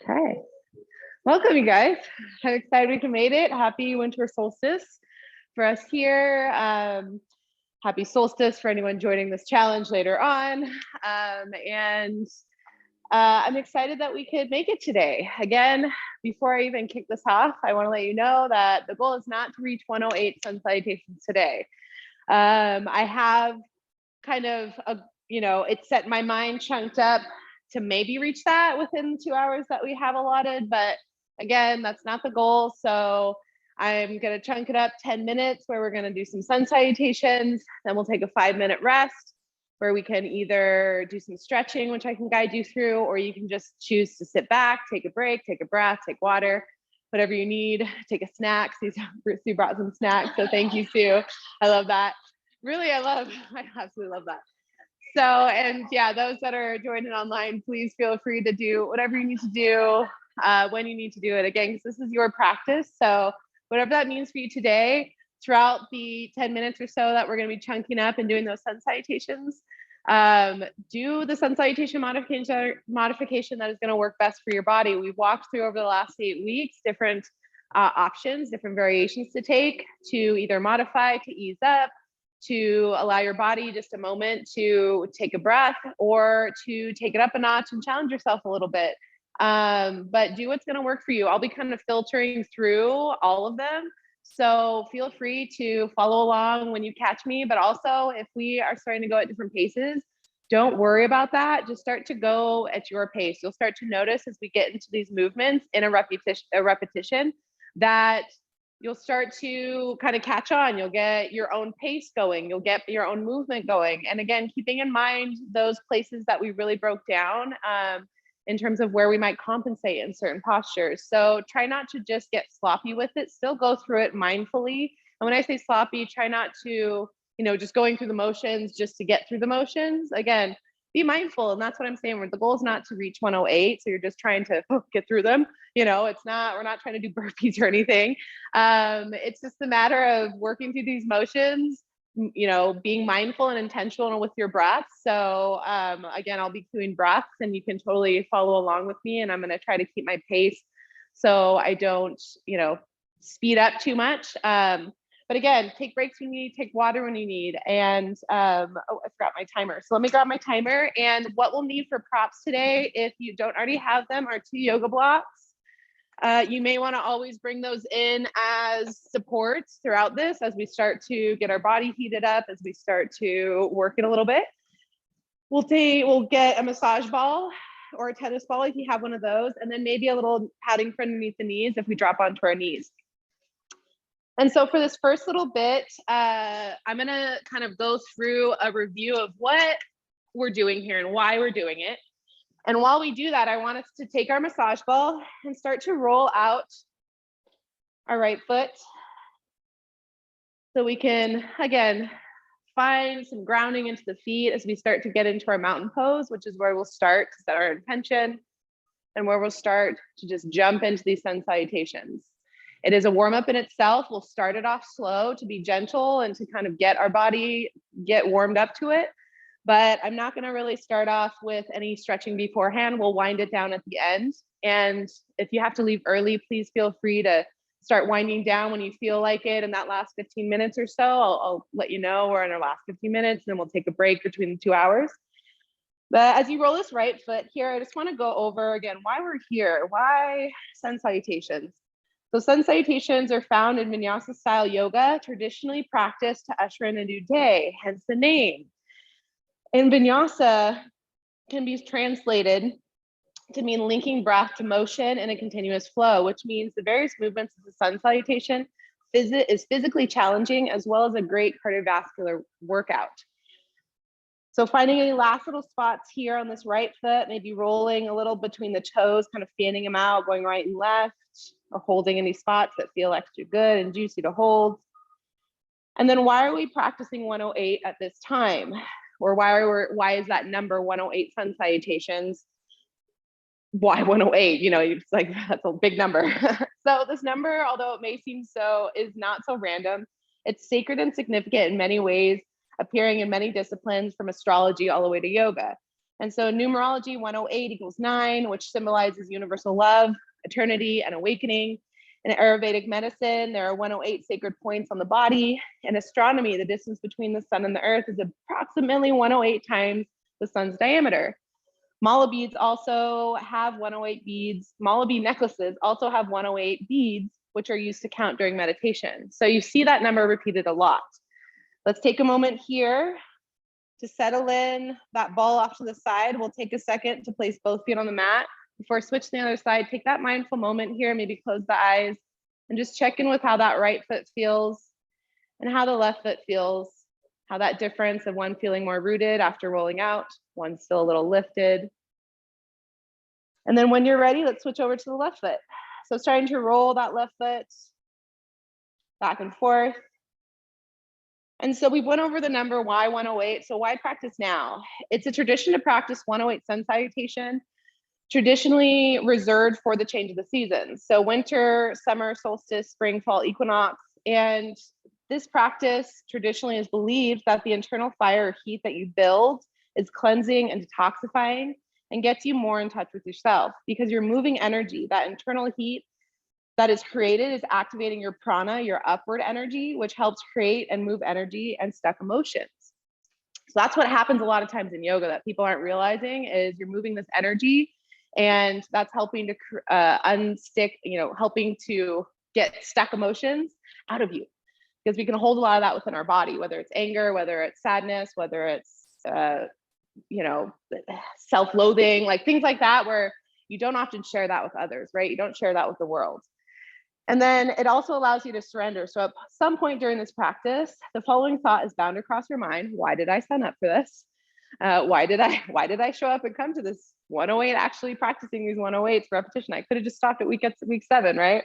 Okay, welcome you guys. I'm excited we made it. Happy winter solstice for us here. Happy solstice for anyone joining this challenge later on. I'm excited that we could make it today. Again, before I even kick this off, I want to let you know that the goal is not to reach 108 sun salutations today. I have kind of it's set my mind chunked up to maybe reach that within 2 hours that we have allotted, but again, that's not the goal. So I'm going to chunk it up 10 minutes where we're going to do some sun salutations. Then we'll take a 5-minute rest where we can either do some stretching, which I can guide you through, or you can just choose to sit back, take a break, take a breath, take water, whatever you need, take a snack. Sue brought some snacks, so thank you, Sue. I love that. Really, I absolutely love that. So, and yeah, those that are joining online, please feel free to do whatever you need to do when you need to do it. Again, because this is your practice. So whatever that means for you today, throughout the 10 minutes or so that we're going to be chunking up and doing those sun salutations, do the sun salutation modification that is going to work best for your body. We've walked through over the last 8 weeks, different options, different variations to take to either modify, to ease up, to allow your body just a moment to take a breath, or to take it up a notch and challenge yourself a little bit. But do what's going to work for you. I'll be kind of filtering through all of them. So feel free to follow along when you catch me, but also if we are starting to go at different paces, don't worry about that. Just start to go at your pace. You'll start to notice as we get into these movements in a repetition that you'll start to kind of catch on. You'll get your own pace going. You'll get your own movement going. And again, keeping in mind those places that we really broke down in terms of where we might compensate in certain postures. So try not to just get sloppy with it. Still go through it mindfully. And when I say sloppy, try not to, just going through the motions just to get through the motions. Again, be mindful. And that's what I'm saying. The goal is not to reach 108. So you're just trying to get through them. We're not trying to do burpees or anything. It's just a matter of working through these motions, being mindful and intentional with your breath. So again, I'll be doing breaths and you can totally follow along with me. And I'm going to try to keep my pace so I don't, speed up too much. But again, take breaks when you need, take water when you need. And I forgot my timer. So let me grab my timer. And what we'll need for props today, if you don't already have them, are 2 yoga blocks. You may want to always bring those in as supports throughout this as we start to get our body heated up, as we start to work it a little bit. We'll get a massage ball or a tennis ball if you have one of those, and then maybe a little padding for underneath the knees if we drop onto our knees. And so for this first little bit, I'm going to kind of go through a review of what we're doing here and why we're doing it. And while we do that, I want us to take our massage ball and start to roll out our right foot so we can, again, find some grounding into the feet as we start to get into our mountain pose, which is where we'll start to set our intention and where we'll start to just jump into these sun salutations. It is a warm-up in itself. We'll start it off slow to be gentle and to kind of get our body warmed up to it. But I'm not going to really start off with any stretching beforehand. We'll wind it down at the end. And if you have to leave early, please feel free to start winding down when you feel like it in that last 15 minutes or so. I'll let you know we're in our last 15 minutes, and then we'll take a break between the 2 hours. But as you roll this right foot here, I just want to go over again why we're here. Why sun salutations? So sun salutations are found in Vinyasa-style yoga, traditionally practiced to usher in a new day, hence the name. And Vinyasa can be translated to mean linking breath to motion in a continuous flow, which means the various movements of the sun salutation is physically challenging as well as a great cardiovascular workout. So finding any last little spots here on this right foot, maybe rolling a little between the toes, kind of fanning them out, going right and left, or holding any spots that feel extra good and juicy to hold. And then why are we practicing 108 at this time? Or why is that number 108 sun salutations? Why 108? It's like, that's a big number. So this number, although it may seem so, is not so random. It's sacred and significant in many ways, appearing in many disciplines from astrology all the way to yoga. And so in numerology, 108 equals 9, which symbolizes universal love, eternity, and awakening. In Ayurvedic medicine, there are 108 sacred points on the body. In astronomy, the distance between the sun and the earth is approximately 108 times the sun's diameter. Mala beads also have 108 beads. Mala bead necklaces also have 108 beads, which are used to count during meditation. So you see that number repeated a lot. Let's take a moment here to settle in that ball off to the side. We'll take a second to place both feet on the mat. Before I switch to the other side, take that mindful moment here, maybe close the eyes and just check in with how that right foot feels and how the left foot feels, how that difference of one feeling more rooted after rolling out, one still a little lifted. And then when you're ready, let's switch over to the left foot. So starting to roll that left foot back and forth. And so we went over the number why 108. So why practice now? It's a tradition to practice 108 Sun Salutation, traditionally reserved for the change of the seasons. So winter, summer, solstice, spring, fall, equinox. And this practice traditionally is believed that the internal fire or heat that you build is cleansing and detoxifying and gets you more in touch with yourself, because you're moving energy. That internal heat that is created is activating your prana, your upward energy, which helps create and move energy and stuck emotions. So that's what happens a lot of times in yoga that people aren't realizing, is you're moving this energy, and that's helping to unstick, helping to get stuck emotions out of you, because we can hold a lot of that within our body, whether it's anger, whether it's sadness, whether it's self-loathing, like things like that, where you don't often share that with others, right? You don't share that with the world. And then it also allows you to surrender. So at some point during this practice, the following thought is bound across your mind. Why did I sign up for this? Why did I show up and come to this 108, actually practicing these 108s repetition? I could have just stopped at week 7, right?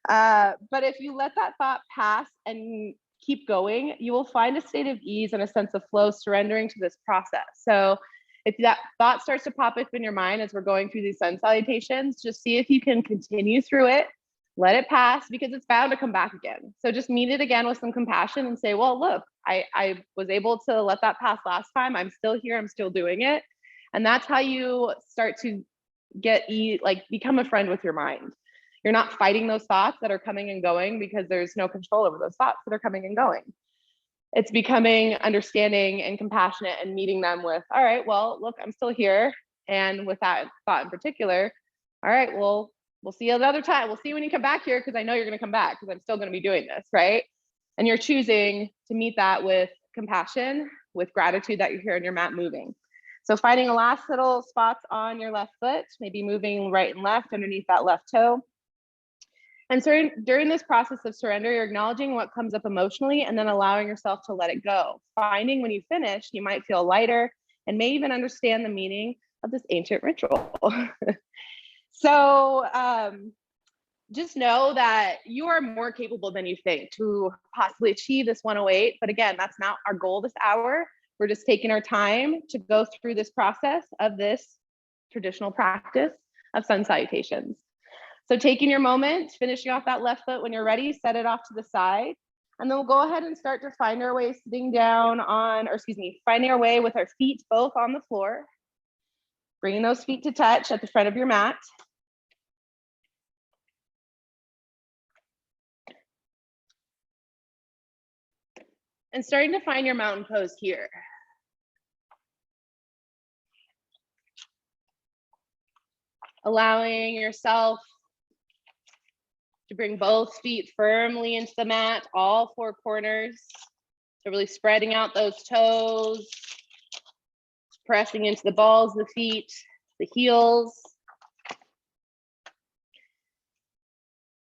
But if you let that thought pass and keep going, you will find a state of ease and a sense of flow, surrendering to this process. So if that thought starts to pop up in your mind as we're going through these sun salutations, just see if you can continue through it, let it pass, because it's bound to come back again. So just meet it again with some compassion and say, well, look, I was able to let that pass last time. I'm still here. I'm still doing it. And that's how you start to become a friend with your mind. You're not fighting those thoughts that are coming and going, because there's no control over those thoughts that are coming and going. It's becoming understanding and compassionate and meeting them with, all right, well, look, I'm still here. And with that thought in particular, all right, well, we'll see you another time. We'll see you when you come back here, because I know you're going to come back, because I'm still going to be doing this, right? And you're choosing to meet that with compassion, with gratitude that you're here on your mat moving. So finding the last little spots on your left foot, maybe moving right and left underneath that left toe. And so during this process of surrender, you're acknowledging what comes up emotionally and then allowing yourself to let it go. Finding when you finish, you might feel lighter and may even understand the meaning of this ancient ritual. So just know that you are more capable than you think to possibly achieve this 108. But again, that's not our goal this hour. We're just taking our time to go through this process of this traditional practice of sun salutations. So taking your moment, finishing off that left foot when you're ready, set it off to the side. And then we'll go ahead and start to find our way sitting down finding our way with our feet both on the floor. Bringing those feet to touch at the front of your mat. And starting to find your mountain pose here. Allowing yourself to bring both feet firmly into the mat, all four corners. So really spreading out those toes, pressing into the balls of the feet, the heels.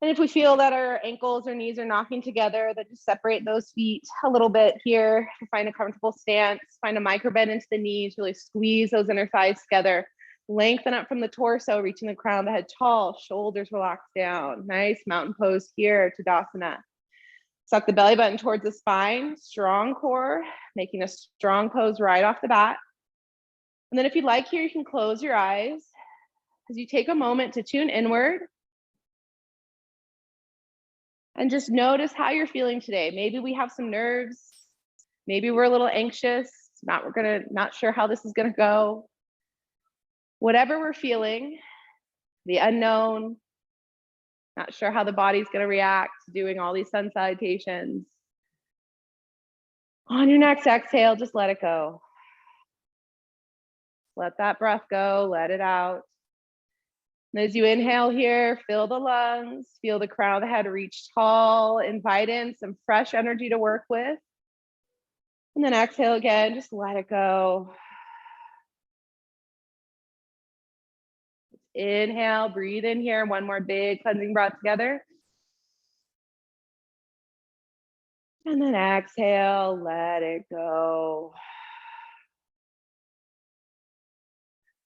And if we feel that our ankles or knees are knocking together, then just separate those feet a little bit here to find a comfortable stance. Find a micro bend into the knees, really squeeze those inner thighs together. Lengthen up from the torso, reaching the crown of the head tall, shoulders relaxed down. Nice mountain pose here, Tadasana. Suck the belly button towards the spine, strong core, making a strong pose right off the bat. And then if you'd like here, you can close your eyes as you take a moment to tune inward. And just notice how you're feeling today. Maybe we have some nerves. Maybe we're a little anxious. Not sure how this is gonna go. whatever we're feeling, the unknown, not sure how the body's going to react to doing all these sun salutations. On your next exhale, just let it go. Let that breath go, let it out. And as you inhale here, fill the lungs, feel the crown of the head reach tall, invite in some fresh energy to work with. And then exhale again, just let it go. Inhale, breathe in here. One more big cleansing breath together. And then exhale, let it go.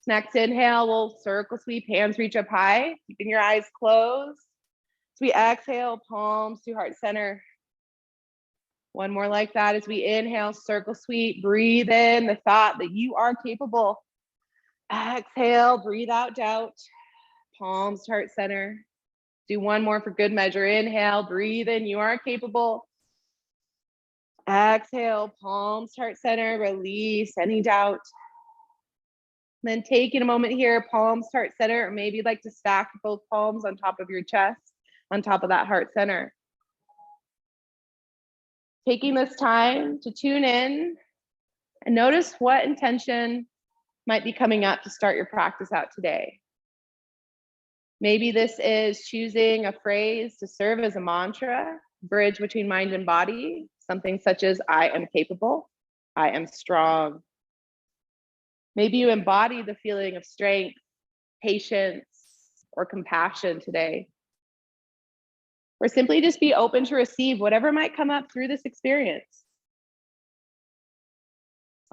Next inhale, we'll circle sweep, hands reach up high, keeping your eyes closed. As we exhale, palms to heart center. One more like that. As we inhale, circle sweep, breathe in the thought that you are capable. Exhale, breathe out doubt. Palms to heart center. Do one more for good measure. Inhale, breathe in, you are capable. Exhale, palms to heart center, release any doubt. Then taking a moment here, palms to heart center, or maybe you'd like to stack both palms on top of your chest, on top of that heart center. Taking this time to tune in and notice what intention might be coming up to start your practice out today. Maybe this is choosing a phrase to serve as a mantra, bridge between mind and body, something such as I am capable, I am strong. Maybe you embody the feeling of strength, patience, or compassion today. Or simply just be open to receive whatever might come up through this experience.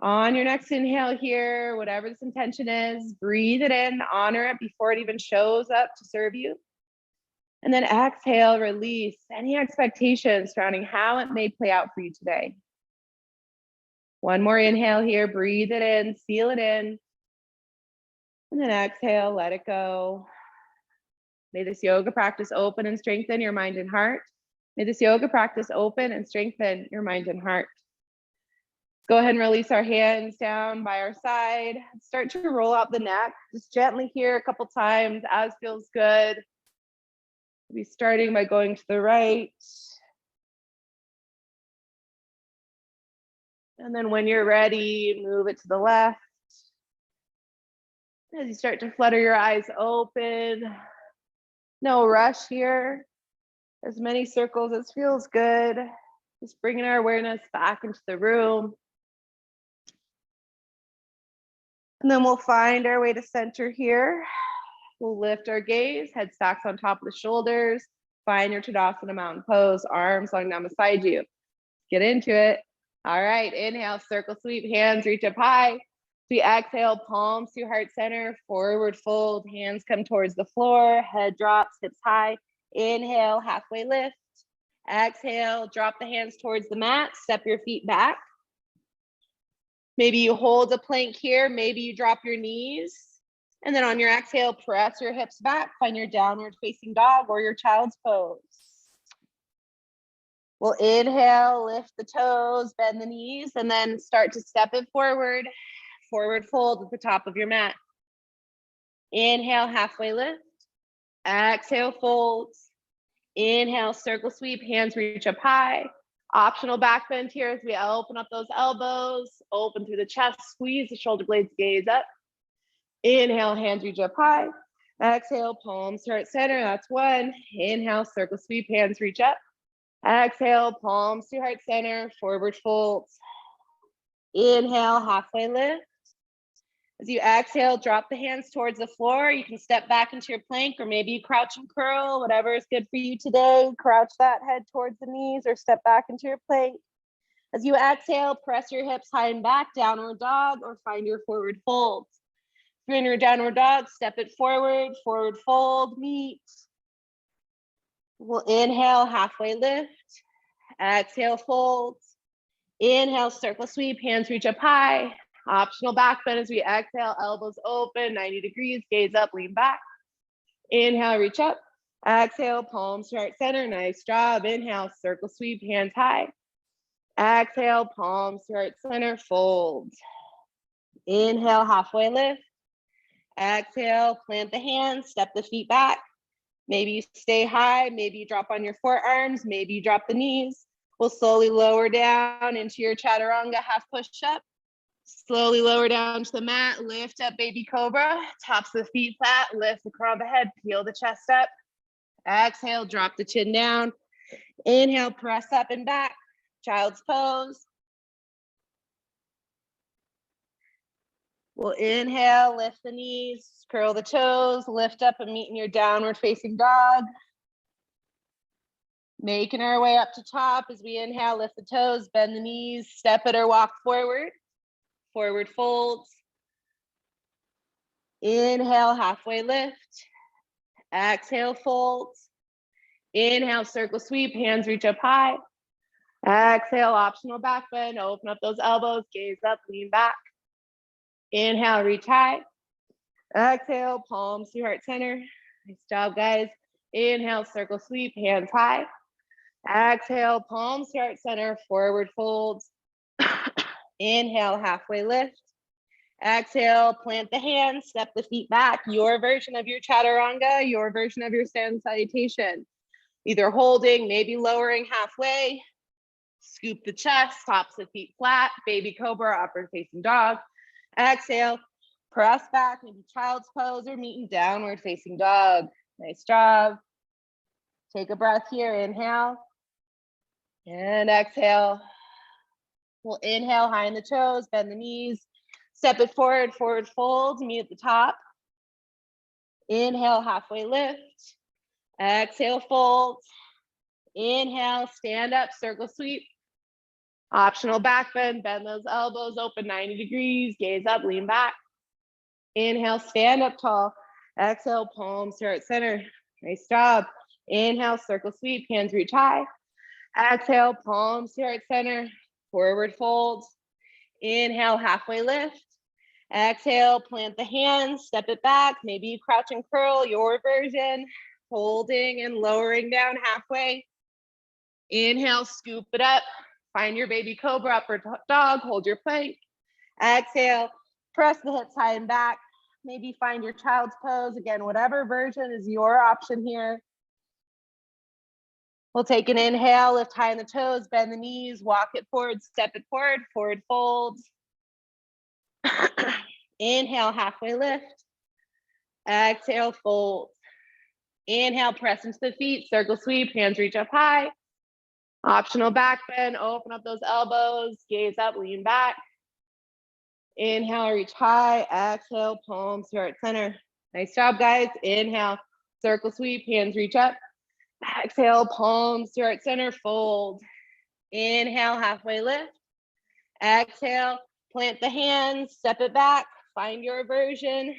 On your next inhale here, whatever this intention is, breathe it in, honor it before it even shows up to serve you. And then exhale, release any expectations surrounding how it may play out for you today. One more inhale here, breathe it in, seal it in. And then exhale, let it go. May this yoga practice open and strengthen your mind and heart. May this yoga practice open and strengthen your mind and heart. Go ahead and release our hands down by our side. Start to roll out the neck, just gently here a couple times as feels good. We'll be starting by going to the right. And then when you're ready, move it to the left. As you start to flutter your eyes open, no rush here. As many circles as feels good. Just bringing our awareness back into the room. And then we'll find our way to center here. We'll lift our gaze, head stacks on top of the shoulders. Find your Tadasana mountain pose, arms long down beside you. Get into it. All right, inhale, circle sweep, hands reach up high. So we exhale, palms to heart center, forward fold, hands come towards the floor, head drops, hips high. Inhale, halfway lift. Exhale, drop the hands towards the mat, step your feet back. Maybe you hold a plank here, maybe you drop your knees. And then on your exhale, press your hips back, find your downward facing dog or your child's pose. We'll inhale, lift the toes, bend the knees, and then start to step it forward. Forward fold at the top of your mat. Inhale, halfway lift. Exhale, folds. Inhale, circle sweep, hands reach up high. Optional back bend here as we open up those elbows, open through the chest, squeeze the shoulder blades, gaze up. Inhale, hands reach up high. Exhale, palms to heart center, that's one. Inhale, circle sweep, hands reach up. Exhale, palms to heart center, forward folds. Inhale, halfway lift. As you exhale, drop the hands towards the floor. You can step back into your plank, or maybe you crouch and curl, whatever is good for you today. Crouch that head towards the knees or step back into your plank. As you exhale, press your hips high and back, downward dog, or find your forward fold. If you're in your downward dog, step it forward, forward fold, meet. We'll inhale, halfway lift. Exhale, fold. Inhale, circle sweep, hands reach up high. Optional back bend as we exhale, elbows open, 90 degrees, gaze up, lean back. Inhale, reach up. Exhale, palms to heart center, nice job. Inhale, circle sweep, hands high. Exhale, palms to heart center, fold. Inhale, halfway lift. Exhale, plant the hands, step the feet back. Maybe you stay high, maybe you drop on your forearms, maybe you drop the knees. We'll slowly lower down into your chaturanga half push up. Slowly lower down to the mat, lift up baby cobra, tops of the feet flat, lift the crown of the head, peel the chest up. Exhale, drop the chin down. Inhale, press up and back, child's pose. We'll inhale, lift the knees, curl the toes, lift up and meet in your downward facing dog. Making our way up to top as we inhale, lift the toes, bend the knees, step it or walk forward. Forward folds. Inhale, halfway lift. Exhale, folds. Inhale, circle sweep, hands reach up high. Exhale, optional back bend, open up those elbows, gaze up, lean back. Inhale, reach high. Exhale, palms to heart center. Nice job, guys. Inhale, circle sweep, hands high. Exhale, palms to heart center, forward folds. Inhale, halfway lift. Exhale, plant the hands, step the feet back. Your version of your chaturanga, your version of your Sun Salutation. Either holding, maybe lowering halfway. Scoop the chest, tops of feet flat, baby cobra, upward facing dog. Exhale, press back, maybe child's pose or meet in downward facing dog. Nice job. Take a breath here, inhale. And exhale. We'll inhale, high in the toes, bend the knees. Step it forward, forward fold, meet at the top. Inhale, halfway lift. Exhale, fold. Inhale, stand up, circle sweep. Optional back bend those elbows, open 90 degrees, gaze up, lean back. Inhale, stand up tall. Exhale, palms to heart center. Nice job. Inhale, circle sweep, hands reach high. Exhale, palms to heart center, forward fold. Inhale, halfway lift. Exhale, plant the hands, step it back. Maybe you crouch and curl, your version. Holding and lowering down halfway. Inhale, scoop it up. Find your baby cobra, upward dog, hold your plank. Exhale, press the hips high and back. Maybe find your child's pose. Again, whatever version is your option here. We'll take an inhale, lift high in the toes, bend the knees, walk it forward, step it forward, forward fold. Inhale, halfway lift. Exhale, fold. Inhale, press into the feet, circle sweep, hands reach up high. Optional back bend, open up those elbows, gaze up, lean back. Inhale, reach high. Exhale, palms to heart center. Nice job, guys. Inhale, circle sweep, hands reach up. Exhale, palms to heart center, fold. Inhale, halfway lift. Exhale, plant the hands, step it back, find your version.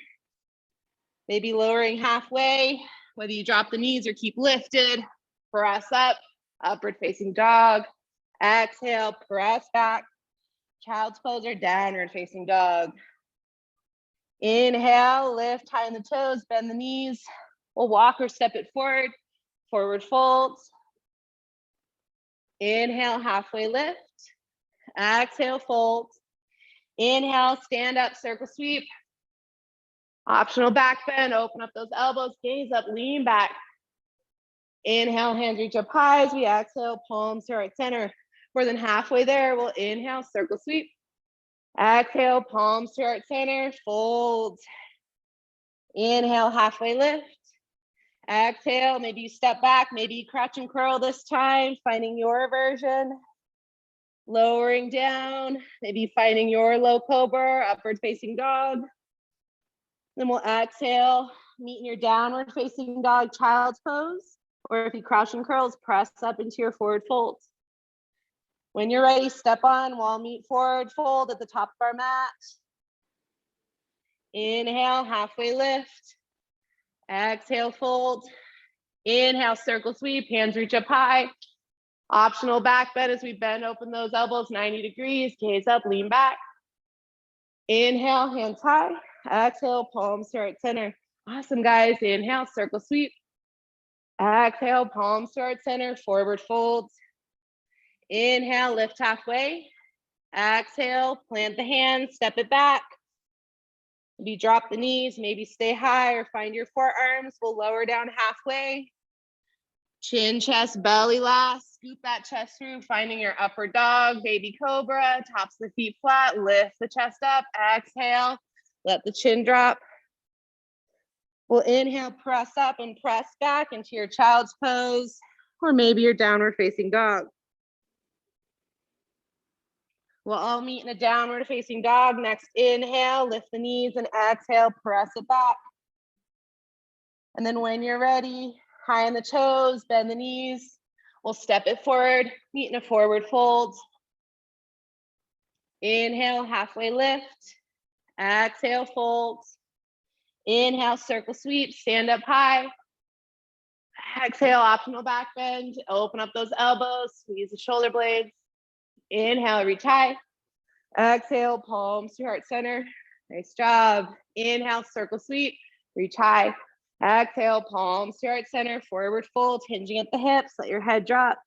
Maybe lowering halfway, whether you drop the knees or keep lifted. Press up, upward facing dog. Exhale, press back. Child's pose or downward facing dog. Inhale, lift high in the toes, bend the knees. We'll walk or step it forward, forward folds. Inhale, halfway lift. Exhale, fold. Inhale, stand up, circle sweep. Optional back bend, open up those elbows, gaze up, lean back. Inhale, hands reach up high as we exhale, palms to right center. More than halfway there, we'll inhale, circle sweep. Exhale, palms to right center, fold. Inhale, halfway lift. Exhale, maybe you step back, maybe you crouch and curl this time, finding your version. Lowering down, maybe finding your low cobra, upward facing dog. Then we'll exhale, meet in your downward facing dog, child's pose. Or if you crouch and curls, press up into your forward folds. When you're ready, step on, wall meet forward fold at the top of our mat. Inhale, halfway lift. Exhale, fold. Inhale, circle sweep, hands reach up high. Optional back bend as we bend open those elbows 90 degrees, gaze up, lean back. Inhale, hands high. Exhale, palms to right center. Awesome, guys. Inhale, circle sweep. Exhale, palms to right center, forward folds. Inhale, lift halfway. Exhale, plant the hands, step it back. Maybe drop the knees, maybe stay high or find your forearms. We'll lower down halfway. Chin, chest, belly last. Scoop that chest through, finding your upward dog, baby cobra, tops of the feet flat, lift the chest up, exhale, let the chin drop. We'll inhale, press up and press back into your child's pose, or maybe your downward facing dog. We'll all meet in a downward facing dog. Next inhale, lift the knees, and exhale, press it back. And then when you're ready, high on the toes, bend the knees. We'll step it forward, meet in a forward fold. Inhale, halfway lift. Exhale, fold. Inhale, circle sweep, stand up high. Exhale, optional back bend. Open up those elbows, squeeze the shoulder blades. Inhale, reach high. Exhale, palms to heart center. Nice job. Inhale, circle sweep, reach high. Exhale, palms to heart center, forward fold, hinging at the hips, let your head drop.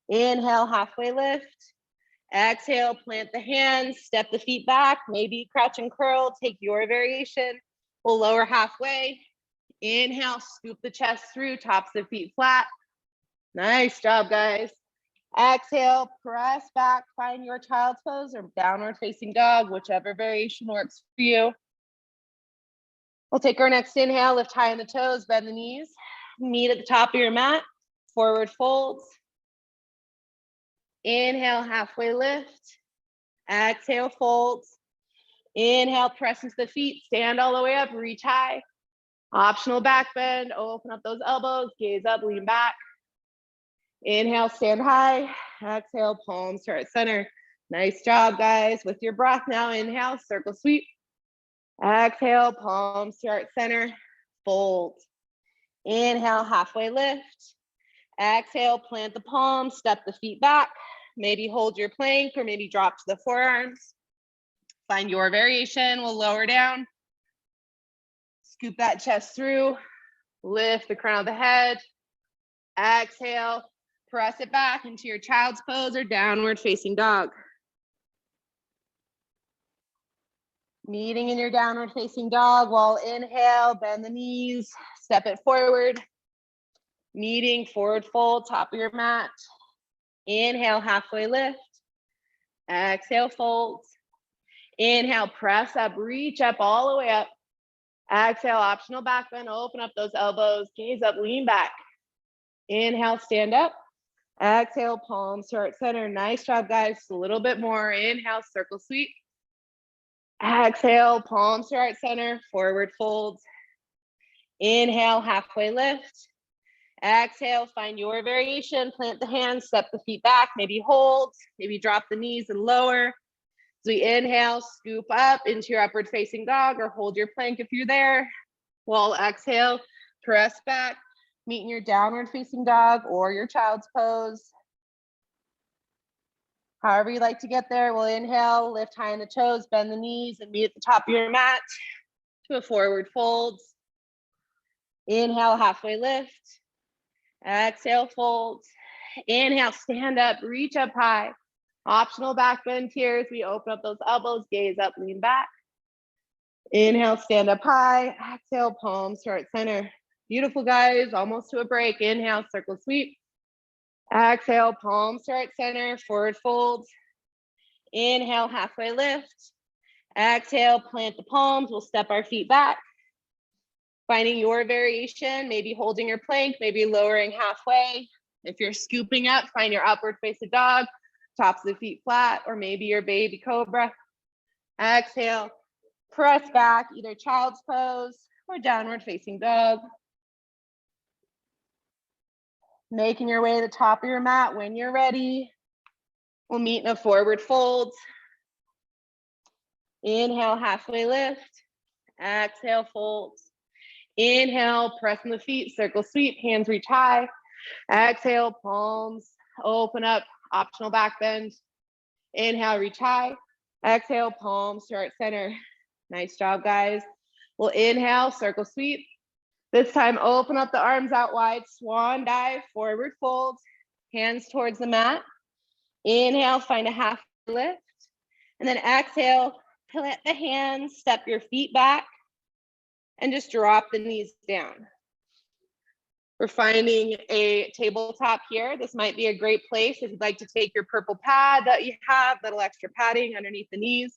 Inhale, halfway lift. Exhale, plant the hands, step the feet back, maybe crouch and curl, take your variation. We'll lower halfway. Inhale, scoop the chest through, tops of the feet flat. Nice job, guys. Exhale, press back, find your child's pose or downward facing dog, whichever variation works for you. We'll take our next inhale, lift high on the toes, bend the knees, meet at the top of your mat, forward folds. Inhale, halfway lift. Exhale, folds. Inhale, press into the feet, stand all the way up, reach high. Optional back bend, open up those elbows, gaze up, lean back. Inhale, stand high. Exhale, palms to heart center. Nice job, guys. With your breath now, inhale, circle sweep. Exhale, palms to heart center, fold. Inhale, halfway lift. Exhale, plant the palms, step the feet back. Maybe hold your plank or maybe drop to the forearms. Find your variation. We'll lower down. Scoop that chest through. Lift the crown of the head. Exhale, press it back into your child's pose or downward facing dog. Meeting in your downward facing dog. While inhale, bend the knees, step it forward. Meeting, forward fold, top of your mat. Inhale, halfway lift. Exhale, fold. Inhale, press up, reach up all the way up. Exhale, optional back bend, open up those elbows, gaze up, lean back. Inhale, stand up. Exhale, palms to heart center. Nice job, guys. A little bit more. Inhale, circle sweep. Exhale, palms to heart center, forward fold. Inhale, halfway lift. Exhale, find your variation. Plant the hands, step the feet back, maybe hold, maybe drop the knees and lower. So we inhale, scoop up into your upward facing dog or hold your plank if you're there. We'll exhale, press back, meet in your downward facing dog or your child's pose. However you like to get there, we'll inhale, lift high on the toes, bend the knees and meet at the top of your mat to a forward fold. Inhale, halfway lift. Exhale, fold. Inhale, stand up, reach up high. Optional back bend here as we open up those elbows, gaze up, lean back. Inhale, stand up high. Exhale, palms to heart center. Beautiful, guys, almost to a break. Inhale, circle sweep. Exhale, palms to heart center, forward fold. Inhale, halfway lift. Exhale, plant the palms. We'll step our feet back. Finding your variation, maybe holding your plank, maybe lowering halfway. If you're scooping up, find your upward facing dog, tops of the feet flat, or maybe your baby cobra. Exhale, press back, either child's pose or downward facing dog. Making your way to the top of your mat when you're ready. We'll meet in a forward fold. Inhale, halfway lift. Exhale, fold. Inhale, press in the feet, circle sweep, hands reach high. Exhale, palms, open up, optional back bend. Inhale, reach high. Exhale, palms to heart center. Nice job, guys. We'll inhale, circle sweep. This time, open up the arms out wide, swan dive, forward fold, hands towards the mat. Inhale, find a half lift. And then exhale, plant the hands, step your feet back. and just drop the knees down. We're finding a tabletop here. This might be a great place if you'd like to take your purple pad that you have, little extra padding underneath the knees.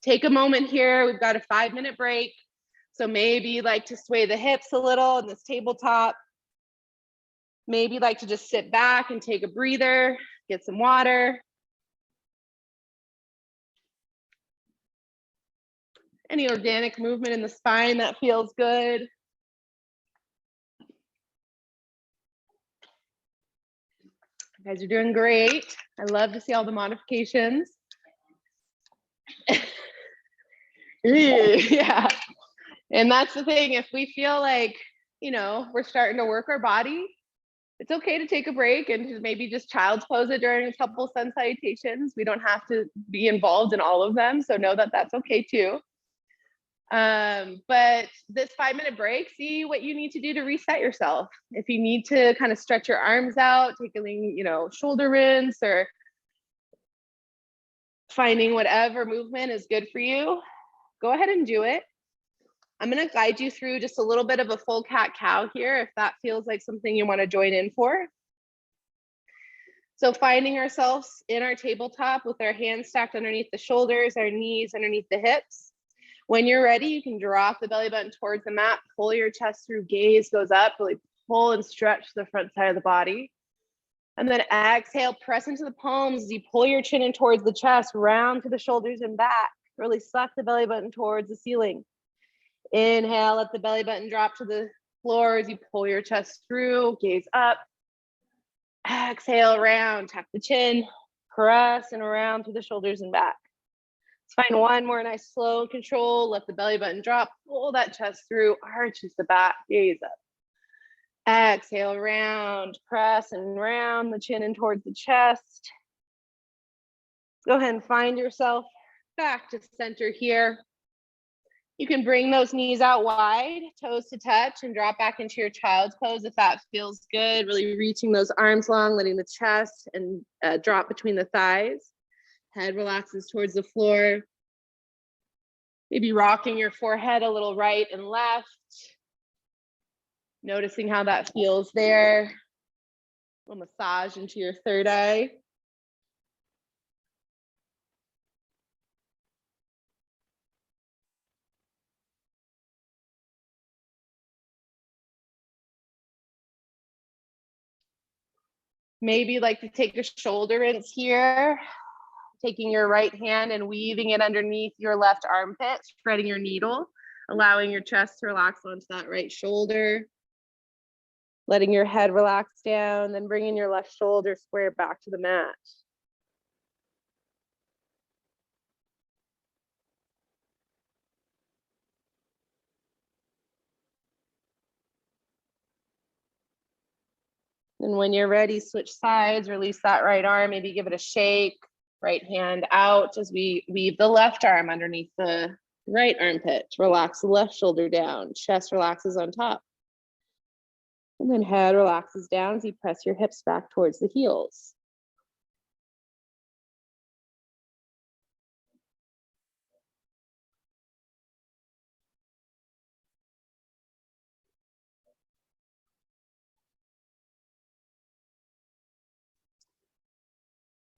Take a moment here. We've got a 5-minute break. So maybe you'd like to sway the hips a little on this tabletop. Maybe you'd like to just sit back and take a breather, get some water. Any organic movement in the spine that feels good. You guys are doing great. I love to see all the modifications. Yeah. And that's the thing, if we feel like, you know, we're starting to work our body, it's okay to take a break and to maybe just child's pose it during a couple sun salutations. We don't have to be involved in all of them. So know that that's okay too. But this 5-minute break, see what you need to do to reset yourself. If you need to kind of stretch your arms out, taking, you know, shoulder rinse or finding whatever movement is good for you, go ahead and do it. I'm going to guide you through just a little bit of a full cat-cow here, if that feels like something you want to join in for. So finding ourselves in our tabletop with our hands stacked underneath the shoulders, our knees underneath the hips. When you're ready, you can drop the belly button towards the mat, pull your chest through, gaze goes up, really pull and stretch the front side of the body. And then exhale, press into the palms as you pull your chin in towards the chest, round to the shoulders and back. Really suck the belly button towards the ceiling. Inhale, let the belly button drop to the floor as you pull your chest through, gaze up. Exhale, round, tap the chin, press and around through the shoulders and back. Let's find one more nice slow control. Let the belly button drop, pull that chest through, arches the back, gaze up. Exhale, round, press and round the chin in towards the chest. Go ahead and find yourself back to center here. You can bring those knees out wide, toes to touch, and drop back into your child's pose if that feels good. Really reaching those arms long, letting the chest and drop between the thighs. Head relaxes towards the floor. Maybe rocking your forehead a little right and left. Noticing how that feels there. A little massage into your third eye. Maybe you'd like to take a shoulder rinse here, taking your right hand and weaving it underneath your left armpit, spreading your needle, allowing your chest to relax onto that right shoulder, letting your head relax down, then bringing your left shoulder square back to the mat. And when you're ready, switch sides, release that right arm, maybe give it a shake, right hand out as we weave the left arm underneath the right armpit. Relax the left shoulder down, chest relaxes on top. And then head relaxes down as you press your hips back towards the heels.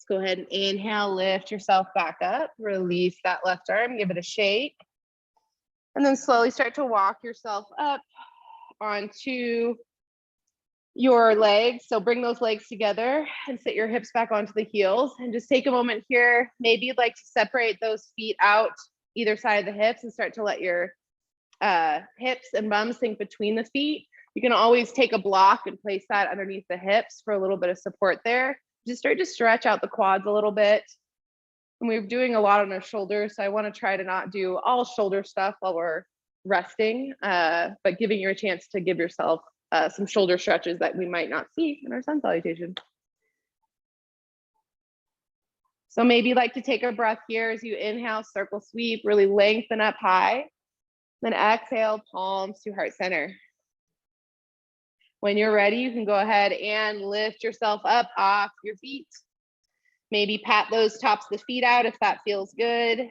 Go ahead and inhale, lift yourself back up, release that left arm, give it a shake. And then slowly start to walk yourself up onto your legs. So bring those legs together and sit your hips back onto the heels. And just take a moment here. Maybe you'd like to separate those feet out either side of the hips and start to let your hips and bum sink between the feet. You can always take a block and place that underneath the hips for a little bit of support there. Just start to stretch out the quads a little bit. And we're doing a lot on our shoulders, so I want to try to not do all shoulder stuff while we're resting, but giving you a chance to give yourself some shoulder stretches that we might not see in our sun salutation. So maybe like to take a breath here as you inhale, circle sweep, really lengthen up high. Then exhale, palms to heart center. When you're ready, you can go ahead and lift yourself up off your feet. Maybe pat those tops of the feet out if that feels good.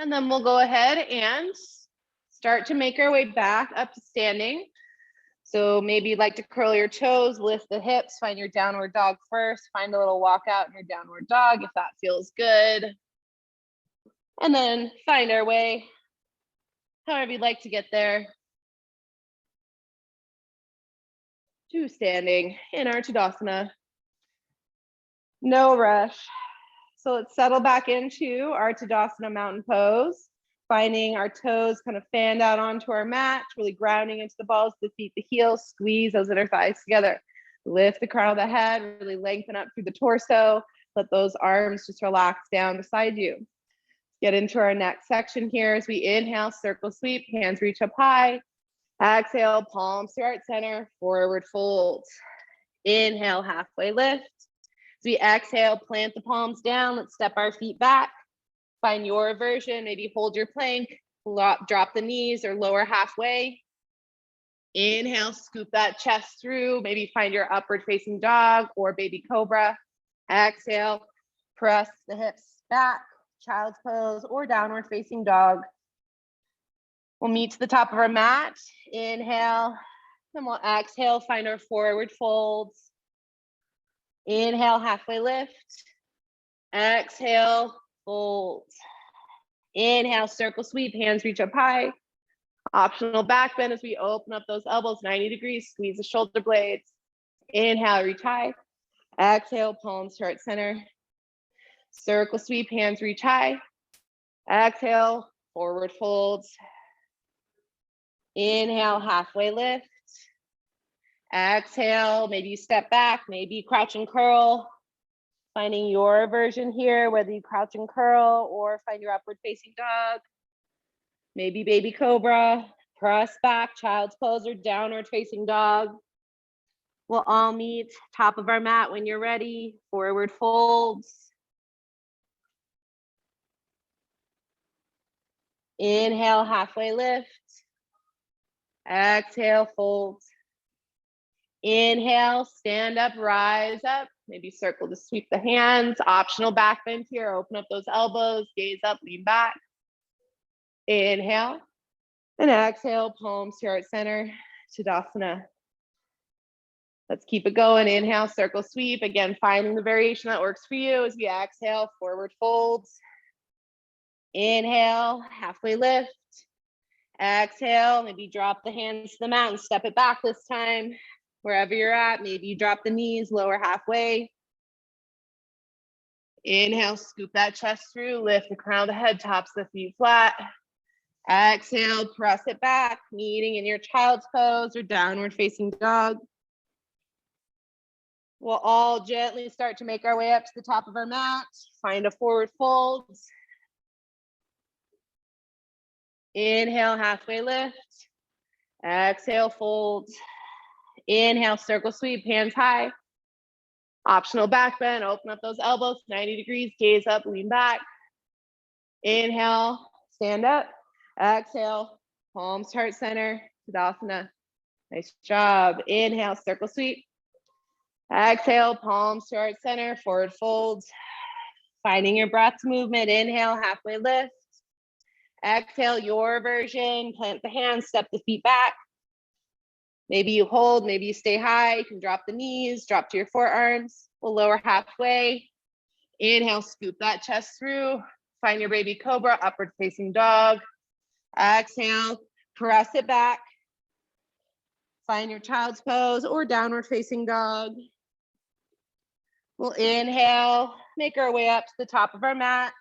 And then we'll go ahead and start to make our way back up to standing. So maybe you'd like to curl your toes, lift the hips, find your downward dog first, find a little walk out in your downward dog if that feels good. And then find our way, however you'd like to get there, to standing in our Tadasana. No rush. So let's settle back into our Tadasana mountain pose, finding our toes kind of fanned out onto our mat, really grounding into the balls of the feet, the heels, squeeze those inner thighs together. Lift the crown of the head, really lengthen up through the torso. Let those arms just relax down beside you. Get into our next section here as we inhale, circle sweep, hands reach up high. Exhale, palms to heart center, forward fold. Inhale, halfway lift. As we exhale, plant the palms down. Let's step our feet back. Find your version. Maybe hold your plank, drop the knees or lower halfway. Inhale, scoop that chest through. Maybe find your upward facing dog or baby cobra. Exhale, press the hips back, child's pose or downward facing dog. We'll meet to the top of our mat. Inhale, then we'll exhale, find our forward folds. Inhale, halfway lift. Exhale, fold. Inhale, circle sweep, hands reach up high. Optional back bend as we open up those elbows 90 degrees, squeeze the shoulder blades. Inhale, reach high. Exhale, palms to heart center. Circle sweep, hands reach high. Exhale, forward folds. Inhale, halfway lift. Exhale, maybe you step back, maybe crouch and curl. Finding your version here, whether you crouch and curl or find your upward facing dog. Maybe baby cobra, press back, child's pose or downward facing dog. We'll all meet top of our mat when you're ready. Forward folds. Inhale, halfway lift. Exhale, fold. Inhale, stand up, rise up. Maybe circle to sweep the hands. Optional back bend here. Open up those elbows, gaze up, lean back. Inhale and exhale, palms to heart center, Tadasana. Let's keep it going. Inhale, circle sweep. Again, finding the variation that works for you as we exhale, forward folds. Inhale, halfway lift. Exhale, maybe drop the hands to the mat and step it back this time. Wherever you're at, maybe you drop the knees, lower halfway. Inhale, scoop that chest through, lift the crown of the head, tops the feet flat. Exhale, press it back, meeting in your child's pose or downward facing dog. We'll all gently start to make our way up to the top of our mat. Find a forward fold. Inhale, halfway lift. Exhale, fold. Inhale, circle sweep, hands high. Optional back bend, open up those elbows, 90 degrees, gaze up, lean back. Inhale, stand up. Exhale, palms to heart center, Tadasana. Nice job. Inhale, circle sweep. Exhale, palms to heart center, forward fold. Finding your breath movement. Inhale, halfway lift. Exhale, your version. Plant the hands, step the feet back. Maybe you hold, maybe you stay high. You can drop the knees, drop to your forearms. We'll lower halfway. Inhale, scoop that chest through. Find your baby cobra, upward facing dog. Exhale, press it back. Find your child's pose or downward facing dog. We'll inhale, make our way up to the top of our mat.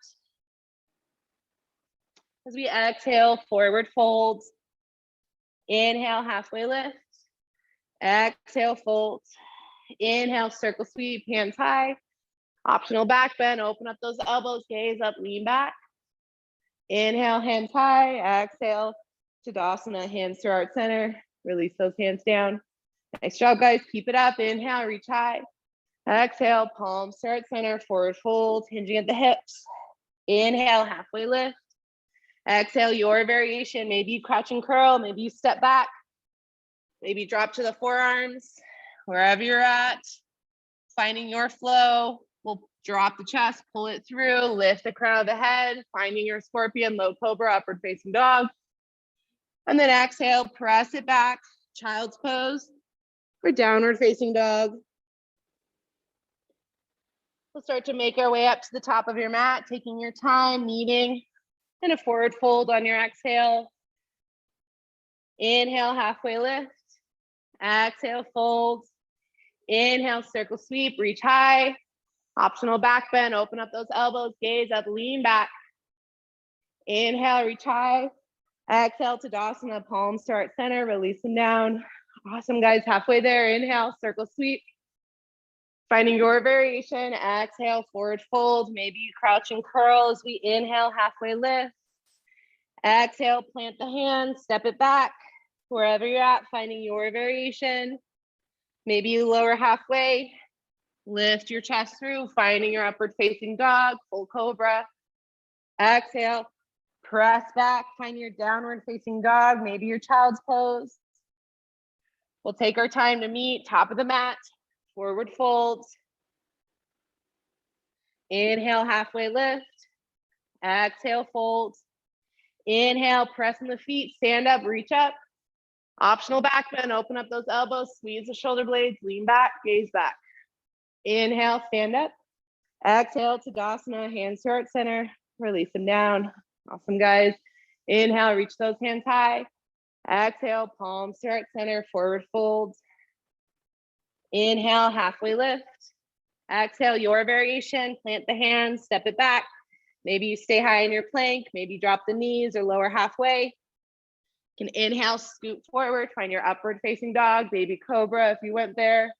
As we exhale, forward fold. Inhale, halfway lift. Exhale, fold. Inhale, circle sweep, hands high. Optional back bend, open up those elbows, gaze up, lean back. Inhale, hands high. Exhale, Tadasana, hands to heart center. Release those hands down. Nice job, guys. Keep it up. Inhale, reach high. Exhale, palms to heart center, forward fold, hinging at the hips. Inhale, halfway lift. Exhale, your variation. Maybe you crouch and curl, maybe you step back. Maybe drop to the forearms, wherever you're at, finding your flow. We'll drop the chest, pull it through, lift the crown of the head, finding your scorpion, low cobra, upward facing dog. And then exhale, press it back, child's pose or downward facing dog. We'll start to make our way up to the top of your mat, taking your time, kneading, and a forward fold on your exhale. Inhale, halfway lift. Exhale, fold. Inhale, circle sweep, reach high. Optional back bend, open up those elbows, gaze up, lean back. Inhale, reach high. Exhale, Tadasana, palms to heart center, release them down. Awesome, guys, halfway there. Inhale, circle sweep. Finding your variation, exhale, forward fold, maybe crouch and curl as we inhale, halfway lift. Exhale, plant the hands, step it back. Wherever you're at, finding your variation. Maybe you lower halfway, lift your chest through, finding your upward facing dog, full cobra. Exhale, press back, find your downward facing dog, maybe your child's pose. We'll take our time to meet, top of the mat, forward fold. Inhale, halfway lift. Exhale, fold. Inhale, press in the feet, stand up, reach up. Optional back bend, open up those elbows, squeeze the shoulder blades, lean back, gaze back. Inhale, stand up. Exhale, Tadasana, hands to heart center, release them down. Awesome, guys. Inhale, reach those hands high. Exhale, palms to heart center, forward fold. Inhale, halfway lift. Exhale, your variation, plant the hands, step it back. Maybe you stay high in your plank, maybe drop the knees or lower halfway. You can inhale, scoot forward, find your upward facing dog, baby cobra if you went there.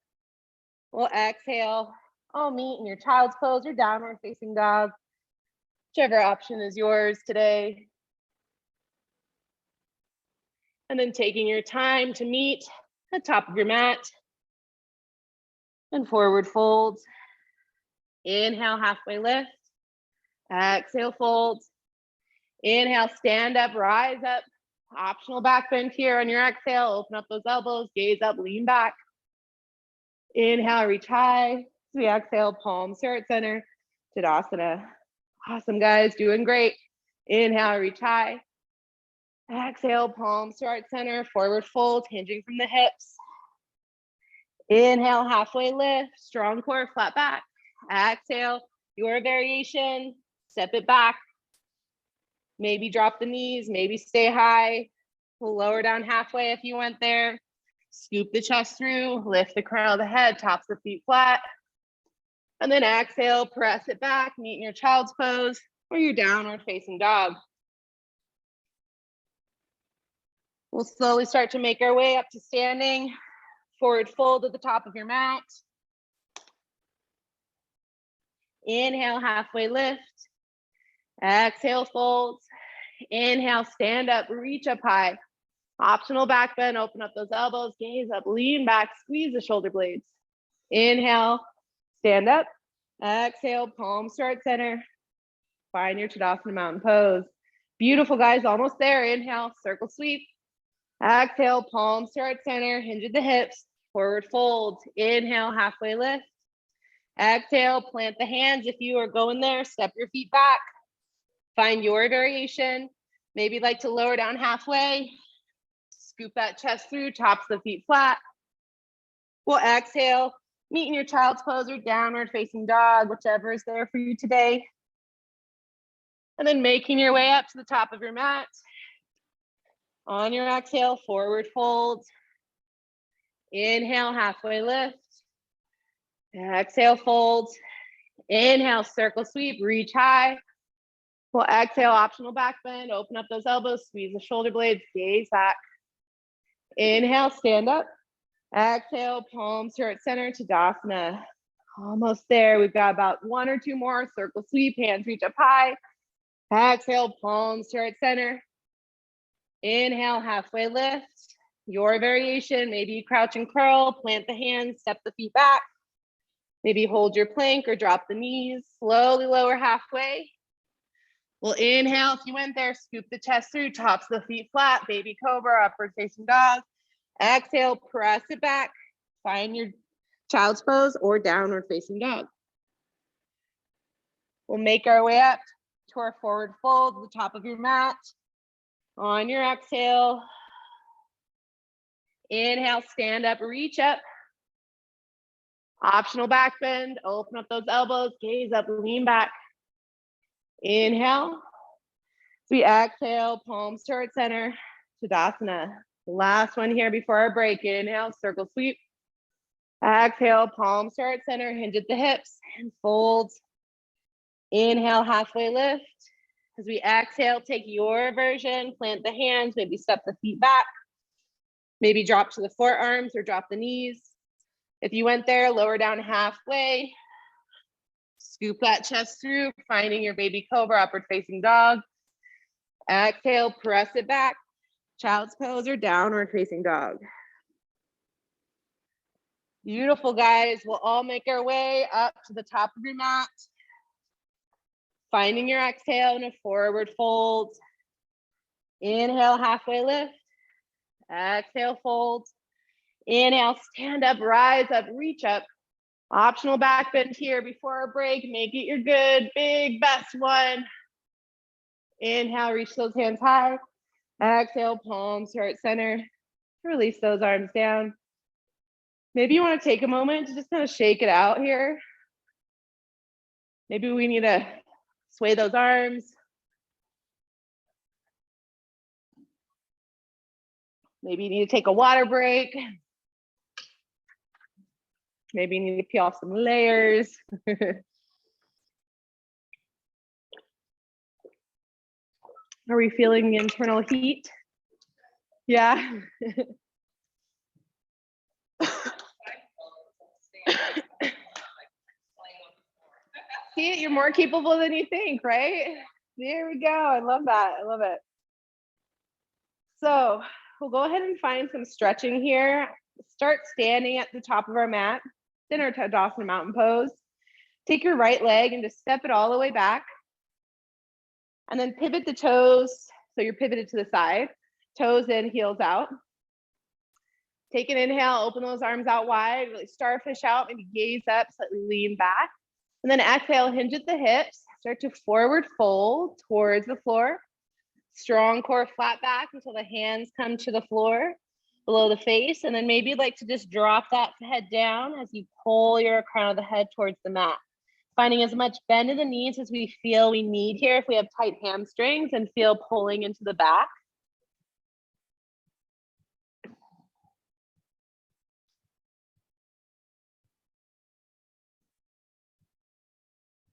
We'll exhale, meet in your child's pose or downward facing dog, whichever option is yours today. And then taking your time to meet at the top of your mat and forward fold. Inhale, halfway lift. Exhale, fold. Inhale, stand up, rise up. Optional back bend here on your exhale. Open up those elbows, gaze up, lean back. Inhale, reach high. As we exhale, palms to heart center, Tadasana. Awesome, guys, doing great. Inhale, reach high. Exhale, palms to heart center, forward fold, hinging from the hips. Inhale, halfway lift, strong core, flat back. Exhale, your variation, step it back. Maybe drop the knees, maybe stay high. We'll lower down halfway if you went there. Scoop the chest through, lift the crown of the head, tops the feet flat. And then exhale, press it back, meet in your child's pose or your downward facing dog. We'll slowly start to make our way up to standing. Forward fold at the top of your mat. Inhale, halfway lift. Exhale, fold. Inhale, stand up, reach up high. Optional back bend, open up those elbows, gaze up, lean back, squeeze the shoulder blades. Inhale, stand up. Exhale, palms to heart center. Find your Tadasana mountain pose. Beautiful, guys, almost there. Inhale, circle sweep. Exhale, palms to heart center, hinge at the hips, forward fold. Inhale, halfway lift. Exhale, plant the hands. If you are going there, step your feet back. Find your variation. Maybe like to lower down halfway. Scoop that chest through, tops the feet flat. We'll exhale, meet in your child's pose or downward facing dog, whichever is there for you today. And then making your way up to the top of your mat. On your exhale, forward fold. Inhale, halfway lift. Exhale, fold. Inhale, circle sweep, reach high. We'll exhale, optional back bend, open up those elbows, squeeze the shoulder blades, gaze back. Inhale, stand up. Exhale, palms to heart center, Tadasana. Almost there. We've got about one or two more. Circle sweep, hands reach up high. Exhale, palms to heart center. Inhale, halfway lift. Your variation, maybe you crouch and curl, plant the hands, step the feet back. Maybe hold your plank or drop the knees. Slowly lower halfway. We'll inhale, if you went there, scoop the chest through, tops the feet flat, baby cobra, upward facing dog. Exhale, press it back. Find your child's pose or downward facing dog. We'll make our way up to our forward fold, the top of your mat. On your exhale, inhale, stand up, reach up. Optional back bend, open up those elbows, gaze up, lean back. Inhale. As we exhale, palms to heart center, Tadasana. Last one here before our break. Inhale, circle sweep. Exhale, palms to heart center, hinge at the hips and fold. Inhale, halfway lift. As we exhale, take your version, plant the hands, maybe step the feet back. Maybe drop to the forearms or drop the knees. If you went there, lower down halfway. Scoop that chest through, finding your baby cobra, upward facing dog. Exhale, press it back. Child's pose or downward facing dog. Beautiful, guys. We'll all make our way up to the top of your mat. Finding your exhale in a forward fold. Inhale, halfway lift. Exhale, fold. Inhale, stand up, rise up, reach up. Optional back bend here before our break. Make it your good, big, best one. Inhale, reach those hands high. Exhale, palms to heart center. Release those arms down. Maybe you want to take a moment to just kind of shake it out here. Maybe we need to sway those arms. Maybe you need to take a water break. Maybe you need to peel off some layers. Are we feeling the internal heat? Yeah. See, you're more capable than you think, right? There we go. I love that. I love it. So we'll go ahead and find some stretching here. Start standing at the top of our mat in our Tadasana mountain pose. Take your right leg and just step it all the way back. And then pivot the toes. So you're pivoted to the side. Toes in, heels out. Take an inhale, open those arms out wide, really starfish out, maybe gaze up, slightly lean back. And then exhale, hinge at the hips. Start to forward fold towards the floor. Strong core, flat back until the hands come to the floor below the face. And then maybe you'd like to just drop that head down as you pull your crown of the head towards the mat. Finding as much bend in the knees as we feel we need here. If we have tight hamstrings, and feel pulling into the back.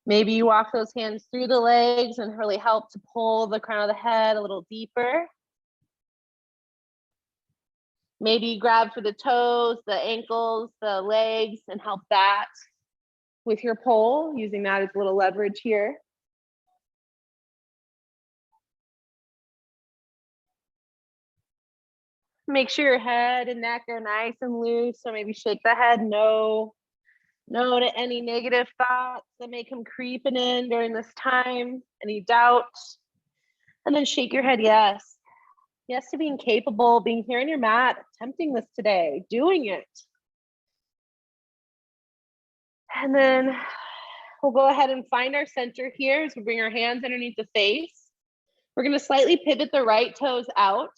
Maybe you walk those hands through the legs and really help to pull the crown of the head a little deeper. Maybe you grab for the toes, the ankles, the legs, and help that with your pull, using that as a little leverage here. Make sure your head and neck are nice and loose. So maybe shake the head no to any negative thoughts that may come creeping in during this time, any doubts. And then shake your head yes. Yes to being capable, being here on your mat, attempting this today, doing it. And then we'll go ahead and find our center here as we bring our hands underneath the face. We're going to slightly pivot the right toes out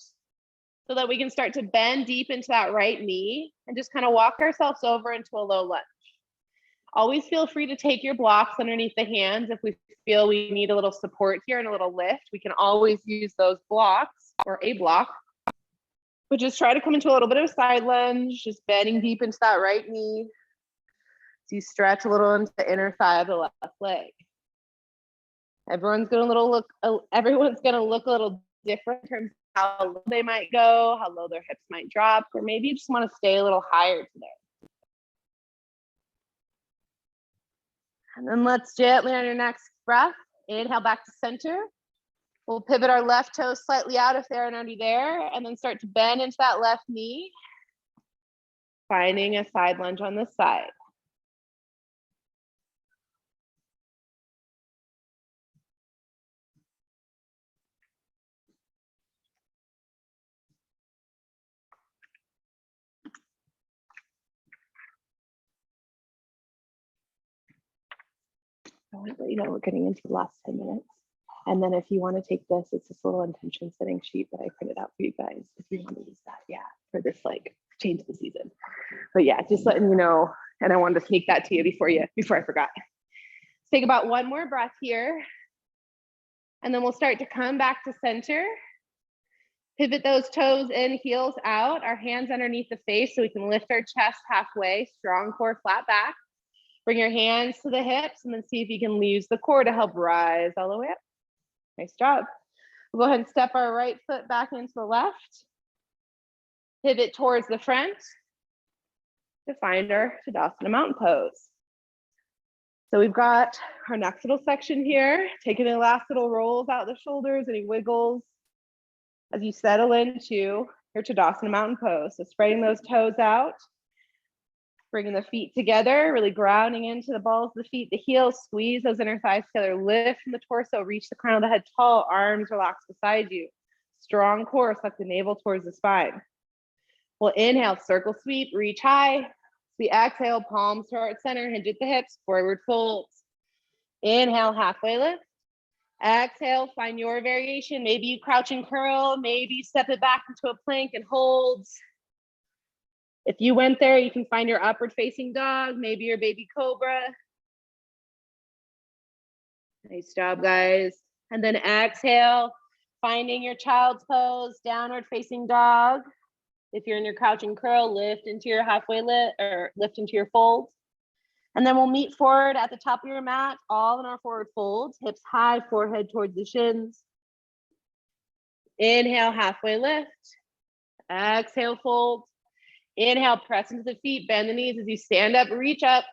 so that we can start to bend deep into that right knee and just kind of walk ourselves over into a low lunge. Always feel free to take your blocks underneath the hands. If we feel we need a little support here and a little lift, we can always use those blocks or a block. But just try to come into a little bit of a side lunge, just bending deep into that right knee. So you stretch a little into the inner thigh of the left leg. Everyone's gonna look a little different in terms of how low they might go, how low their hips might drop, or maybe you just want to stay a little higher today. And then let's gently on your next breath, inhale back to center. We'll pivot our left toes slightly out if they're already there, and then start to bend into that left knee, finding a side lunge on this side. want to let you know we're getting into the last 10 minutes. And then if you want to take this, it's this little intention setting sheet that I printed out for you guys. If you want to use that, yeah, for this like change of the season. But yeah, just letting you know. And I wanted to sneak that to you before I forgot. Let's take about one more breath here. And then we'll start to come back to center. Pivot those toes in, heels out, our hands underneath the face so we can lift our chest halfway, strong core, flat back. Bring your hands to the hips and then see if you can use the core to help rise all the way up. Nice job. We'll go ahead and step our right foot back into the left. Pivot towards the front to find our Tadasana mountain pose. So we've got our next little section here, taking the last little rolls out the shoulders, any wiggles as you settle into your Tadasana mountain pose. So spreading those toes out, bringing the feet together, really grounding into the balls of the feet, the heels, squeeze those inner thighs together, lift from the torso, reach the crown of the head tall, arms relax beside you. Strong core, suck the navel towards the spine. We'll inhale, circle sweep, reach high. We exhale, palms to heart center, hinge at the hips, forward folds. Inhale, halfway lift. Exhale, find your variation. Maybe you crouch and curl, maybe step it back into a plank and hold. If you went there, you can find your upward facing dog, maybe your baby cobra. Nice job, guys. And then exhale, finding your child's pose, downward facing dog. If you're in your crouch and curl, lift into your halfway lift or lift into your fold. And then we'll meet forward at the top of your mat, all in our forward folds, hips high, forehead towards the shins. Inhale, halfway lift. Exhale, fold. Inhale, press into the feet, bend the knees as you stand up, reach up.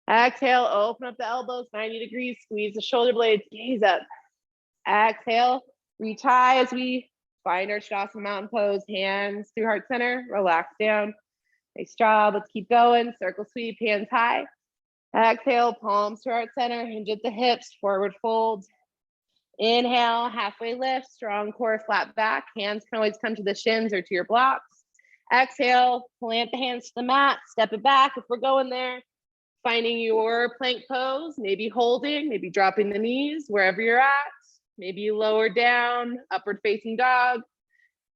Exhale, open up the elbows, 90 degrees, squeeze the shoulder blades, gaze up. Exhale, reach high as we find our Tadasana mountain pose, hands through heart center, relax down. Nice job, let's keep going. Circle sweep, hands high. Exhale, palms to heart center, hinge at the hips, forward fold. Inhale, halfway lift, strong core, flat back. Hands can always come to the shins or to your blocks. Exhale, plant the hands to the mat, step it back if we're going there. Finding your plank pose, maybe holding, maybe dropping the knees, wherever you're at. Maybe you lower down, upward facing dog.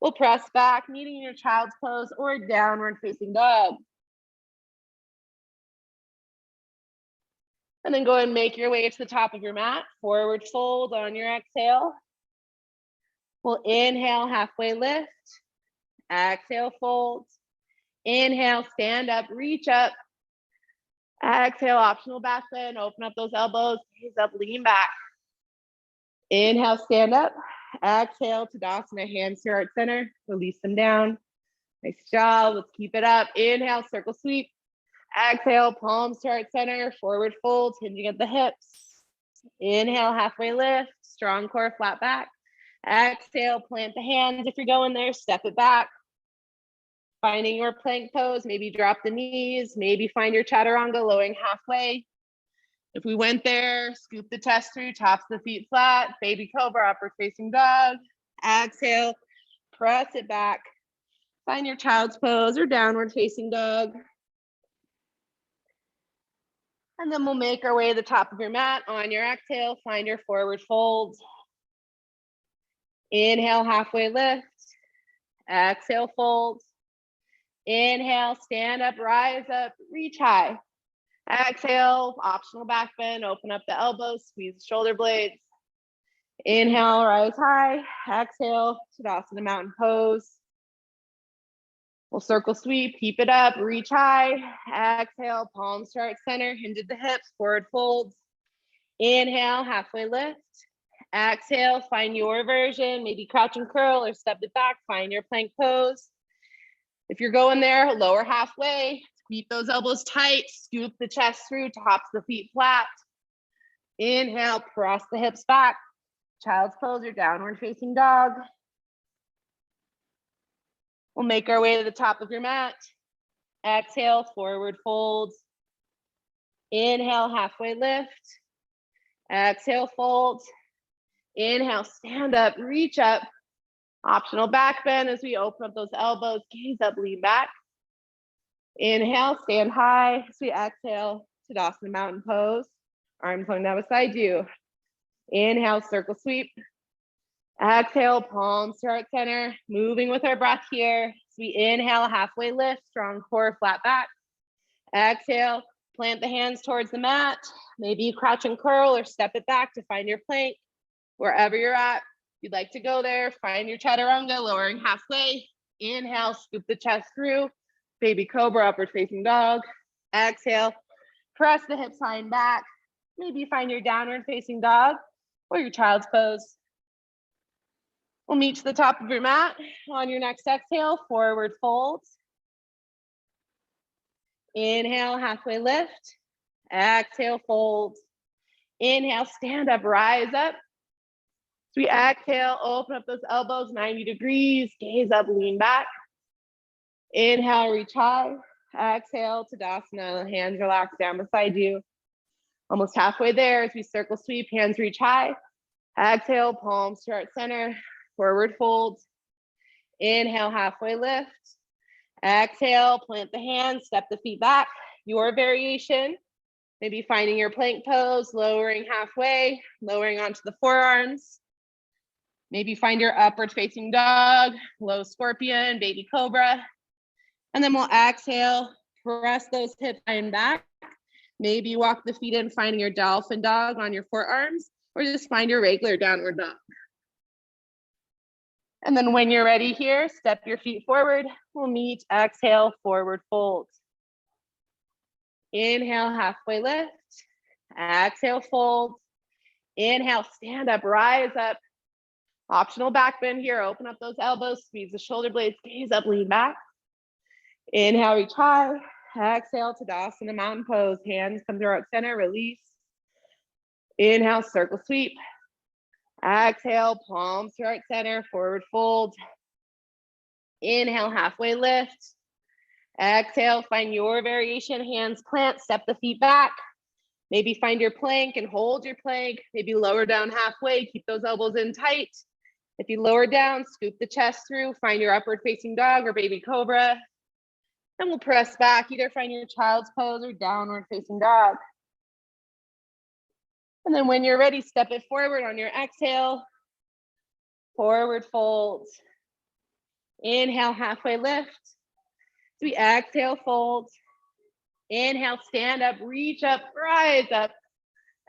We'll press back, meeting your child's pose or downward facing dog. And then go and make your way to the top of your mat, forward fold on your exhale. We'll inhale, halfway lift. Exhale, fold. Inhale, stand up, reach up. Exhale, optional back bend, open up those elbows, gaze up, lean back. Inhale, stand up. Exhale, Tadasana, hands to heart center, release them down. Nice job, let's keep it up. Inhale, circle sweep. Exhale, palms to heart center, forward folds, hinging at the hips. Inhale, halfway lift, strong core, flat back. Exhale, plant the hands. If you're going there, step it back. Finding your plank pose, maybe drop the knees, maybe find your chaturanga, lowering halfway. If we went there, scoop the chest through, tops of the feet flat, baby cobra, upward facing dog. Exhale, press it back. Find your child's pose or downward facing dog. And then we'll make our way to the top of your mat. On your exhale, find your forward fold. Inhale, halfway lift. Exhale, fold. Inhale, stand up, rise up, reach high. Exhale, optional back bend, open up the elbows, squeeze the shoulder blades. Inhale, rise high. Exhale, Tadasana mountain pose. We'll circle sweep, keep it up, reach high. Exhale, palms to heart center, hinge at the hips, forward folds. Inhale, halfway lift. Exhale, find your version, maybe crouch and curl or step it back, find your plank pose. If you're going there, lower halfway, keep those elbows tight, scoop the chest through, tops the feet flat. Inhale, cross the hips back. Child's pose or downward facing dog. We'll make our way to the top of your mat. Exhale, forward fold. Inhale, halfway lift. Exhale, fold. Inhale, stand up, reach up. Optional back bend as we open up those elbows, gaze up, lean back. Inhale, stand high as we exhale, Tadasana mountain pose. Arms hung down beside you. Inhale, circle sweep. Exhale, palms to heart center. Moving with our breath here. So we inhale, halfway lift, strong core, flat back. Exhale, plant the hands towards the mat. Maybe you crouch and curl or step it back to find your plank. Wherever you're at, if you'd like to go there, find your chaturanga, lowering halfway. Inhale, scoop the chest through. Baby cobra, upward facing dog. Exhale, press the hips high and back. Maybe find your downward facing dog or your child's pose. We'll meet to the top of your mat. On your next exhale, forward fold. Inhale, halfway lift. Exhale, fold. Inhale, stand up, rise up. So we exhale, open up those elbows 90 degrees, gaze up, lean back. Inhale, reach high. Exhale, Tadasana, hands relax down beside you. Almost halfway there as we circle sweep, hands reach high. Exhale, palms to heart center, forward fold. Inhale, halfway lift. Exhale, plant the hands, step the feet back. Your variation, maybe finding your plank pose, lowering halfway, lowering onto the forearms. Maybe find your upward facing dog, low scorpion, baby cobra. And then we'll exhale, press those hips high and back. Maybe walk the feet in, finding your dolphin dog on your forearms, or just find your regular downward dog. And then when you're ready here, step your feet forward. We'll meet, exhale, forward fold. Inhale, halfway lift. Exhale, fold. Inhale, stand up, rise up. Optional back bend here. Open up those elbows, squeeze the shoulder blades, gaze up, lean back. Inhale, reach high. Exhale, Tadasana, mountain pose. Hands come to heart center, release. Inhale, circle sweep. Exhale, palms to heart center, forward fold. Inhale, halfway lift. Exhale, find your variation, hands plant, step the feet back. Maybe find your plank and hold your plank. Maybe lower down halfway, keep those elbows in tight. If you lower down, scoop the chest through, find your upward facing dog or baby cobra. And we'll press back, either find your child's pose or downward facing dog. And then when you're ready, step it forward on your exhale. Forward fold. Inhale, halfway lift. So we exhale, fold. Inhale, stand up, reach up, rise up.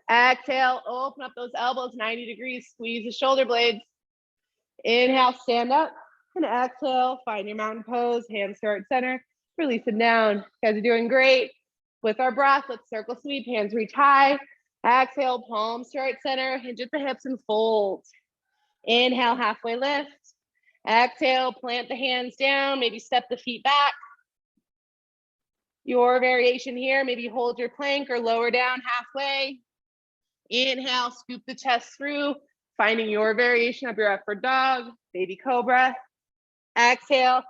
Exhale, open up those elbows 90 degrees, squeeze the shoulder blades. Inhale, stand up. And exhale, find your mountain pose, hands to heart center. Release them down. You guys are doing great. With our breath, let's circle sweep, hands reach high. Exhale, palms to heart center, hinge at the hips and fold. Inhale, halfway lift. Exhale, plant the hands down, maybe step the feet back. Your variation here, maybe hold your plank or lower down halfway. Inhale, scoop the chest through, finding your variation of your upward dog, baby cobra. Exhale,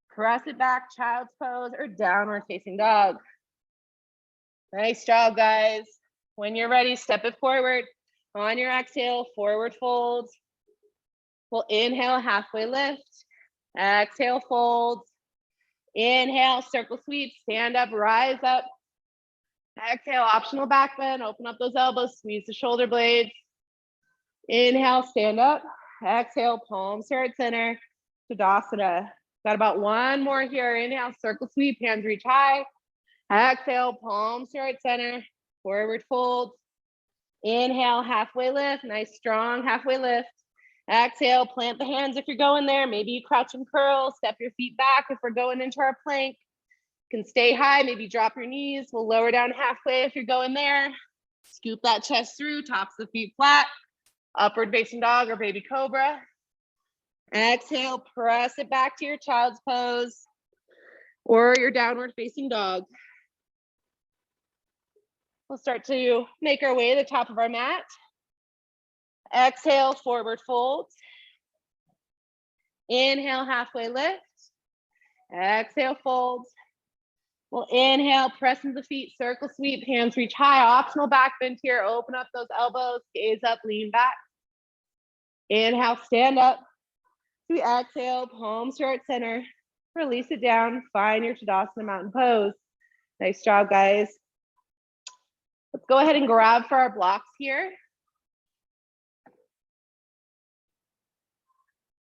press it back, child's pose or downward facing dog. Nice job, guys. When you're ready, step it forward. On your exhale, forward fold. We'll inhale, halfway lift. Exhale, fold. Inhale, circle sweep, stand up, rise up. Exhale, optional back bend, open up those elbows, squeeze the shoulder blades. Inhale, stand up. Exhale, palms to heart center, Tadasana. Got about one more here. Inhale, circle sweep, hands reach high. Exhale, palms to heart center, forward fold. Inhale, halfway lift, nice strong halfway lift. Exhale, plant the hands if you're going there. Maybe you crouch and curl, step your feet back if we're going into our plank. You can stay high, maybe drop your knees. We'll lower down halfway if you're going there. Scoop that chest through, tops the feet flat. Upward facing dog or baby cobra. Exhale, press it back to your child's pose or your downward facing dog. We'll start to make our way to the top of our mat. Exhale, forward fold. Inhale, halfway lift. Exhale, fold. We'll inhale, press into the feet, circle sweep, hands reach high. Optional back bend here. Open up those elbows, gaze up, lean back. Inhale, stand up. We exhale, palms to heart center. Release it down. Find your Tadasana mountain pose. Nice job, guys. Let's go ahead and grab for our blocks here.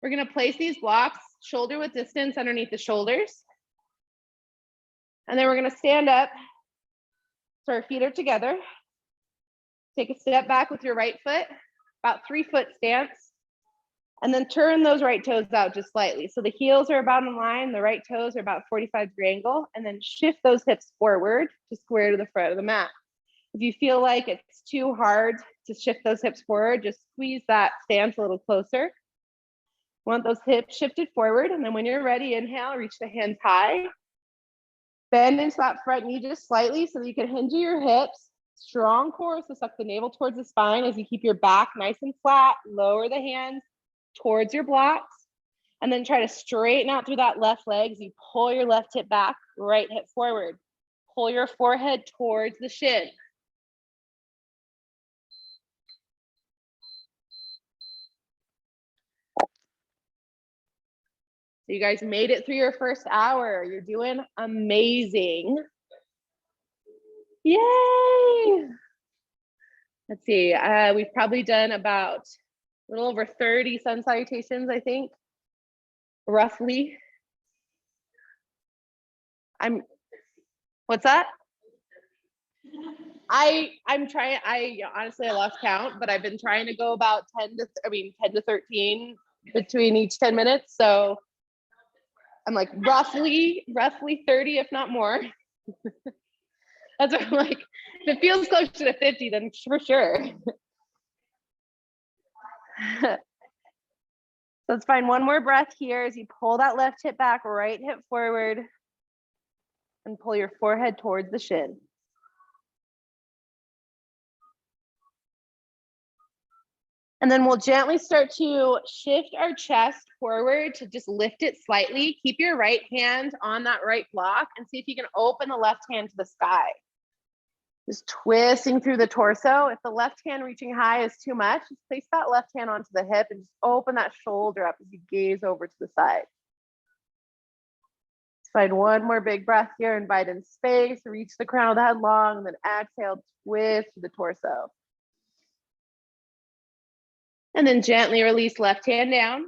We're going to place these blocks shoulder width distance underneath the shoulders. And then we're going to stand up so our feet are together. Take a step back with your right foot, about 3-foot stance. And then turn those right toes out just slightly. So the heels are about in line, the right toes are about 45-degree angle, and then shift those hips forward to square to the front of the mat. If you feel like it's too hard to shift those hips forward, just squeeze that stance a little closer. Want those hips shifted forward, and then when you're ready, inhale, reach the hands high. Bend into that front knee just slightly so that you can hinge your hips. Strong core, so suck the navel towards the spine as you keep your back nice and flat. Lower the hands towards your blocks, and then try to straighten out through that left leg as you pull your left hip back, right hip forward. Pull your forehead towards the shin. So you guys made it through your first hour. You're doing amazing. Yay! Let's see, we've probably done about a little over 30 sun salutations, I think, roughly. What's that? I'm trying, honestly, I lost count, but I've been trying to go about 10 to 13 between each 10 minutes. So I'm like roughly 30, if not more. That's what I'm like, if it feels closer to 50, then for sure. So let's find one more breath here as you pull that left hip back, right hip forward, and pull your forehead towards the shin. And then we'll gently start to shift our chest forward to just lift it slightly. Keep your right hand on that right block and see if you can open the left hand to the sky. Just twisting through the torso. If the left hand reaching high is too much, just place that left hand onto the hip and just open that shoulder up as you gaze over to the side. Let's find one more big breath here. Invite in space, reach the crown of the head long, and then exhale, twist through the torso. And then gently release left hand down.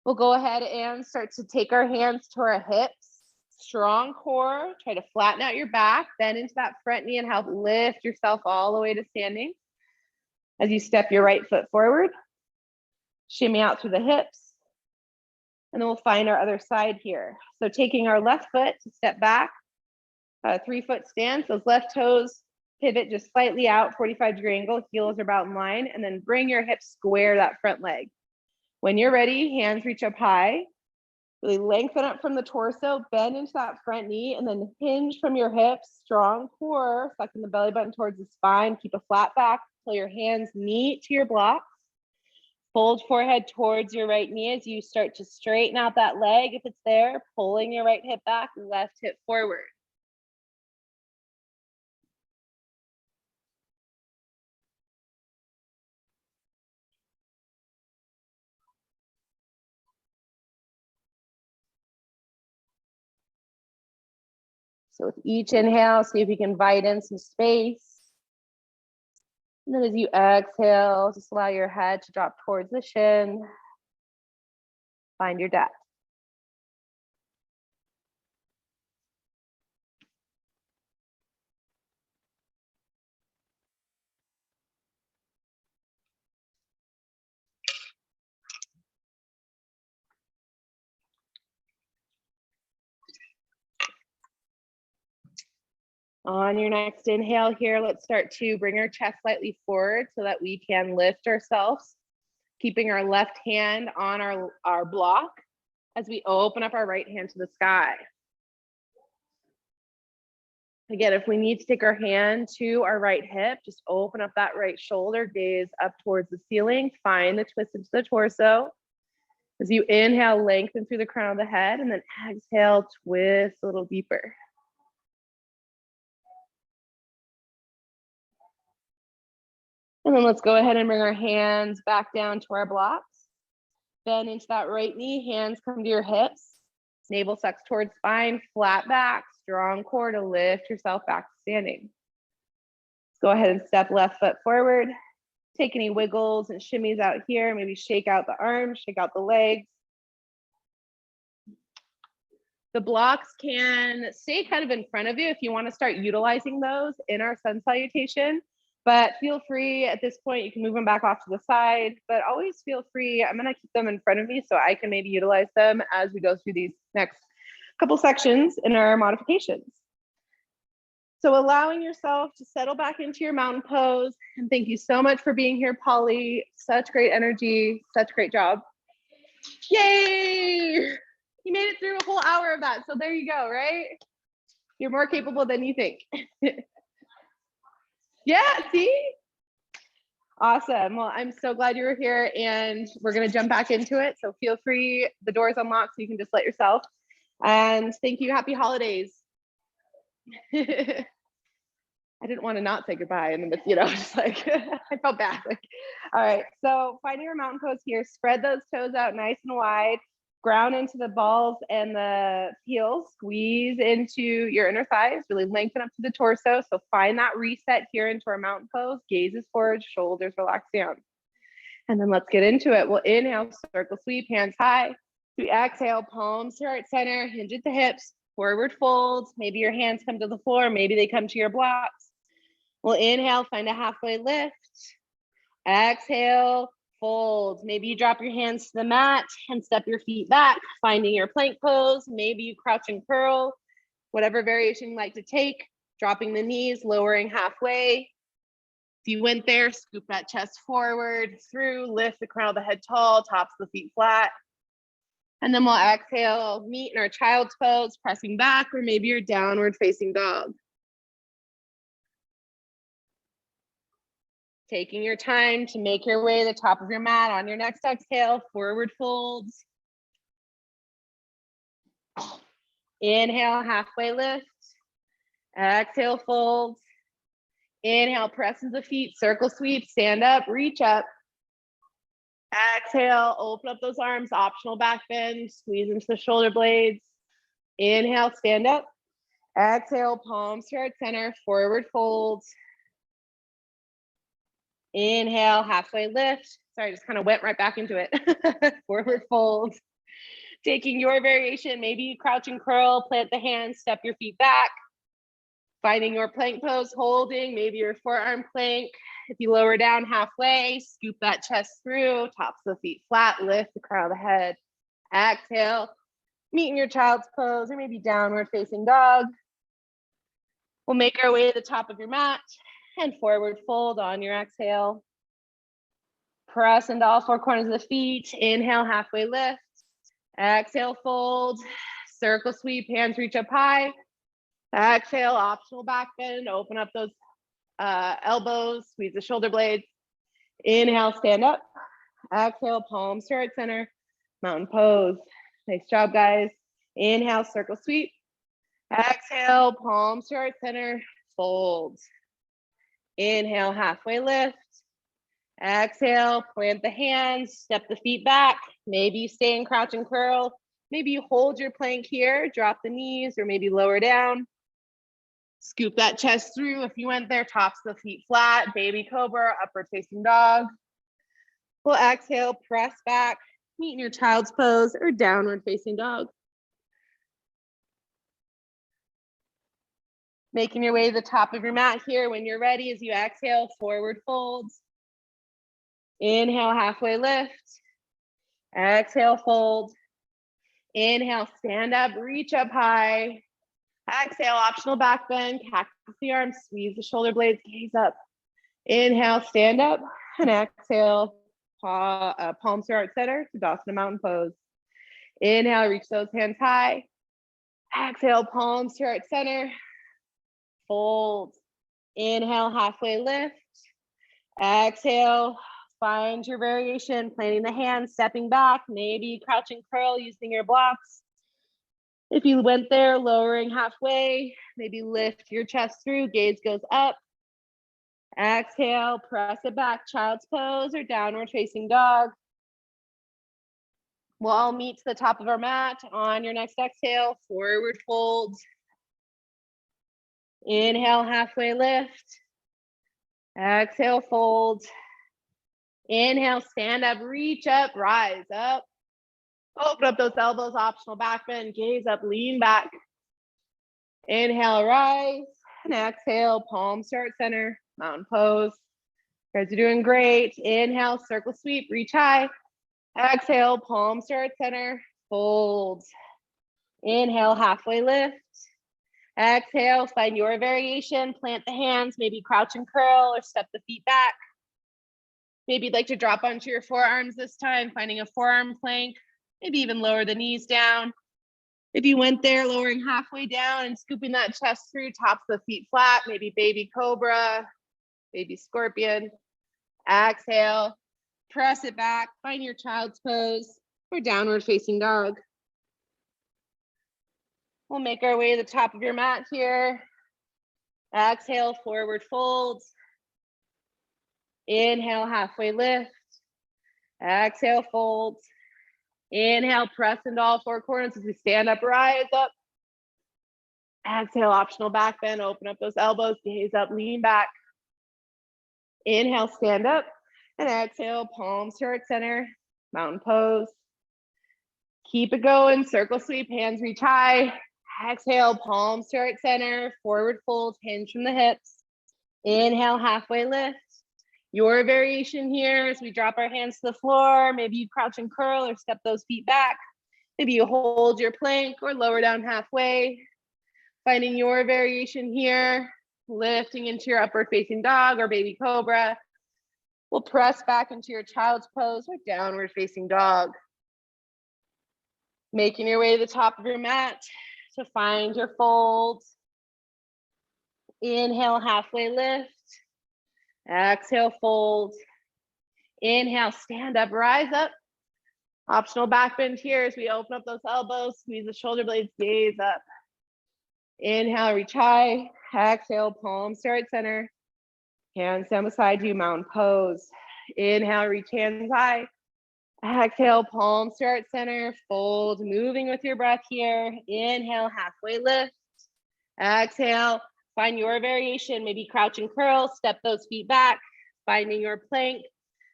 We'll go ahead and start to take our hands to our hips. Strong core, try to flatten out your back, bend into that front knee and help lift yourself all the way to standing. As you step your right foot forward, shimmy out through the hips, and then we'll find our other side here. So taking our left foot to step back, 3-foot stance, those left toes pivot just slightly out, 45-degree angle, heels are about in line, and then bring your hips square that front leg. When you're ready, hands reach up high. Really lengthen up from the torso, bend into that front knee, and then hinge from your hips, strong core, sucking the belly button towards the spine, keep a flat back, pull your hands knee to your blocks, fold forehead towards your right knee as you start to straighten out that leg if it's there, pulling your right hip back, left hip forward. So with each inhale, see if you can invite in some space. And then as you exhale, just allow your head to drop towards the shin. Find your depth. On your next inhale here, let's start to bring our chest slightly forward so that we can lift ourselves, keeping our left hand on our block as we open up our right hand to the sky. Again, if we need to take our hand to our right hip, just open up that right shoulder, gaze up towards the ceiling, find the twist into the torso. As you inhale, lengthen through the crown of the head, and then exhale, twist a little deeper. And then let's go ahead and bring our hands back down to our blocks. Bend into that right knee, hands come to your hips. Navel sucks towards spine, flat back, strong core to lift yourself back to standing. Go ahead and step left foot forward. Take any wiggles and shimmies out here. Maybe shake out the arms, shake out the legs. The blocks can stay kind of in front of you if you want to start utilizing those in our sun salutation, but feel free at this point, you can move them back off to the side, but always feel free. I'm going to keep them in front of me so I can maybe utilize them as we go through these next couple sections in our modifications. So allowing yourself to settle back into your mountain pose. And thank you so much for being here, Polly. Such great energy, such great job. Yay! You made it through a whole hour of that. So there you go, right? You're more capable than you think. Yeah, see? Awesome. Well, I'm so glad you were here and we're going to jump back into it. So feel free, the door is unlocked so you can just let yourself. And thank you. Happy holidays. I didn't want to not say goodbye and then, you know, just like I felt bad. Like, all right, so finding your mountain pose here, spread those toes out nice and wide, ground into the balls and the heels, squeeze into your inner thighs, really lengthen up to the torso. So find that reset here into our mountain pose, gazes forward, shoulders relax down. And then let's get into it. We'll inhale, circle sweep, hands high. We exhale, palms to heart center, hinge at the hips, forward fold. Maybe your hands come to the floor, maybe they come to your blocks. We'll inhale, find a halfway lift. Exhale, fold. Maybe you drop your hands to the mat and step your feet back, finding your plank pose. Maybe you crouch and curl, whatever variation you like to take, dropping the knees, lowering halfway. If you went there, scoop that chest forward, through, lift the crown of the head tall, tops of the feet flat. And then we'll exhale, meet in our child's pose, pressing back, or maybe your downward facing dog. Taking your time to make your way to the top of your mat. On your next exhale, forward folds. Inhale, halfway lift. Exhale, fold. Inhale, press into the feet, circle sweep, stand up, reach up. Exhale, open up those arms, optional back bend, squeeze into the shoulder blades. Inhale, stand up. Exhale, palms to heart center, forward fold. Inhale, halfway lift. Sorry, just kind of went right back into it. Forward fold. Taking your variation, maybe you crouch and curl, plant the hands, step your feet back. Finding your plank pose, holding, maybe your forearm plank. If you lower down halfway, scoop that chest through, tops of the feet flat, lift the crown of the head. Exhale, meet in your child's pose or maybe downward facing dog. We'll make our way to the top of your mat and forward fold on your exhale. Press into all four corners of the feet. Inhale, halfway lift. Exhale, fold. Circle sweep, hands reach up high. Exhale, optional back bend. Open up those elbows, squeeze the shoulder blades. Inhale, stand up. Exhale, palms to heart center. Mountain pose. Nice job, guys. Inhale, circle sweep. Exhale, palms to heart center. Fold. Inhale, halfway lift. Exhale, plant the hands, step the feet back. Maybe you stay in crouch and curl. Maybe you hold your plank here, drop the knees, or maybe lower down. Scoop that chest through. If you went there, tops of the feet flat, baby cobra, upward facing dog. We'll exhale, press back, meet in your child's pose or downward facing dog. Making your way to the top of your mat here. When you're ready, as you exhale, forward folds. Inhale, halfway lift. Exhale, fold. Inhale, stand up, reach up high. Exhale, optional back bend, cactus the arms, squeeze the shoulder blades, gaze up. Inhale, stand up, and exhale, palms to heart center, Tadasana mountain pose. Inhale, reach those hands high. Exhale, palms to heart center. Fold. Inhale, halfway lift. Exhale, find your variation, planting the hands, stepping back, maybe crouch and curl using your blocks. If you went there, lowering halfway, maybe lift your chest through, gaze goes up. Exhale, press it back, child's pose or downward facing dog. We'll all meet to the top of our mat. On your next exhale, forward fold. Inhale, halfway lift. Exhale, fold. Inhale, stand up, reach up, rise up. Open up those elbows, optional back bend, gaze up, lean back. Inhale, rise, and exhale, palms start center, mountain pose. You guys are doing great. Inhale, circle sweep, reach high. Exhale, palms start center, fold. Inhale, halfway lift. Exhale, find your variation, plant the hands, maybe crouch and curl or step the feet back. Maybe you'd like to drop onto your forearms this time, finding a forearm plank, maybe even lower the knees down. If you went there, lowering halfway down and scooping that chest through, tops of the feet flat, maybe baby cobra, baby scorpion. Exhale, press it back, find your child's pose or downward facing dog. We'll make our way to the top of your mat here. Exhale, forward fold. Inhale, halfway lift. Exhale, fold. Inhale, press into all four corners as we stand up, rise up. Exhale, optional back bend, open up those elbows, gaze up, lean back. Inhale, stand up. And exhale, palms to heart center, mountain pose. Keep it going, circle sweep, hands reach high. Exhale, palms to heart center, forward fold, hinge from the hips. Inhale, halfway lift. Your variation here as we drop our hands to the floor. Maybe you crouch and curl or step those feet back. Maybe you hold your plank or lower down halfway. Finding your variation here, lifting into your upward facing dog or baby cobra. We'll press back into your child's pose or downward facing dog. Making your way to the top of your mat to find your fold. Inhale, halfway lift. Exhale, fold. Inhale, stand up, rise up. Optional back bend here as we open up those elbows, squeeze the shoulder blades, gaze up. Inhale, reach high. Exhale, palms to heart center. Hands down beside you, mountain pose. Inhale, reach hands high. Exhale, palms to heart center, fold, moving with your breath here. Inhale, halfway lift. Exhale, find your variation, maybe crouch and curl, step those feet back, finding your plank,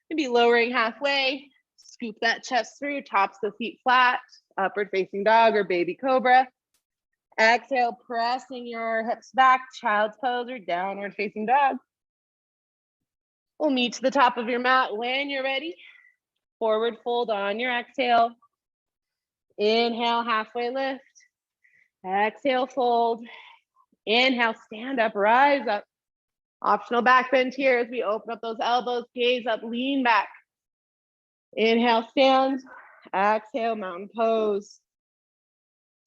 maybe lowering halfway, scoop that chest through, tops the feet flat, upward facing dog or baby cobra. Exhale, pressing your hips back, child's pose or downward facing dog. We'll meet to the top of your mat when you're ready. Forward fold on your exhale. Inhale, halfway lift. Exhale, fold. Inhale, stand up, rise up. Optional back bend here as we open up those elbows, gaze up, lean back. Inhale, stand. Exhale, mountain pose.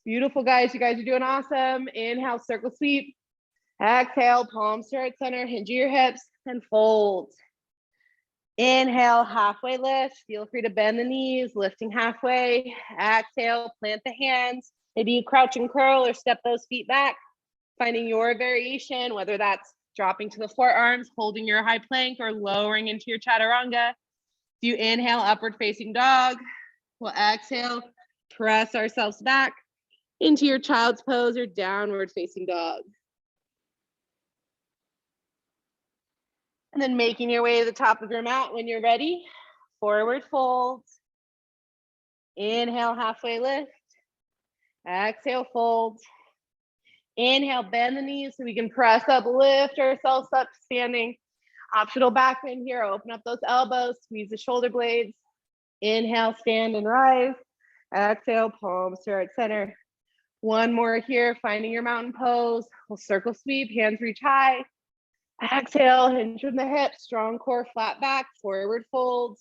Beautiful, guys. You guys are doing awesome. Inhale, circle sweep. Exhale, palms to heart center, hinge your hips and fold. Inhale, halfway lift. Feel free to bend the knees, lifting halfway. Exhale, plant the hands. Maybe you crouch and curl or step those feet back. Finding your variation, whether that's dropping to the forearms, holding your high plank, or lowering into your chaturanga. If you inhale, upward facing dog. We'll exhale, press ourselves back into your child's pose or downward facing dog. And then making your way to the top of your mat when you're ready. Forward fold. Inhale, halfway lift. Exhale, fold. Inhale, bend the knees so we can press up, lift ourselves up, standing. Optional back bend here, open up those elbows, squeeze the shoulder blades. Inhale, stand and rise. Exhale, palms to heart center. One more here, finding your mountain pose. We'll circle sweep, hands reach high. Exhale, hinge from the hips, strong core, flat back, forward fold.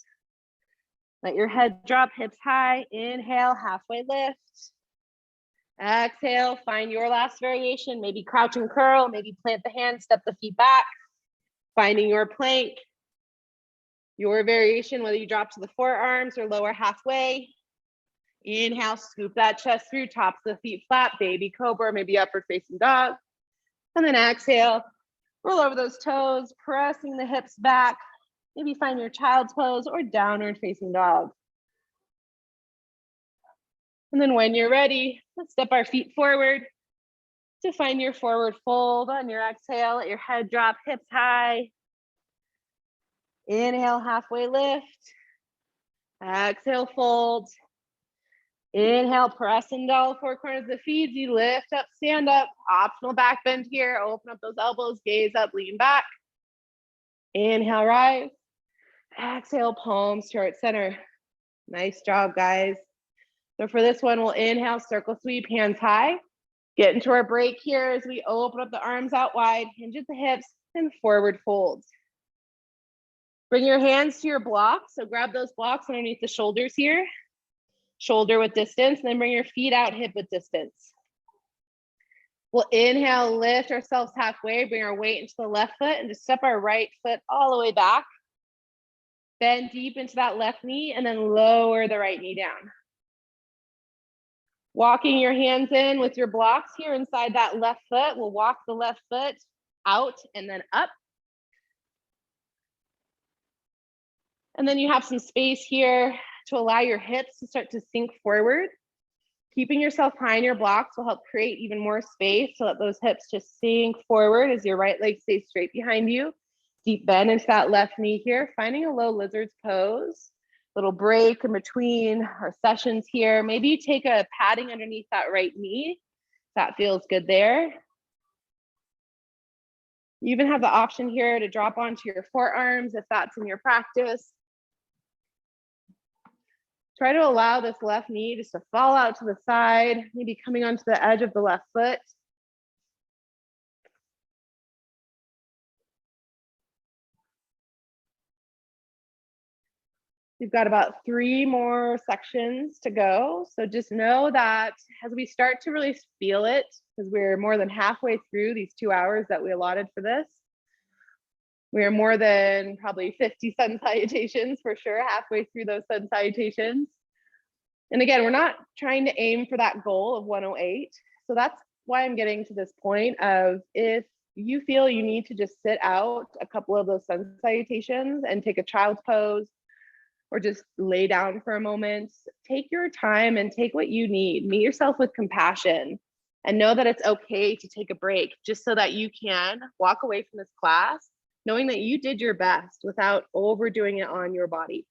Let your head drop, hips high. Inhale, halfway lift. Exhale, find your last variation. Maybe crouch and curl, maybe plant the hands, step the feet back. Finding your plank, your variation, whether you drop to the forearms or lower halfway. Inhale, scoop that chest through, tops of the feet flat, baby cobra, maybe upward facing dog. And then exhale, roll over those toes, pressing the hips back. Maybe find your child's pose or downward facing dog. And then when you're ready, let's step our feet forward to find your forward fold on your exhale. Let your head drop, hips high. Inhale, halfway lift. Exhale, fold. Inhale, press into all four corners of the feet. You lift up, stand up. Optional back bend here. Open up those elbows, gaze up, lean back. Inhale, rise. Exhale, palms to heart center. Nice job, guys. So for this one, we'll inhale, circle sweep, hands high. Get into our break here as we open up the arms out wide, hinge at the hips, and forward fold. Bring your hands to your blocks. So grab those blocks underneath the shoulders here. Shoulder width distance, and then bring your feet out hip width distance. We'll inhale, lift ourselves halfway, bring our weight into the left foot, and just step our right foot all the way back. Bend deep into that left knee, and then lower the right knee down. Walking your hands in with your blocks here inside that left foot. We'll walk the left foot out and then up. And then you have some space here to allow your hips to start to sink forward. Keeping yourself high in your blocks will help create even more space so that those hips just sink forward as your right leg stays straight behind you. Deep bend into that left knee here, finding a low lizard's pose. Little break in between our sessions here. Maybe you take a padding underneath that right knee. That feels good there. You even have the option here to drop onto your forearms if that's in your practice. Try to allow this left knee just to fall out to the side, maybe coming onto the edge of the left foot. We've got about 3 more sections to go. So just know that as we start to really feel it, because we're more than halfway through these 2 hours that we allotted for this, we are more than probably 50 sun salutations for sure, halfway through those sun salutations. And again, we're not trying to aim for that goal of 108. So that's why I'm getting to this point of if you feel you need to just sit out a couple of those sun salutations and take a child's pose, or just lay down for a moment, take your time and take what you need. Meet yourself with compassion and know that it's okay to take a break just so that you can walk away from this class knowing that you did your best without overdoing it on your body.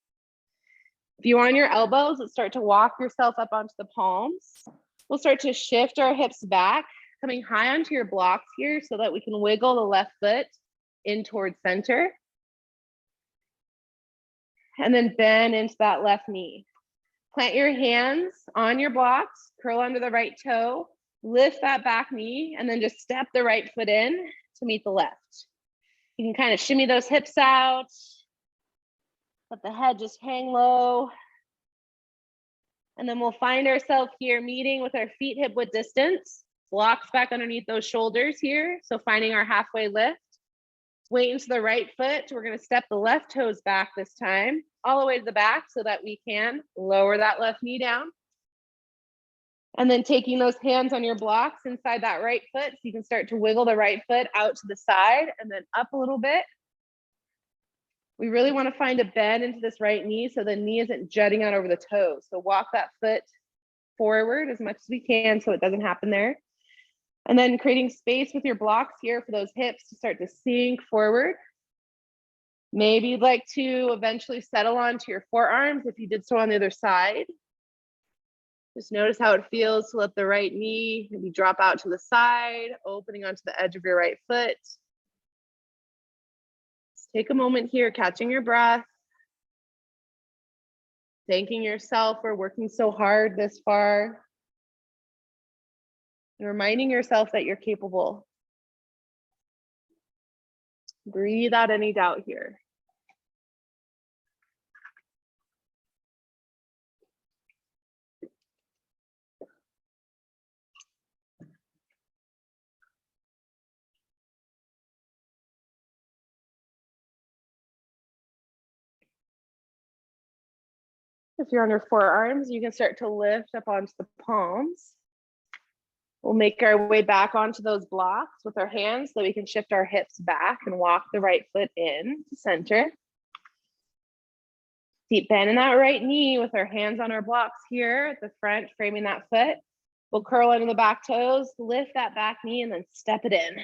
If you're on your elbows, let's start to walk yourself up onto the palms. We'll start to shift our hips back, coming high onto your blocks here so that we can wiggle the left foot in towards center. And then bend into that left knee. Plant your hands on your blocks, curl under the right toe, lift that back knee, and then just step the right foot in to meet the left. You can kind of shimmy those hips out. Let the head just hang low. And then we'll find ourselves here meeting with our feet hip width distance. Blocks back underneath those shoulders here. So finding our halfway lift. Weight into the right foot. We're going to step the left toes back this time, all the way to the back so that we can lower that left knee down. And then taking those hands on your blocks inside that right foot so you can start to wiggle the right foot out to the side and then up a little bit. We really want to find a bend into this right knee so the knee isn't jutting out over the toes. So walk that foot forward as much as we can so it doesn't happen there. And then creating space with your blocks here for those hips to start to sink forward. Maybe you'd like to eventually settle onto your forearms if you did so on the other side. Just notice how it feels to let the right knee maybe drop out to the side, opening onto the edge of your right foot. Just take a moment here, catching your breath. Thanking yourself for working so hard this far. And reminding yourself that you're capable. Breathe out any doubt here. If you're on your forearms, you can start to lift up onto the palms. We'll make our way back onto those blocks with our hands so we can shift our hips back and walk the right foot in to center. Deep bend in that right knee with our hands on our blocks here at the front, framing that foot. We'll curl under the back toes, lift that back knee, and then step it in.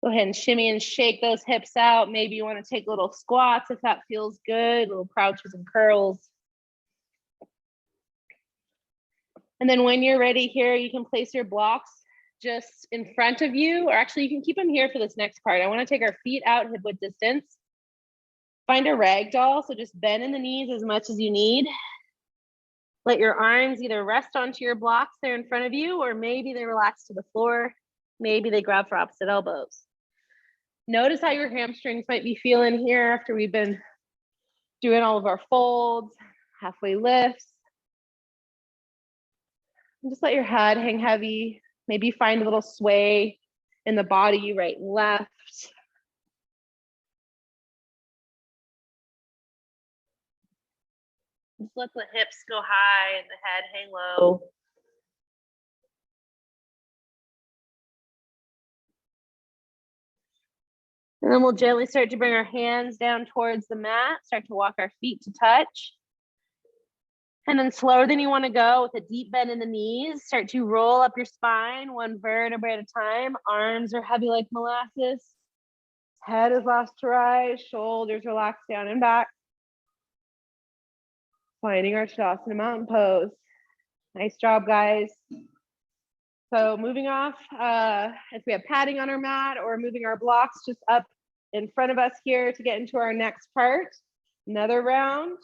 Go ahead and shimmy and shake those hips out. Maybe you want to take little squats if that feels good, little crouches and curls. And then when you're ready here, you can place your blocks just in front of you, or actually you can keep them here for this next part. I want to take our feet out hip width distance. Find a rag doll, so just bend in the knees as much as you need. Let your arms either rest onto your blocks there in front of you, or maybe they relax to the floor. Maybe they grab for opposite elbows. Notice how your hamstrings might be feeling here after we've been doing all of our folds, halfway lifts. And just let your head hang heavy. Maybe find a little sway in the body, right and left. Just let the hips go high and the head hang low. And then we'll gently start to bring our hands down towards the mat, start to walk our feet to touch. And then slower than you want to go with a deep bend in the knees, start to roll up your spine, one vertebrae at a time. Arms are heavy like molasses. Head is lost to rise, shoulders relax down and back. Finding our Tadasana mountain pose. Nice job, guys. So moving off, if we have padding on our mat or moving our blocks just up in front of us here to get into our next part, another round.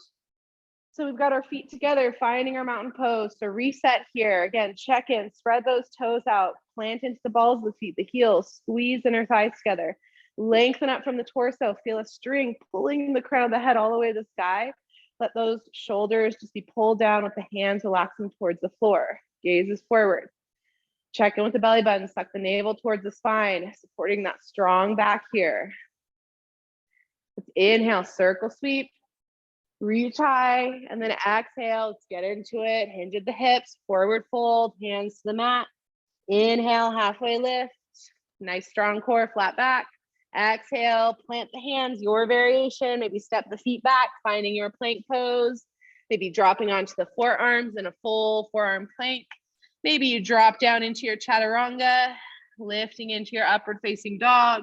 So we've got our feet together, finding our mountain pose. So reset here. Again, check in, spread those toes out, plant into the balls of the feet, the heels, squeeze inner thighs together. Lengthen up from the torso, feel a string pulling the crown of the head all the way to the sky. Let those shoulders just be pulled down with the hands relaxing towards the floor. Gaze is forward. Check in with the belly button, suck the navel towards the spine, supporting that strong back here. Let's inhale, circle sweep, reach high, and then exhale, let's get into it. Hinge at the hips, forward fold, hands to the mat. Inhale, halfway lift, nice strong core, flat back. Exhale, plant the hands, your variation, maybe step the feet back, finding your plank pose, maybe dropping onto the forearms in a full forearm plank. Maybe you drop down into your chaturanga, lifting into your upward facing dog,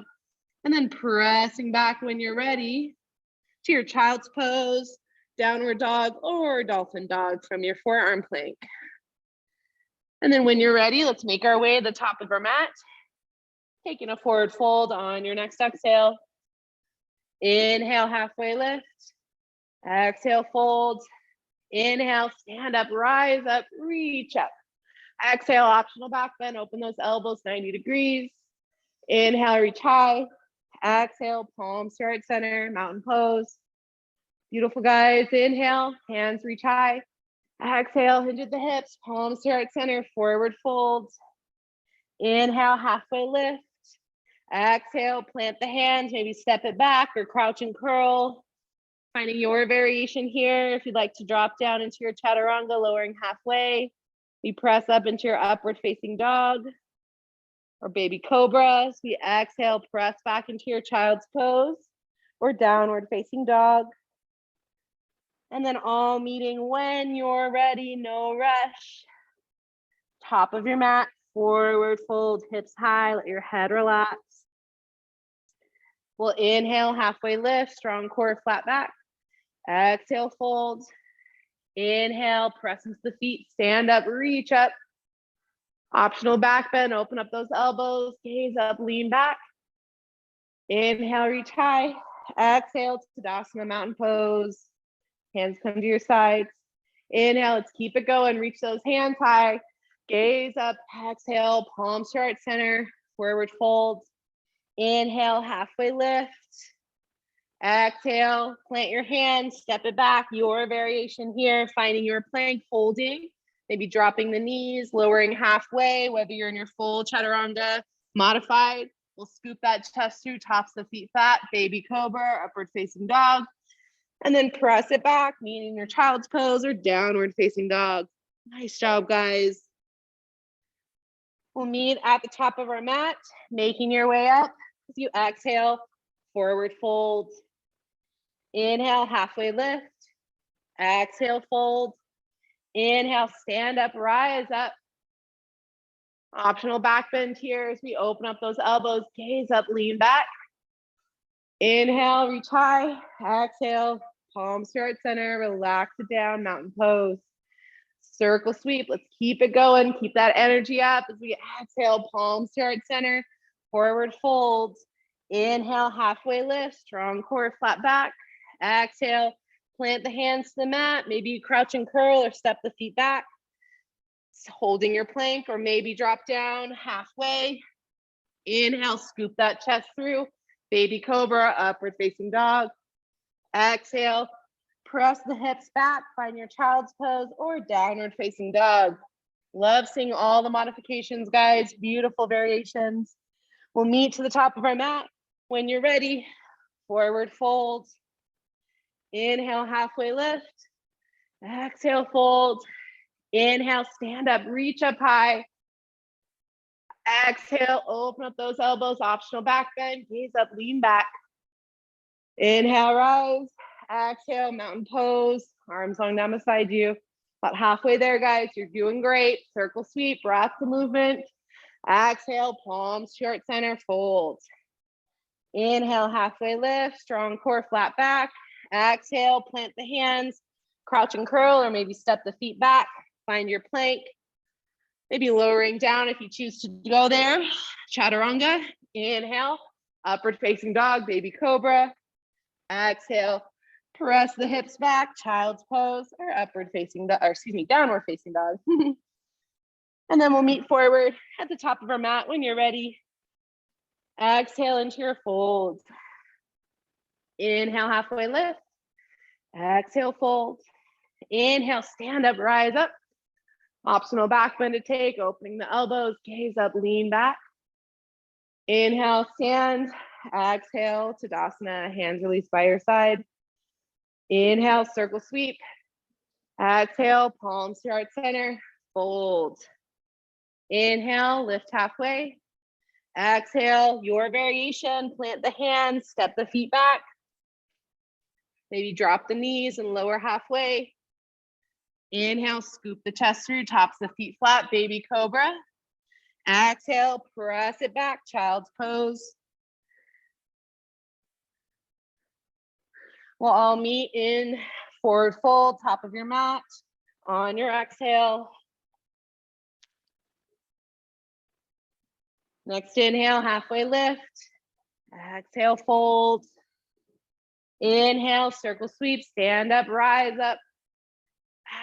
and then pressing back when you're ready to your child's pose, downward dog, or dolphin dog from your forearm plank. And then when you're ready, let's make our way to the top of our mat. Taking a forward fold on your next exhale. Inhale, halfway lift. Exhale, fold. Inhale, stand up, rise up, reach up. Exhale, optional back bend, open those elbows 90 degrees. Inhale, reach high. Exhale, palms to right center, mountain pose. Beautiful, guys. Inhale, hands reach high. Exhale, hinge at the hips, palms to right center, forward fold. Inhale, halfway lift. Exhale, plant the hands, maybe step it back or crouch and curl. Finding your variation here. If you'd like to drop down into your chaturanga, lowering halfway. We press up into your upward facing dog or baby cobra. So we exhale, press back into your child's pose or downward facing dog. And then all meeting when you're ready, no rush. Top of your mat, forward fold, hips high, let your head relax. We'll inhale, halfway lift, strong core, flat back. Exhale, fold. Inhale, press into the feet, stand up, reach up. Optional back bend, open up those elbows, gaze up, lean back. Inhale, reach high. Exhale, Tadasana mountain pose. Hands come to your sides. Inhale, let's keep it going, reach those hands high. Gaze up, exhale, palms to right center, forward fold. Inhale, halfway lift. Exhale, plant your hands, step it back, your variation here, finding your plank, holding, maybe dropping the knees, lowering halfway, whether you're in your full chaturanga, modified. We'll scoop that chest through, tops the feet flat, baby cobra, upward facing dog, and then press it back, meaning your child's pose or downward facing dog. Nice job, guys. We'll meet at the top of our mat, making your way up. As you exhale, forward fold. Inhale, halfway lift. Exhale, fold. Inhale, stand up, rise up. Optional back bend here as we open up those elbows, gaze up, lean back. Inhale, reach high. Exhale, palms to heart center, relax it down, mountain pose. Circle sweep, let's keep it going. Keep that energy up as we exhale, palms to heart center, forward fold. Inhale, halfway lift, strong core, flat back. Exhale, plant the hands to the mat. Maybe you crouch and curl or step the feet back. Holding your plank or maybe drop down halfway. Inhale, scoop that chest through. Baby cobra, upward facing dog. Exhale, press the hips back, find your child's pose or downward facing dog. Love seeing all the modifications, guys. Beautiful variations. We'll meet to the top of our mat. When you're ready, forward fold. Inhale, halfway lift. Exhale, fold. Inhale, stand up, reach up high. Exhale, open up those elbows, optional back bend, gaze up, lean back. Inhale, rise. Exhale, mountain pose, arms long down beside you. About halfway there, guys, you're doing great. Circle sweep, breath to movement. Exhale, palms to heart center, fold. Inhale, halfway lift, strong core, flat back. Exhale, plant the hands, crouch and curl, or maybe step the feet back. Find your plank. Maybe lowering down if you choose to go there. Chaturanga. Inhale, upward facing dog, baby cobra. Exhale, press the hips back, child's pose, or upward facing dog, or excuse me, downward facing dog. And then we'll meet forward at the top of our mat when you're ready. Exhale into your fold. Inhale, halfway lift. Exhale, fold. Inhale, stand up, rise up. Optional back bend to take, opening the elbows, gaze up, lean back. Inhale, stand. Exhale, Tadasana, hands released by your side. Inhale, circle sweep. Exhale, palms to heart center, fold. Inhale, lift halfway. Exhale, your variation, plant the hands, step the feet back. Maybe drop the knees and lower halfway. Inhale, scoop the chest through, tops the feet flat, baby cobra. Exhale, press it back, child's pose. We'll all meet in forward fold, top of your mat. On your exhale. Next inhale, halfway lift. Exhale, fold. Inhale, circle sweep, stand up, rise up.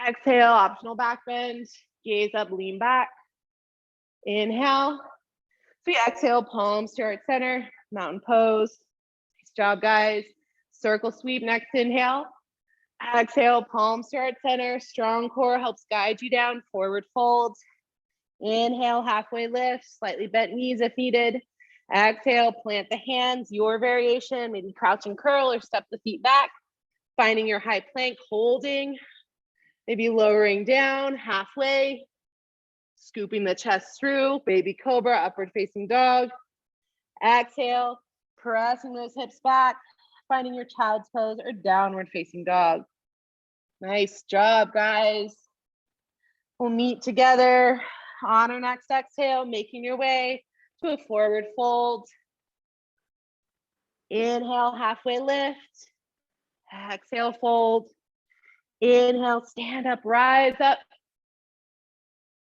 Exhale, optional back bend, gaze up, lean back. Inhale. So we exhale, palms to heart center, mountain pose. Nice job, guys. Circle sweep, next inhale. Exhale, palms to heart center, strong core helps guide you down, forward fold. Inhale, halfway lift, slightly bent knees if needed. Exhale, plant the hands, your variation, maybe crouch and curl or step the feet back. Finding your high plank, holding. Maybe lowering down halfway, scooping the chest through, baby cobra, upward facing dog. Exhale, pressing those hips back, finding your child's pose or downward facing dog. Nice job, guys. We'll meet together on our next exhale, making your way to a forward fold. Inhale, halfway lift. Exhale, fold. Inhale, stand up, rise up.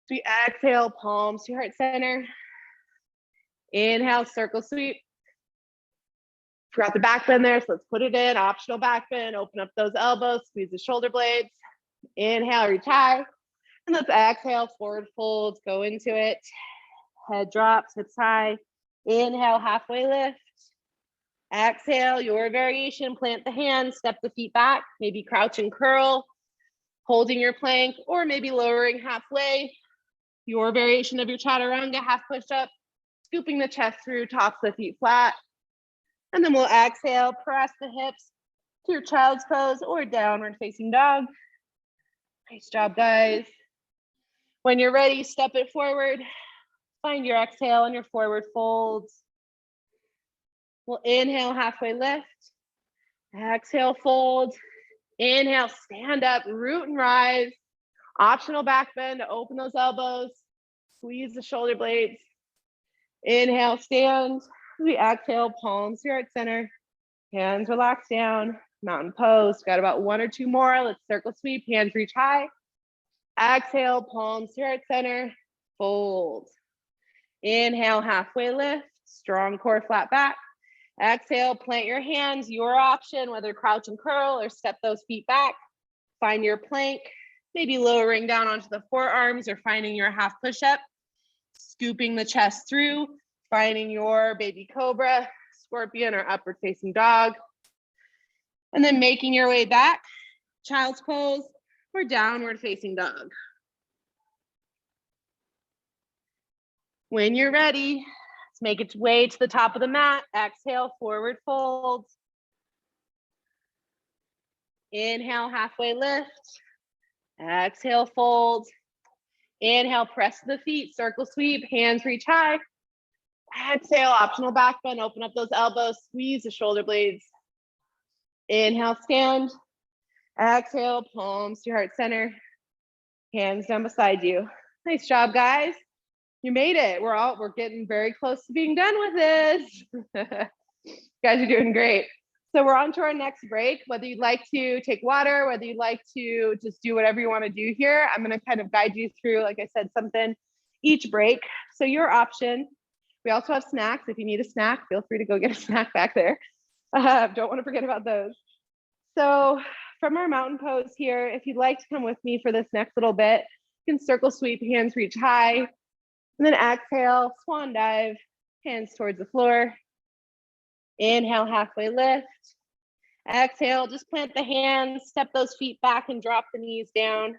So we exhale, palms to heart center. Inhale, circle sweep. Forgot the back bend there, so let's put it in. Optional back bend, open up those elbows, squeeze the shoulder blades. Inhale, reach high. And let's exhale, forward folds, go into it. Head drops, hips high. Inhale, halfway lift. Exhale, your variation, plant the hands, step the feet back, maybe crouch and curl, holding your plank, or maybe lowering halfway. Your variation of your chaturanga, half push up, scooping the chest through, tops the feet flat. And then we'll exhale, press the hips to your child's pose or downward facing dog. Nice job, guys. When you're ready, step it forward. Find your exhale and your forward folds. We'll inhale, halfway lift. Exhale, fold. Inhale, stand up, root and rise. Optional back bend to open those elbows. Squeeze the shoulder blades. Inhale, stand. We exhale, palms to heart center. Hands relax down. Mountain pose. Got about 1 or 2 more. Let's circle sweep. Hands reach high. Exhale, palms to heart center. Fold. Inhale, halfway lift. Strong core, flat back. Exhale, plant your hands. Your option, whether crouch and curl or step those feet back. Find your plank. Maybe lowering down onto the forearms or finding your half push-up. Scooping the chest through. Finding your baby cobra, scorpion, or upward facing dog. And then making your way back, child's pose or downward facing dog. When you're ready, let's make its way to the top of the mat. Exhale, forward fold. Inhale, halfway lift. Exhale, fold. Inhale, press the feet, circle sweep, hands reach high. Exhale, optional back bend, open up those elbows, squeeze the shoulder blades. Inhale, stand. Exhale, palms to your heart center. Hands down beside you. Nice job, guys. You made it. We're getting very close to being done with this. You guys are doing great. So we're on to our next break. Whether you'd like to take water, whether you'd like to just do whatever you want to do here, I'm going to kind of guide you through, like I said, something each break. So your option. We also have snacks. If you need a snack, feel free to go get a snack back there. Don't want to forget about those. So from our mountain pose here, if you'd like to come with me for this next little bit, you can circle sweep, hands reach high, and then exhale, swan dive, hands towards the floor. Inhale, halfway lift. Exhale, just plant the hands, step those feet back and drop the knees down.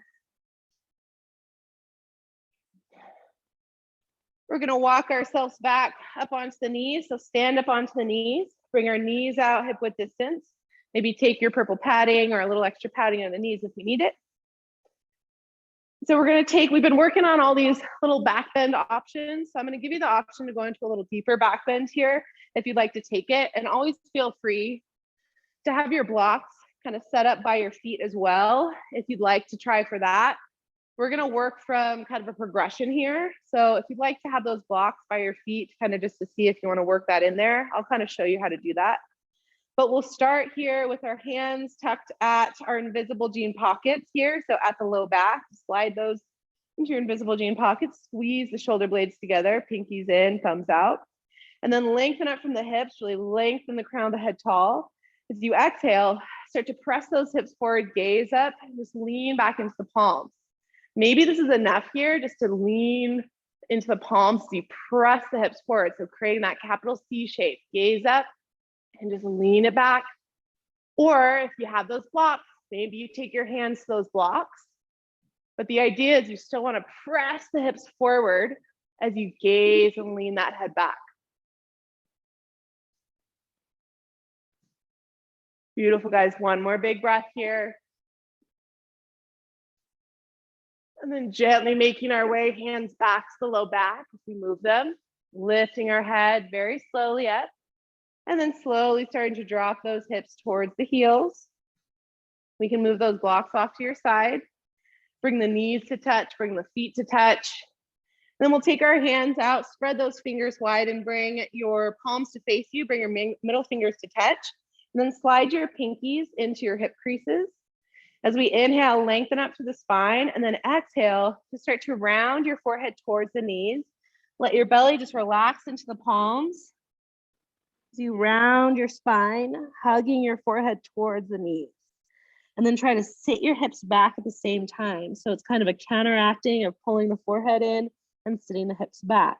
We're gonna walk ourselves back up onto the knees. So stand up onto the knees, bring our knees out hip width distance. Maybe take your purple padding or a little extra padding on the knees if we need it. So we've been working on all these little back bend options. So I'm gonna give you the option to go into a little deeper back bend here if you'd like to take it. And always feel free to have your blocks kind of set up by your feet as well, if you'd like to try for that. We're gonna work from kind of a progression here. So if you'd like to have those blocks by your feet, kind of just to see if you wanna work that in there, I'll kind of show you how to do that. But we'll start here with our hands tucked at our invisible jean pockets here. So at the low back, slide those into your invisible jean pockets, squeeze the shoulder blades together, pinkies in, thumbs out. And then lengthen up from the hips, really lengthen the crown of the head tall. As you exhale, start to press those hips forward, gaze up, and just lean back into the palms. Maybe this is enough here just to lean into the palms as you press the hips forward. So creating that capital C shape, gaze up and just lean it back. Or if you have those blocks, maybe you take your hands to those blocks. But the idea is you still want to press the hips forward as you gaze and lean that head back. Beautiful, guys. One more big breath here. And then gently making our way, hands back to the low back as we move them, lifting our head very slowly up, and then slowly starting to drop those hips towards the heels. We can move those blocks off to your side, bring the knees to touch, bring the feet to touch. And then we'll take our hands out, spread those fingers wide and bring your palms to face you, bring your middle fingers to touch, and then slide your pinkies into your hip creases. As we inhale, lengthen up to the spine, and then exhale to start to round your forehead towards the knees. Let your belly just relax into the palms. As you round your spine, hugging your forehead towards the knees. And then try to sit your hips back at the same time. So it's kind of a counteracting of pulling the forehead in and sitting the hips back.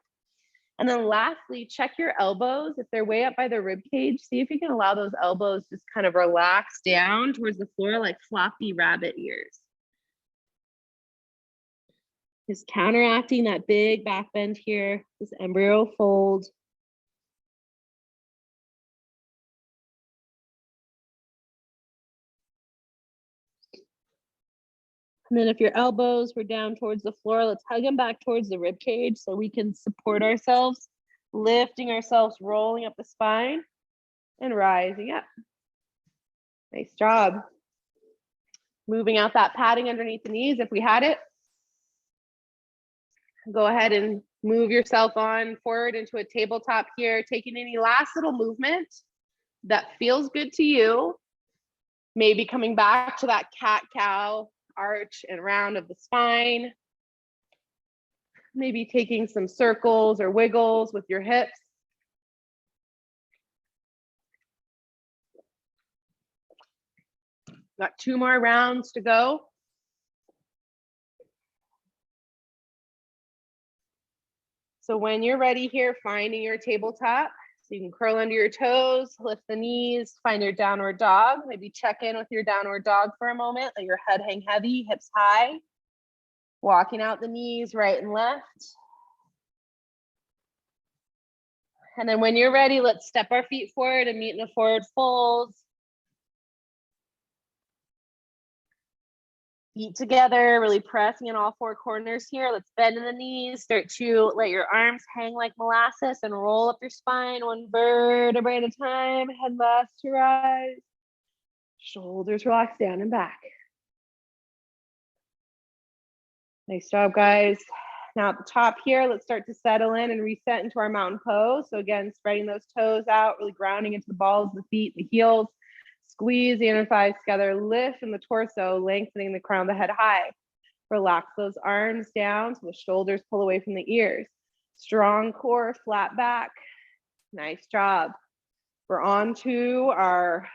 And then lastly, check your elbows. If they're way up by the rib cage, see if you can allow those elbows just kind of relax down towards the floor like floppy rabbit ears. Just counteracting that big back bend here, this embryo fold. And then if your elbows were down towards the floor, let's hug them back towards the rib cage so we can support ourselves, lifting ourselves, rolling up the spine and rising up. Nice job. Moving out that padding underneath the knees if we had it. Go ahead and move yourself on forward into a tabletop here, taking any last little movement that feels good to you. Maybe coming back to that cat-cow arch and round of the spine. Maybe taking some circles or wiggles with your hips. Got 2 more rounds to go. So when you're ready here, finding your tabletop, so you can curl under your toes, lift the knees, find your downward dog. Maybe check in with your downward dog for a moment. Let your head hang heavy, hips high. Walking out the knees right and left. And then when you're ready, let's step our feet forward and meet in a forward fold. Feet together, really pressing in all 4 corners here. Let's bend in the knees. Start to let your arms hang like molasses and roll up your spine 1 vertebrae at a time. Head left to rise. Shoulders relax down and back. Nice job, guys. Now at the top here, let's start to settle in and reset into our mountain pose. So again, spreading those toes out, really grounding into the balls of the feet, the heels. Squeeze the inner thighs together, lift in the torso, lengthening the crown of the head high. Relax those arms down so the shoulders pull away from the ears. Strong core, flat back. Nice job. We're on to our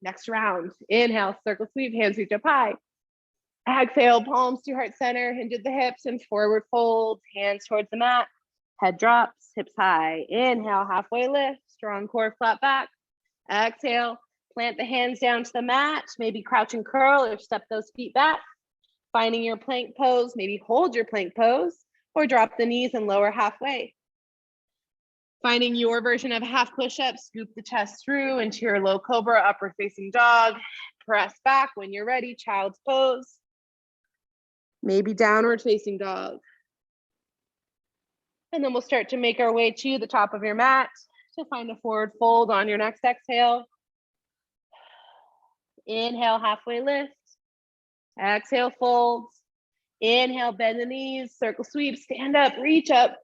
next round. Inhale, circle sweep, hands reach up high. Exhale, palms to heart center, hinge at the hips and forward fold, hands towards the mat. Head drops, hips high. Inhale, halfway lift, strong core, flat back. Exhale. Plant the hands down to the mat, maybe crouch and curl or step those feet back. Finding your plank pose, maybe hold your plank pose or drop the knees and lower halfway. Finding your version of a half push-up, scoop the chest through into your low cobra, upward facing dog. Press back when you're ready, child's pose. Maybe downward facing dog. And then we'll start to make our way to the top of your mat to find a forward fold on your next exhale. Inhale, halfway lift. Exhale, fold. Inhale, bend the knees, circle sweep, stand up, reach up.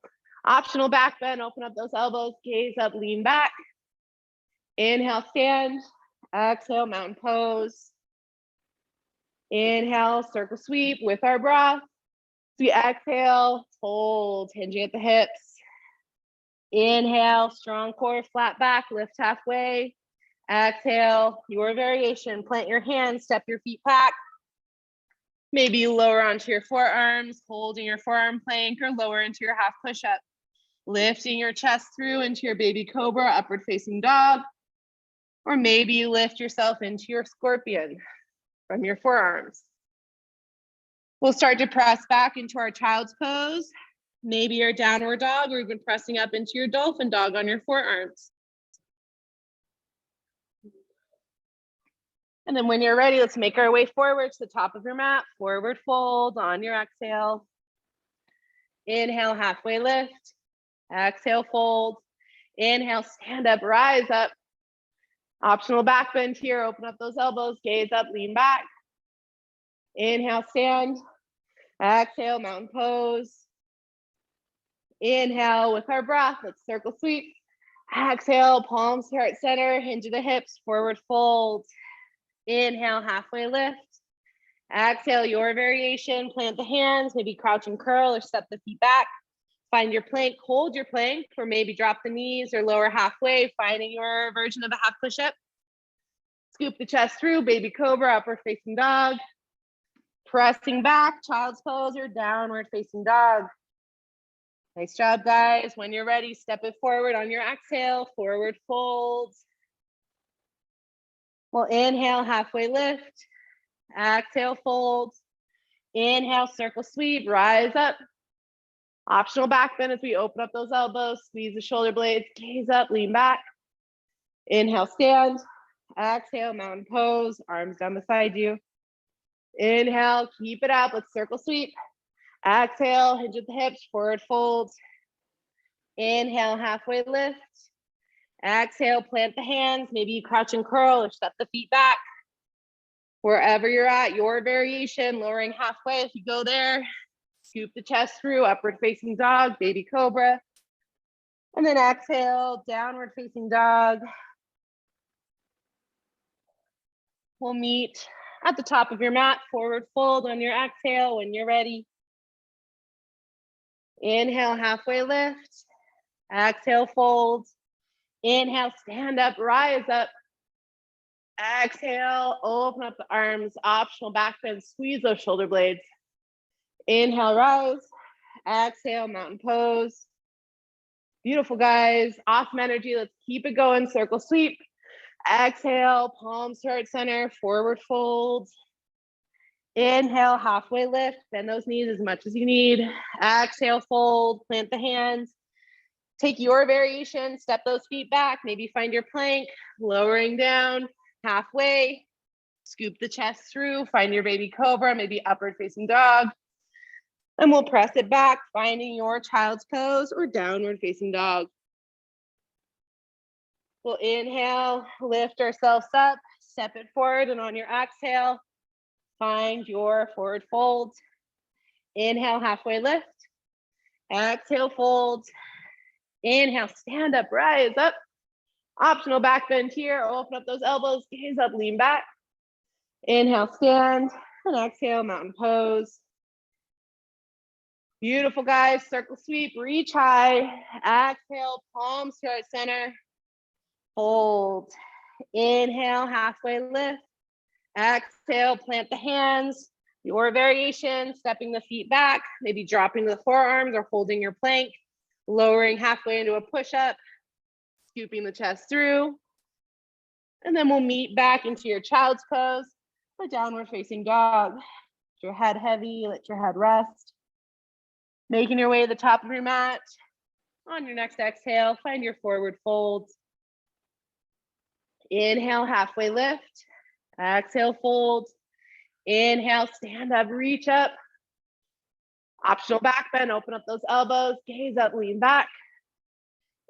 Optional back bend, open up those elbows, gaze up, lean back. Inhale, stand. Exhale, mountain pose. Inhale, circle sweep with our breath. So we exhale, fold, hinging at the hips. Inhale, strong core, flat back, lift halfway. Exhale, your variation. Plant your hands, step your feet back. Maybe you lower onto your forearms, holding your forearm plank, or lower into your half push-up. Lifting your chest through into your baby cobra, upward facing dog. Or maybe you lift yourself into your scorpion from your forearms. We'll start to press back into our child's pose. Maybe your downward dog, or even pressing up into your dolphin dog on your forearms. And then when you're ready, let's make our way forward to the top of your mat. Forward fold on your exhale. Inhale, halfway lift. Exhale, fold. Inhale, stand up, rise up. Optional back bend here. Open up those elbows, gaze up, lean back. Inhale, stand. Exhale, mountain pose. Inhale with our breath. Let's circle sweep. Exhale, palms to heart center, hinge at the hips, forward fold. Inhale, halfway lift. Exhale, your variation. Plant the hands, maybe crouch and curl or step the feet back. Find your plank, hold your plank, or maybe drop the knees or lower halfway, finding your version of a half push-up. Scoop the chest through, baby cobra, upward facing dog. Pressing back, child's pose or downward facing dog. Nice job, guys. When you're ready, step it forward on your exhale, forward fold. We'll inhale, halfway lift. Exhale, fold. Inhale, circle sweep, rise up. Optional back bend as we open up those elbows, squeeze the shoulder blades, gaze up, lean back. Inhale, stand. Exhale, mountain pose, arms down beside you. Inhale, keep it up. Let's circle sweep. Exhale, hinge at the hips, forward fold. Inhale, halfway lift. Exhale, plant the hands. Maybe you crouch and curl or step the feet back. Wherever you're at, your variation, lowering halfway if you go there. Scoop the chest through, upward facing dog, baby cobra. And then exhale, downward facing dog. We'll meet at the top of your mat, forward fold on your exhale when you're ready. Inhale, halfway lift. Exhale, fold. Inhale, stand up, rise up. Exhale, open up the arms, optional back bend, squeeze those shoulder blades. Inhale, rise. Exhale, mountain pose. Beautiful, guys. Awesome energy. Let's keep it going. Circle sweep. Exhale, palms to heart center, forward fold. Inhale, halfway lift. Bend those knees as much as you need. Exhale, fold. Plant the hands. Take your variation. Step those feet back. Maybe find your plank. Lowering down. Halfway. Scoop the chest through. Find your baby cobra. Maybe upward facing dog. And we'll press it back, finding your child's pose or downward facing dog. We'll inhale, lift ourselves up, step it forward, and on your exhale, find your forward fold. Inhale, halfway lift. Exhale, fold. Inhale, stand up, rise up. Optional back bend here. Open up those elbows, gaze up, lean back. Inhale, stand, and exhale, mountain pose. Beautiful, guys. Circle sweep, reach high. Exhale, palms to heart center. Hold. Inhale, halfway lift. Exhale, plant the hands. Your variation, stepping the feet back, maybe dropping the forearms or holding your plank, lowering halfway into a push-up, scooping the chest through. And then we'll meet back into your child's pose, a downward facing dog. Let your head heavy, let your head rest. Making your way to the top of your mat. On your next exhale, find your forward fold. Inhale, halfway lift. Exhale, fold. Inhale, stand up, reach up. Optional back bend, open up those elbows, gaze up, lean back.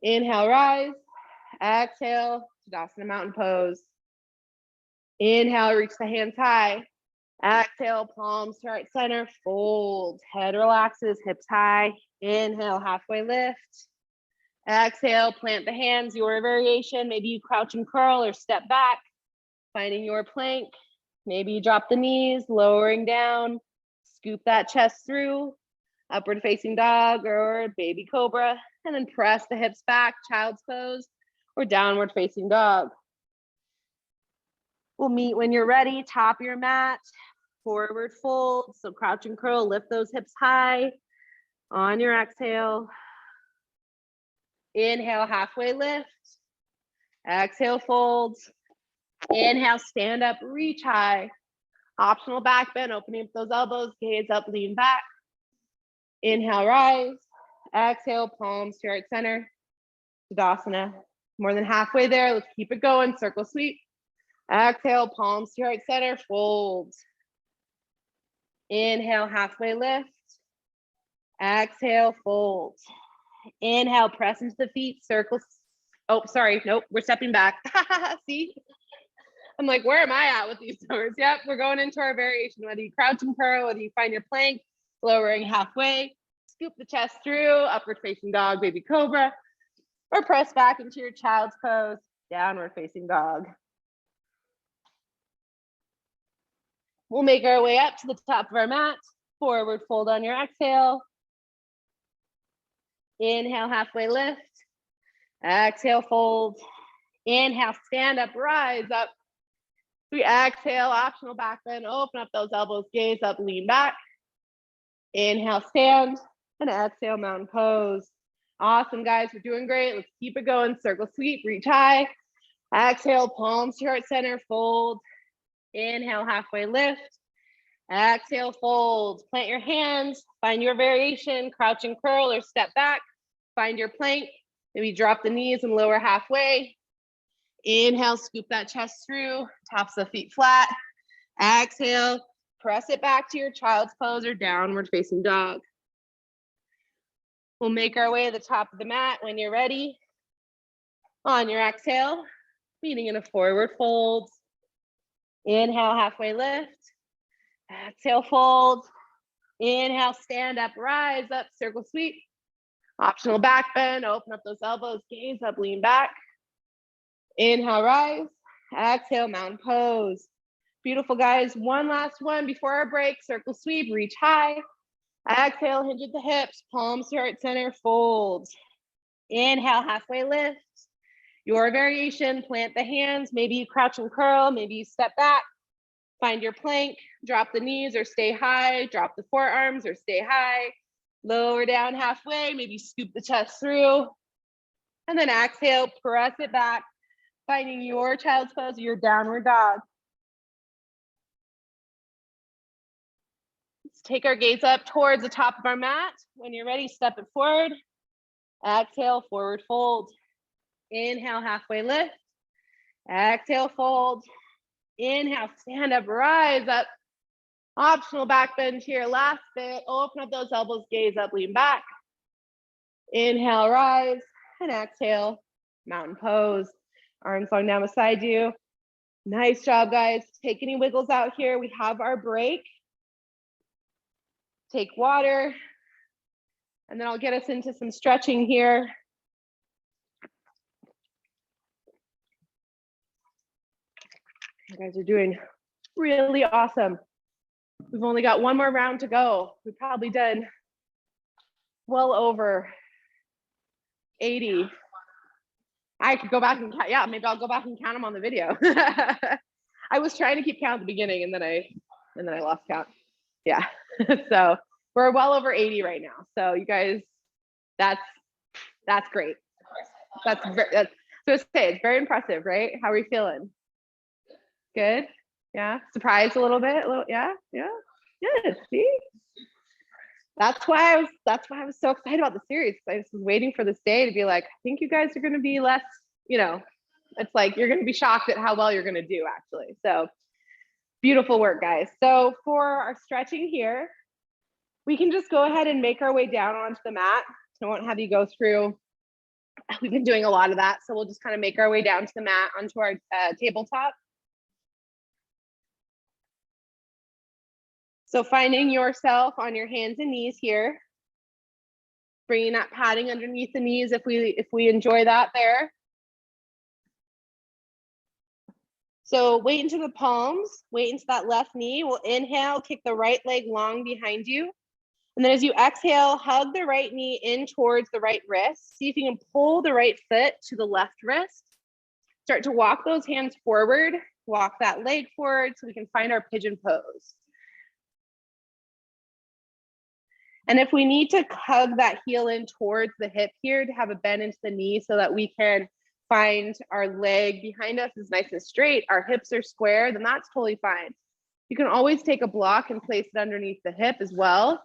Inhale, rise. Exhale, Tadasana mountain pose. Inhale, reach the hands high. Exhale, palms to heart center, fold. Head relaxes, hips high. Inhale, halfway lift. Exhale, plant the hands, your variation. Maybe you crouch and curl or step back, finding your plank. Maybe you drop the knees, lowering down. Scoop that chest through. Upward facing dog or baby cobra. And then press the hips back, child's pose or downward facing dog. We'll meet when you're ready, top of your mat. Forward fold, so crouch and curl, lift those hips high. On your exhale, inhale, halfway lift. Exhale, fold. Inhale, stand up, reach high. Optional back bend, opening up those elbows, gaze up, lean back. Inhale, rise. Exhale, palms to heart center. Tadasana. More than halfway there, let's keep it going, circle sweep. Exhale, palms to heart center, fold. Inhale, halfway lift. Exhale, fold. Inhale, press into the feet, circle. Oh, sorry, nope, we're stepping back. See? I'm like, where am I at with these numbers? Yep, we're going into our variation, whether you crouch and curl, whether you find your plank, lowering halfway, scoop the chest through, upward facing dog, baby cobra, or press back into your child's pose, downward facing dog. We'll make our way up to the top of our mat. Forward fold on your exhale. Inhale, halfway lift. Exhale, fold. Inhale, stand up, rise up. We exhale, optional back bend, open up those elbows, gaze up, lean back. Inhale, stand, and exhale, mountain pose. Awesome, guys, we're doing great. Let's keep it going. Circle sweep, reach high. Exhale, palms to heart center, fold. Inhale, halfway lift. Exhale, fold. Plant your hands, find your variation, crouch and curl or step back. Find your plank, maybe drop the knees and lower halfway. Inhale, scoop that chest through, tops of the feet flat. Exhale, press it back to your child's pose or downward facing dog. We'll make our way to the top of the mat when you're ready. On your exhale, meeting in a forward fold. Inhale, halfway lift. Exhale, fold. Inhale, stand up, rise up, circle sweep. Optional back bend, open up those elbows, gaze up, lean back. Inhale, rise. Exhale, mountain pose. Beautiful, guys. One last one before our break. Circle sweep, reach high. Exhale, hinge at the hips, palms to heart center, fold. Inhale, halfway lift. Your variation, plant the hands. Maybe you crouch and curl, maybe you step back. Find your plank, drop the knees or stay high, drop the forearms or stay high. Lower down halfway, maybe scoop the chest through. And then exhale, press it back, finding your child's pose, your downward dog. Let's take our gaze up towards the top of our mat. When you're ready, step it forward. Exhale, forward fold. Inhale, halfway lift. Exhale, fold. Inhale, stand up, rise up. Optional back bend here, last bit. Open up those elbows, gaze up, lean back. Inhale, rise, and exhale, mountain pose. Arms long down beside you. Nice job, guys. Take any wiggles out here. We have our break. Take water, and then I'll get us into some stretching here. You guys are doing really awesome. We've only got one more round to go. We've probably done well over 80. I could go back and count. Yeah, maybe I'll go back and count them on the video. I was trying to keep count at the beginning and then I lost count. Yeah. So we're well over 80 right now. So you guys, that's great. So it's very impressive, right? How are we feeling? Good. Yeah. Surprised a little bit. Yeah. Good. See? That's why I was so excited about the series. I just was waiting for this day to be like, I think you guys are going to be less, it's like you're going to be shocked at how well you're going to do, actually. So beautiful work, guys. So for our stretching here, we can just go ahead and make our way down onto the mat. I won't have you go through. We've been doing a lot of that. So we'll just kind of make our way down to the mat onto our tabletop. So finding yourself on your hands and knees here, bringing that padding underneath the knees if we enjoy that there. So weight into the palms, weight into that left knee. We'll inhale, kick the right leg long behind you. And then as you exhale, hug the right knee in towards the right wrist. See if you can pull the right foot to the left wrist. Start to walk those hands forward, walk that leg forward so we can find our pigeon pose. And if we need to hug that heel in towards the hip here to have a bend into the knee so that we can find our leg behind us is nice and straight, our hips are square, then that's totally fine. You can always take a block and place it underneath the hip as well.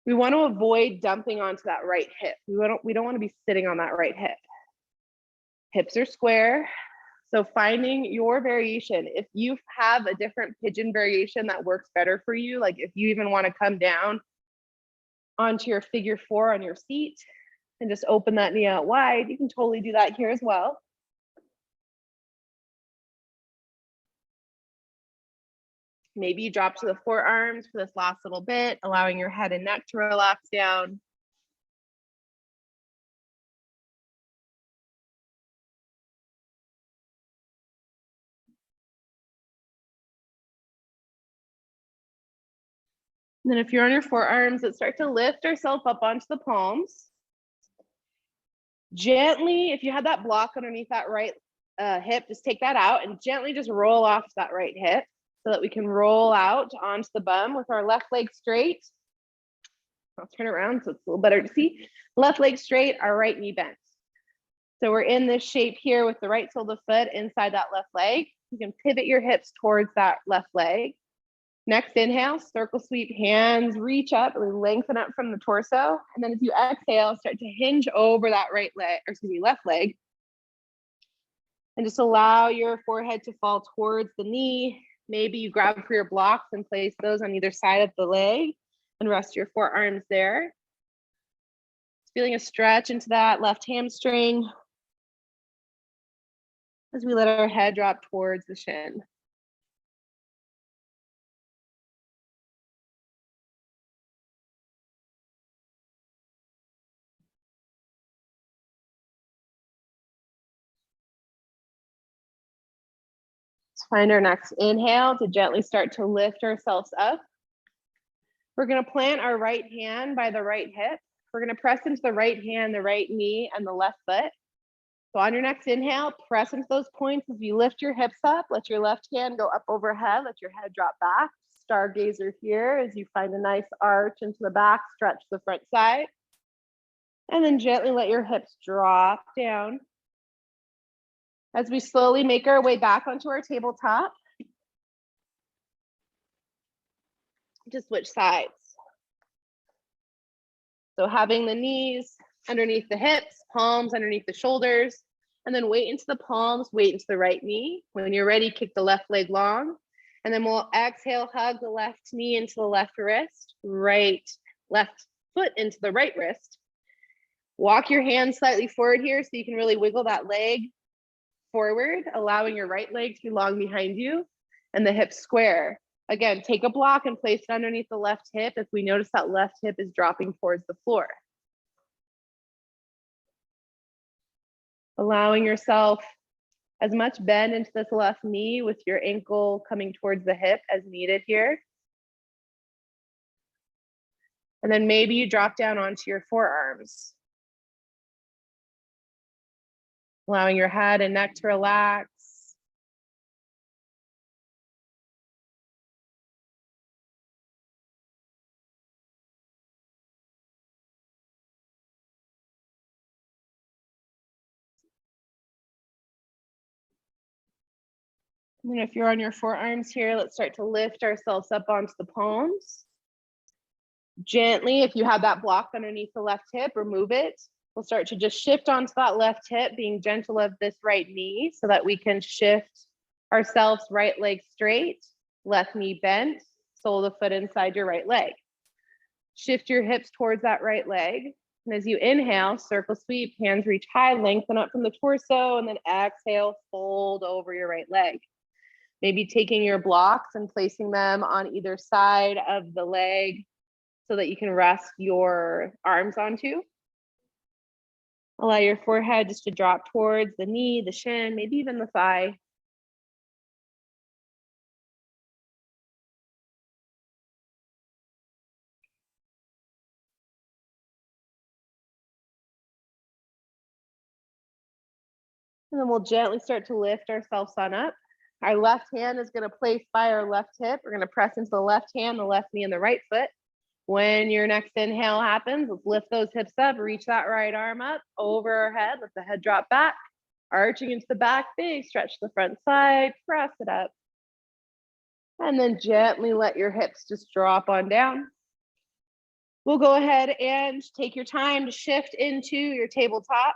We want to avoid dumping onto that right hip. We don't want to be sitting on that right hip. Hips are square. So finding your variation, if you have a different pigeon variation that works better for you, like if you even want to come down onto your figure 4 on your seat and just open that knee out wide, you can totally do that here as well. Maybe you drop to the forearms for this last little bit, allowing your head and neck to relax down. And then if you're on your forearms, let's start to lift ourselves up onto the palms. Gently, if you have that block underneath that right hip, just take that out and gently just roll off that right hip so that we can roll out onto the bum with our left leg straight. I'll turn around so it's a little better to see. Left leg straight, our right knee bent. So we're in this shape here with the right sole of the foot inside that left leg. You can pivot your hips towards that left leg. Next inhale, circle sweep, hands reach up, really lengthen up from the torso. And then as you exhale, start to hinge over that left leg. And just allow your forehead to fall towards the knee. Maybe you grab for your blocks and place those on either side of the leg and rest your forearms there. Feeling a stretch into that left hamstring as we let our head drop towards the shin. Find our next inhale to gently start to lift ourselves up. We're going to plant our right hand by the right hip. We're going to press into the right hand, the right knee, and the left foot. So on your next inhale, press into those points as you lift your hips up. Let your left hand go up overhead. Let your head drop back. Stargazer here as you find a nice arch into the back, stretch the front side. And then gently let your hips drop down. As we slowly make our way back onto our tabletop, to switch sides. So having the knees underneath the hips, palms underneath the shoulders, and then weight into the palms, weight into the right knee. When you're ready, kick the left leg long, and then we'll exhale, hug the left knee into the left wrist, left foot into the right wrist. Walk your hands slightly forward here so you can really wiggle that leg forward, allowing your right leg to be long behind you and the hips square. Again, take a block and place it underneath the left hip if we notice that left hip is dropping towards the floor. Allowing yourself as much bend into this left knee with your ankle coming towards the hip as needed here. And then maybe you drop down onto your forearms. Allowing your head and neck to relax. And if you're on your forearms here, let's start to lift ourselves up onto the palms. Gently, if you have that block underneath the left hip, remove it. We'll start to just shift onto that left hip, being gentle of this right knee so that we can shift ourselves right leg straight, left knee bent, sole of the foot inside your right leg. Shift your hips towards that right leg. And as you inhale, circle sweep, hands reach high, lengthen up from the torso, and then exhale, fold over your right leg. Maybe taking your blocks and placing them on either side of the leg so that you can rest your arms onto. Allow your forehead just to drop towards the knee, the shin, maybe even the thigh. And then we'll gently start to lift ourselves on up. Our left hand is going to place by our left hip. We're going to press into the left hand, the left knee, and the right foot. When your next inhale happens, let's lift those hips up, reach that right arm up over our head, let the head drop back, arching into the back, big stretch the front side, press it up. And then gently let your hips just drop on down. We'll go ahead and take your time to shift into your tabletop.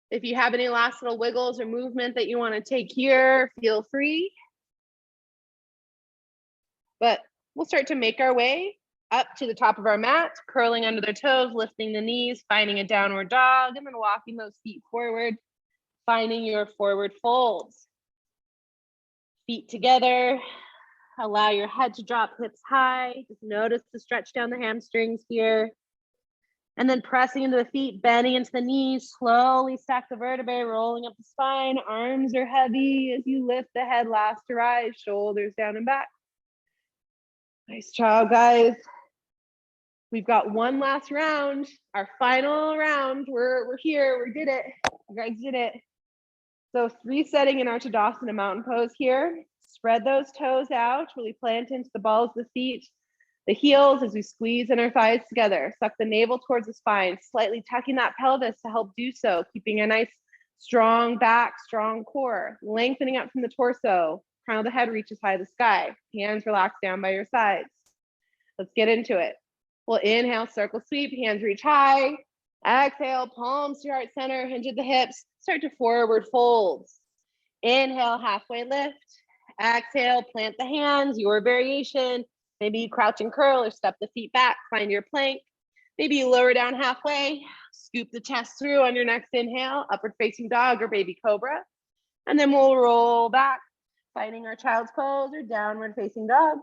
If you have any last little wiggles or movement that you want to take here, feel free. But we'll start to make our way up to the top of our mat, curling under the toes, lifting the knees, finding a downward dog, and then walking those feet forward, finding your forward folds. Feet together, allow your head to drop, hips high. Just notice the stretch down the hamstrings here. And then pressing into the feet, bending into the knees, slowly stack the vertebrae, rolling up the spine. Arms are heavy as you lift the head last to rise, shoulders down and back. Nice job, guys. We've got one last round, our final round. We're here, we did it. You guys did it. So resetting in our Tadasana mountain pose here. Spread those toes out, really plant into the balls of the feet. The heels as we squeeze in our thighs together. Suck the navel towards the spine, slightly tucking that pelvis to help do so, keeping a nice strong back, strong core, lengthening up from the torso. Crown of the head reaches high to the sky. Hands relax down by your sides. Let's get into it. We'll inhale, circle sweep, hands reach high. Exhale, palms to your heart center, hinge at the hips. Start to forward folds. Inhale, halfway lift. Exhale, plant the hands, your variation. Maybe you crouch and curl or step the feet back, find your plank. Maybe you lower down halfway, scoop the chest through on your next inhale, upward facing dog or baby cobra. And then we'll roll back, finding our child's pose or downward facing dog.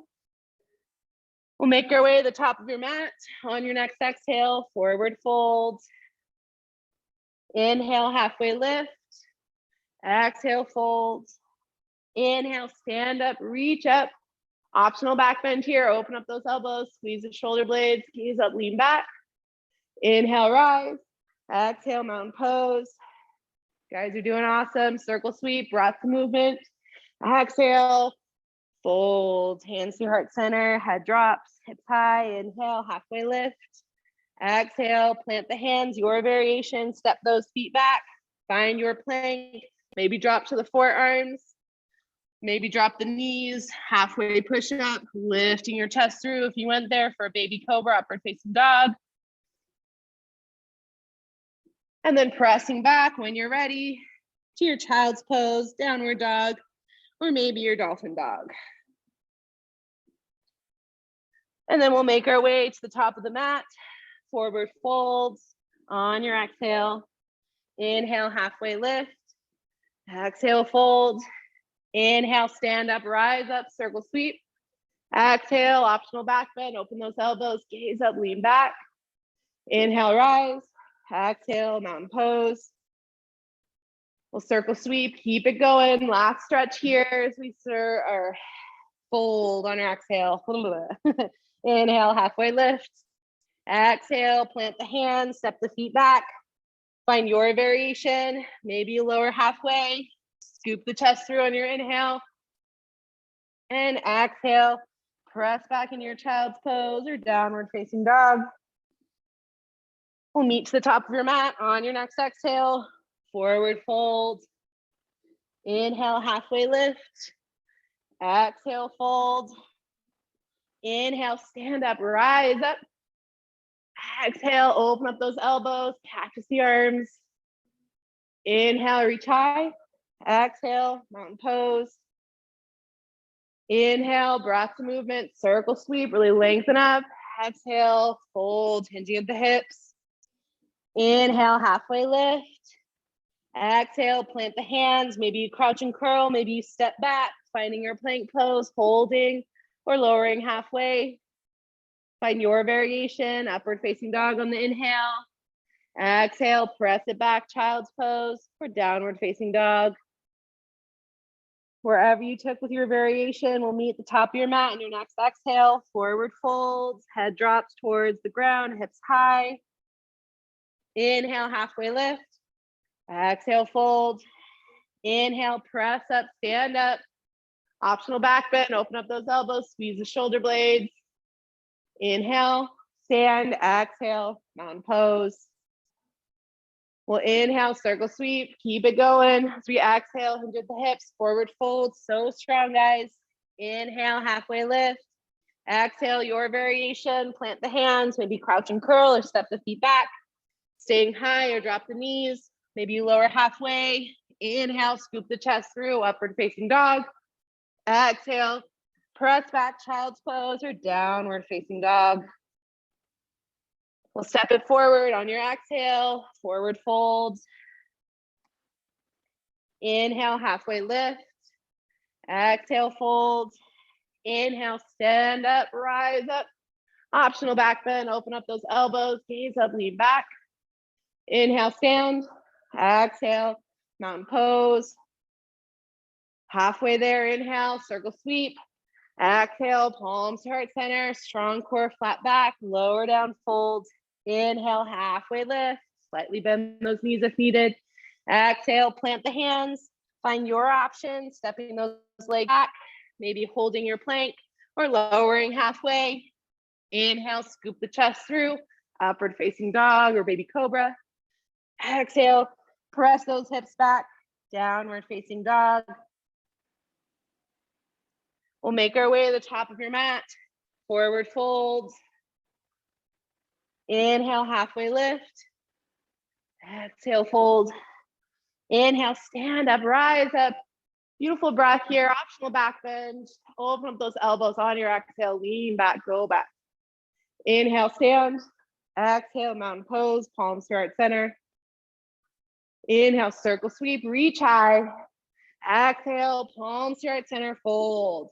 We'll make our way to the top of your mat. On your next exhale, forward fold. Inhale, halfway lift. Exhale, fold. Inhale, stand up, reach up. Optional back bend here. Open up those elbows, squeeze the shoulder blades, gaze up, lean back. Inhale, rise. Exhale, mountain pose. Guys, you're doing awesome. Circle sweep, breath movement. Exhale, fold. Hands to heart center, head drops, hips high. Inhale, halfway lift. Exhale, plant the hands, your variation. Step those feet back. Find your plank. Maybe drop to the forearms. Maybe drop the knees, halfway push up, lifting your chest through. If you went there for a baby cobra, upward facing dog. And then pressing back when you're ready to your child's pose, downward dog, or maybe your dolphin dog. And then we'll make our way to the top of the mat, forward folds on your exhale. Inhale, halfway lift. Exhale, fold. Inhale, stand up, rise up, circle sweep. Exhale, optional back bend, open those elbows, gaze up, lean back. Inhale, rise. Exhale, mountain pose. We'll circle sweep, keep it going. Last stretch here as we fold on your exhale. Inhale, halfway lift. Exhale, plant the hands, step the feet back. Find your variation, maybe you lower halfway. Scoop the chest through on your inhale. And exhale, press back in your child's pose or downward facing dog. We'll meet to the top of your mat on your next exhale. Forward fold. Inhale, halfway lift. Exhale, fold. Inhale, stand up, rise up. Exhale, open up those elbows, cactus the arms. Inhale, reach high. Exhale, mountain pose. Inhale, breath movement, circle sweep, really lengthen up. Exhale, fold, hinging at the hips. Inhale, halfway lift. Exhale, plant the hands. Maybe you crouch and curl, maybe you step back, finding your plank pose, holding or lowering halfway. Find your variation, upward facing dog on the inhale. Exhale, press it back, child's pose, or downward facing dog. Wherever you took with your variation, we'll meet the top of your mat in your next exhale. Forward folds, head drops towards the ground, hips high. Inhale, halfway lift. Exhale, fold. Inhale, press up, stand up. Optional back bend, open up those elbows, squeeze the shoulder blades. Inhale, stand, exhale, mountain pose. We'll inhale, circle sweep, keep it going. As we exhale, hinge at the hips, forward fold, so strong, guys. Inhale, halfway lift. Exhale, your variation, plant the hands, maybe crouch and curl or step the feet back. Staying high or drop the knees, maybe you lower halfway. Inhale, scoop the chest through, upward facing dog. Exhale, press back, child's pose or downward facing dog. We'll step it forward on your exhale, forward fold. Inhale, halfway lift. Exhale, fold. Inhale, stand up, rise up. Optional back bend, open up those elbows, gaze up, lean back. Inhale, stand. Exhale, mountain pose. Halfway there, inhale, circle sweep. Exhale, palms to heart center, strong core, flat back, lower down, fold. Inhale, halfway lift, slightly bend those knees if needed. Exhale, plant the hands, find your option, stepping those legs back, maybe holding your plank or lowering halfway. Inhale, scoop the chest through, upward facing dog or baby cobra. Exhale, press those hips back, downward facing dog. We'll make our way to the top of your mat, forward fold. Inhale, halfway lift. Exhale, fold. Inhale, stand up, rise up. Beautiful breath here, optional back bend. Open up those elbows on your exhale, lean back, go back. Inhale, stand. Exhale, mountain pose, palms to heart center. Inhale, circle sweep, reach high. Exhale, palms to heart center, fold.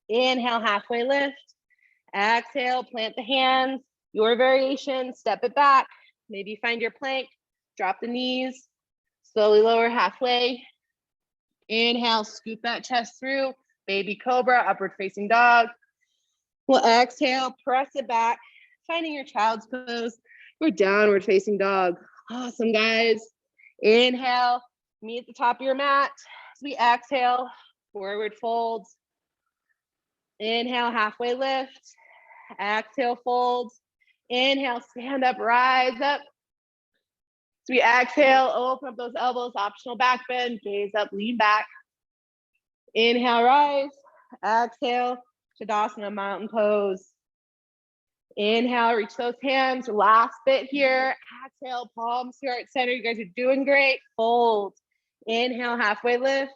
Inhale, halfway lift. Exhale, plant the hands. Your variation, step it back. Maybe find your plank, drop the knees, slowly lower halfway. Inhale, scoop that chest through. Baby cobra, upward facing dog. We'll exhale, press it back, finding your child's pose or downward facing dog. Awesome, guys. Inhale, meet the top of your mat. As we exhale, forward fold. Inhale, halfway lift. Exhale, fold. Inhale, stand up, rise up. As we exhale, open up those elbows, optional back bend, gaze up, lean back. Inhale, rise. Exhale, Tadasana, mountain pose. Inhale, reach those hands. Last bit here. Exhale, palms to heart center. You guys are doing great. Fold. Inhale, halfway lift.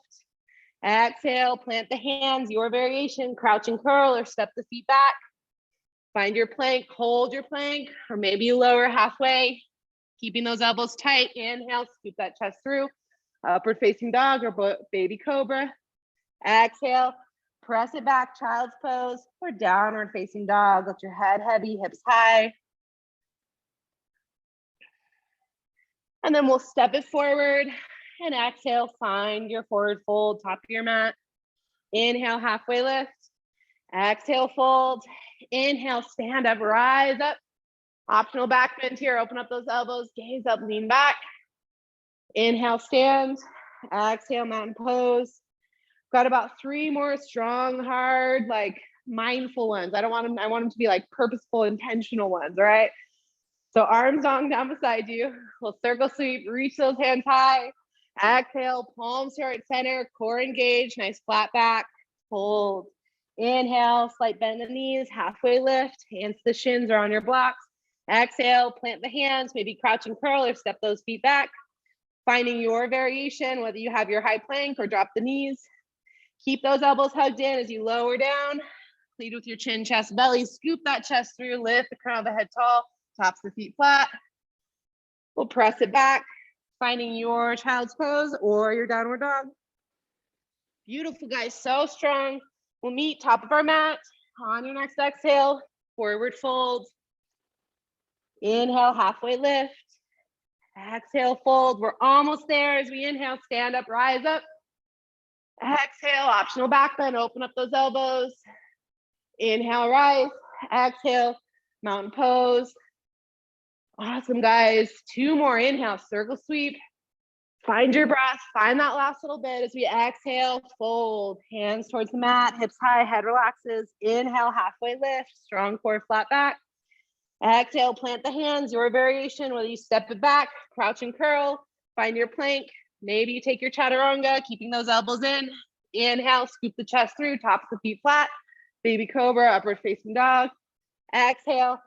Exhale, plant the hands. Your variation, crouch and curl or step the feet back. Find your plank, hold your plank, or maybe lower halfway. Keeping those elbows tight. Inhale, scoop that chest through. Upward facing dog or baby cobra. Exhale, press it back, child's pose, or downward facing dog. Let your head heavy, hips high. And then we'll step it forward and exhale, find your forward fold, top of your mat. Inhale, halfway lift. Exhale, fold. Inhale, stand up, rise up. Optional back bend here, open up those elbows, gaze up, lean back. Inhale, stand. Exhale, mountain pose. Got about 3 more strong, hard, like mindful ones. I want them to be like purposeful, intentional ones, all right? So arms down beside you. We'll circle sweep, reach those hands high. Exhale, palms to heart center, core engaged, nice flat back. Hold. Inhale, slight bend in the knees, halfway lift, hands to the shins or on your blocks. Exhale, plant the hands, maybe crouch and curl or step those feet back. Finding your variation, whether you have your high plank or drop the knees. Keep those elbows hugged in as you lower down. Lead with your chin, chest, belly. Scoop that chest through, lift the crown of the head tall, tops the feet flat. We'll press it back, finding your child's pose or your downward dog. Beautiful, guys, so strong. We'll meet top of our mat. On your next exhale, forward fold. Inhale, halfway lift. Exhale, fold. We're almost there. As we inhale, stand up, rise up. Exhale, optional back bend, open up those elbows. Inhale, rise. Exhale, mountain pose. Awesome, guys. 2 more. Inhale, circle sweep. Find your breath. Find that last little bit as we exhale, fold. Hands towards the mat, hips high, head relaxes. Inhale, halfway lift, strong core, flat back. Exhale, plant the hands, your variation, whether you step it back, crouch and curl, find your plank. Maybe you take your chaturanga, keeping those elbows in. Inhale, scoop the chest through, tops the feet flat. Baby cobra, upward facing dog. Exhale,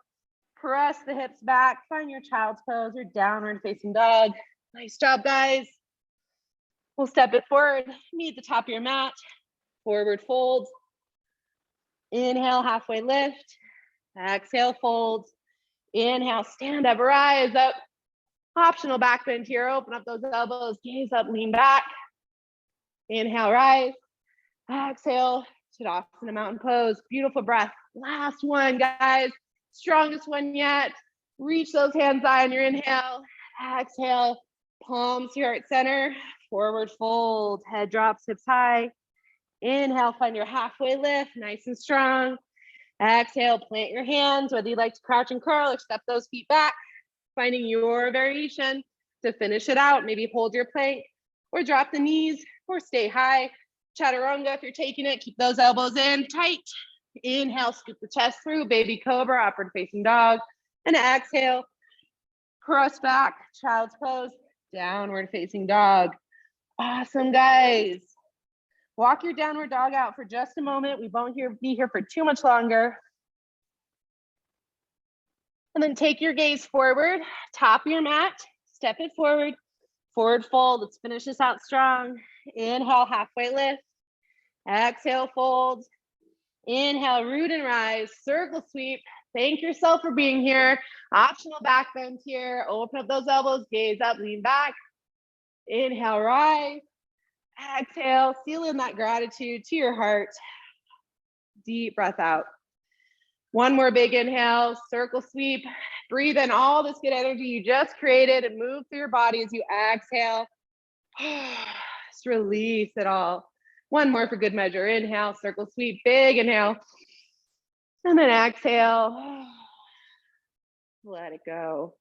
press the hips back, find your child's pose or downward facing dog. Nice job, guys. We'll step it forward, meet the top of your mat, forward fold. Inhale, halfway lift. Exhale, fold. Inhale, stand up, rise up. Optional back bend here, open up those elbows, gaze up, lean back. Inhale, rise. Exhale, Tadasana, mountain pose. Beautiful breath. Last one, guys. Strongest one yet. Reach those hands high on your inhale. Exhale, palms to heart center. Forward fold, head drops, hips high. Inhale, find your halfway lift, nice and strong. Exhale, plant your hands, whether you like to crouch and curl or step those feet back. Finding your variation to finish it out. Maybe hold your plank or drop the knees or stay high. Chaturanga, if you're taking it, keep those elbows in tight. Inhale, scoop the chest through, baby cobra, upward facing dog. And exhale, cross back, child's pose, downward facing dog. Awesome, guys. Walk your downward dog out for just a moment. We won't be here for too much longer. And then take your gaze forward, top of your mat, step it forward, forward fold. Let's finish this out strong. Inhale, halfway lift. Exhale, fold. Inhale, root and rise, circle sweep. Thank yourself for being here. Optional back bend here. Open up those elbows, gaze up, lean back. Inhale, rise. Exhale, seal in that gratitude to your heart. Deep breath out. One more big inhale, circle sweep. Breathe in all this good energy you just created and move through your body as you exhale. Just release it all. One more for good measure. Inhale, circle sweep, big inhale. And then exhale. Let it go.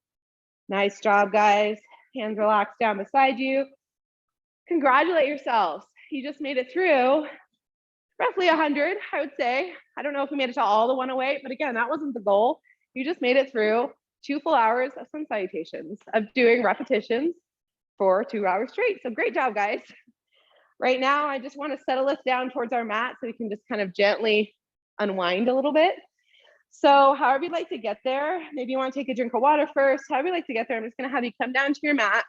Nice job, guys. Hands relaxed down beside you. Congratulate yourselves. You just made it through roughly 100, I would say. I don't know if we made it to all the 108, but again, that wasn't the goal. You just made it through 2 full hours of Sun Salutations, of doing repetitions for 2 hours straight. So great job, guys. Right now, I just want to settle us down towards our mat so we can just kind of gently unwind a little bit. So however you'd like to get there, maybe you want to take a drink of water first. However you'd like to get there, I'm just going to have you come down to your mat.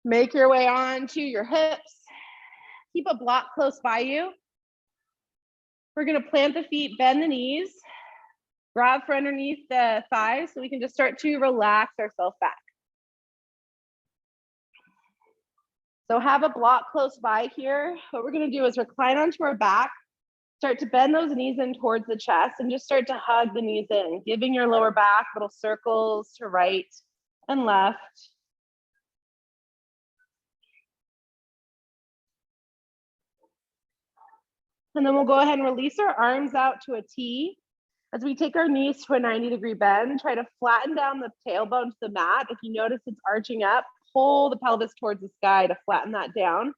Make your way onto your hips. Keep a block close by you. We're going to plant the feet, bend the knees, grab for underneath the thighs so we can just start to relax ourselves back. So have a block close by here. What we're going to do is recline onto our back, start to bend those knees in towards the chest and just start to hug the knees in, giving your lower back little circles to right and left. And then we'll go ahead and release our arms out to a T. As we take our knees to a 90-degree bend, try to flatten down the tailbone to the mat. If you notice it's arching up, pull the pelvis towards the sky to flatten that down.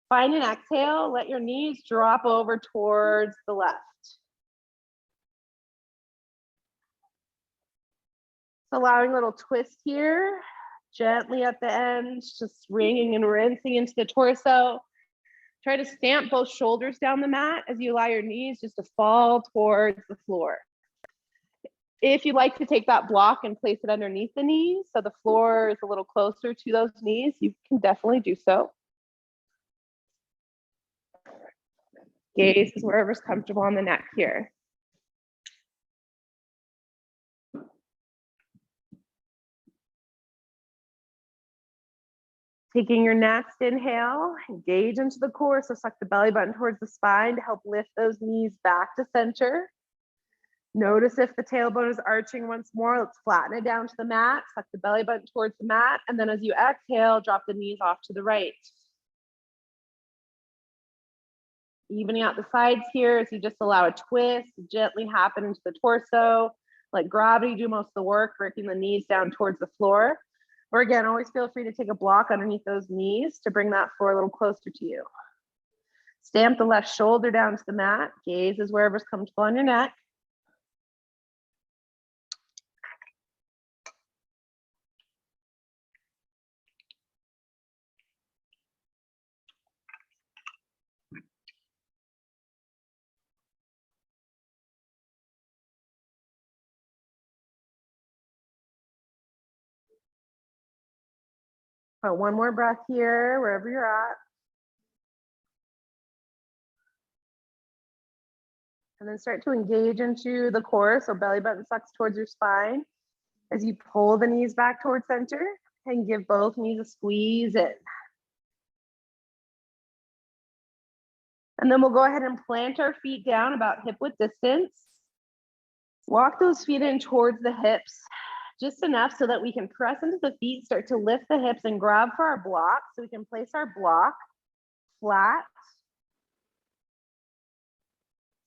Find an exhale, let your knees drop over towards the left. So allowing a little twist here, gently at the end, just wringing and rinsing into the torso. Try to stamp both shoulders down the mat as you allow your knees just to fall towards the floor. If you'd like to take that block and place it underneath the knees so the floor is a little closer to those knees, you can definitely do so. Gaze is wherever's comfortable on the neck here. Taking your next inhale, engage into the core, so suck the belly button towards the spine to help lift those knees back to center. Notice if the tailbone is arching once more. Let's flatten it down to the mat, suck the belly button towards the mat, and then as you exhale, drop the knees off to the right. Evening out the sides here as you just allow a twist to gently happen into the torso. Let gravity do most of the work, breaking the knees down towards the floor. Or again, always feel free to take a block underneath those knees to bring that floor a little closer to you. Stamp the left shoulder down to the mat. Gaze is wherever's comfortable on your neck. One more breath here, wherever you're at. And then start to engage into the core. So belly button sucks towards your spine as you pull the knees back towards center and give both knees a squeeze in. And then we'll go ahead and plant our feet down about hip width distance. Walk those feet in towards the hips, just enough so that we can press into the feet, start to lift the hips and grab for our block. So we can place our block flat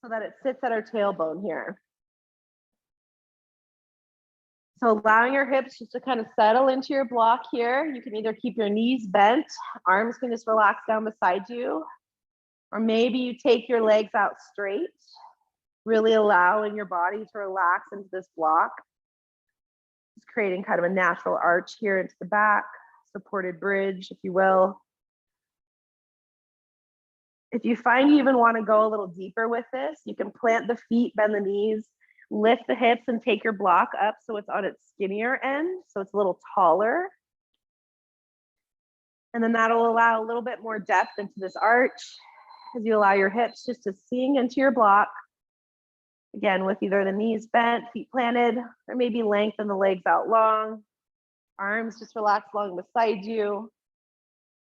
so that it sits at our tailbone here. So allowing your hips just to kind of settle into your block here. You can either keep your knees bent, arms can just relax down beside you, or maybe you take your legs out straight, really allowing your body to relax into this block. Just creating kind of a natural arch here into the back, supported bridge, if you will. If you find you even want to go a little deeper with this, you can plant the feet, bend the knees, lift the hips and take your block up so it's on its skinnier end, so it's a little taller. And then that'll allow a little bit more depth into this arch as you allow your hips just to sink into your block. Again, with either the knees bent, feet planted, or maybe lengthen the legs out long. Arms just relax along beside you.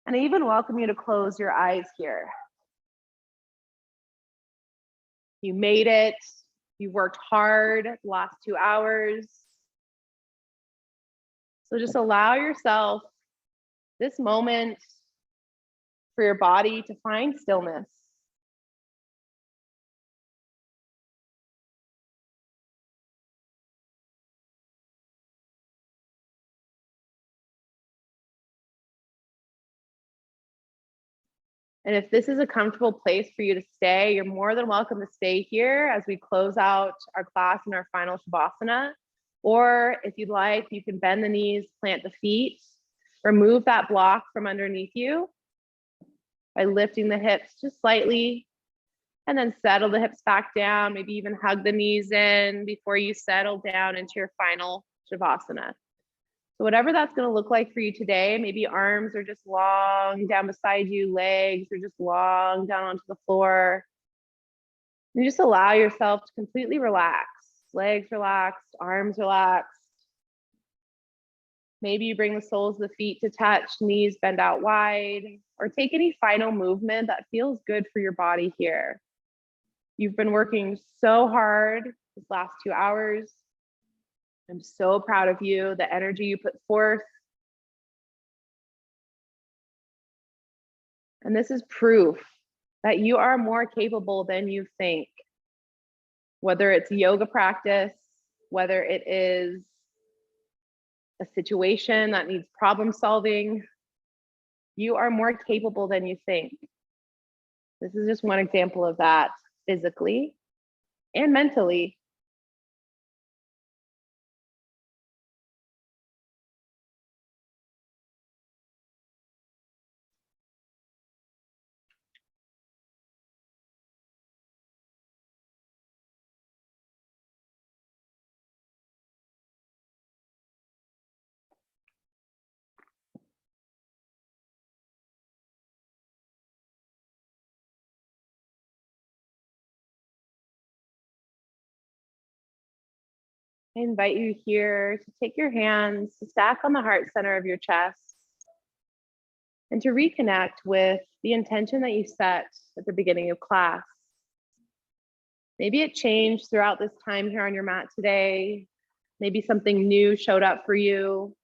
And I even welcome you to close your eyes here. You made it. You worked hard the last 2 hours. So just allow yourself this moment for your body to find stillness. And if this is a comfortable place for you to stay, you're more than welcome to stay here as we close out our class in our final Shavasana. Or if you'd like, you can bend the knees, plant the feet, remove that block from underneath you by lifting the hips just slightly, and then settle the hips back down, maybe even hug the knees in before you settle down into your final Shavasana. So whatever that's going to look like for you today, maybe arms are just long down beside you, legs are just long down onto the floor. And just allow yourself to completely relax. Legs relaxed, arms relaxed. Maybe you bring the soles of the feet to touch, knees bend out wide, or take any final movement that feels good for your body here. You've been working so hard this last 2 hours. I'm so proud of you, the energy you put forth. And this is proof that you are more capable than you think. Whether it's yoga practice, whether it is a situation that needs problem solving, you are more capable than you think. This is just one example of that, physically and mentally. I invite you here to take your hands, to stack on the heart center of your chest, and to reconnect with the intention that you set at the beginning of class. Maybe it changed throughout this time here on your mat today. Maybe something new showed up for you.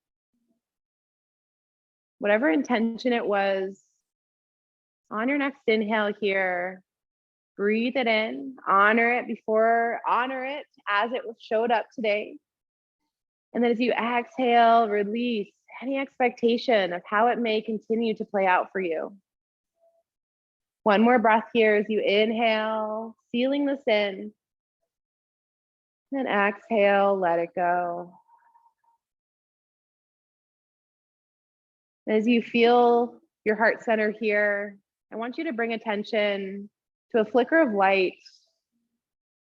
Whatever intention it was, on your next inhale here, breathe it in, honor it as it showed up today. And then as you exhale, release any expectation of how it may continue to play out for you. One more breath here as you inhale, sealing this in. Then exhale, let it go. As you feel your heart center here, I want you to bring attention to a flicker of light.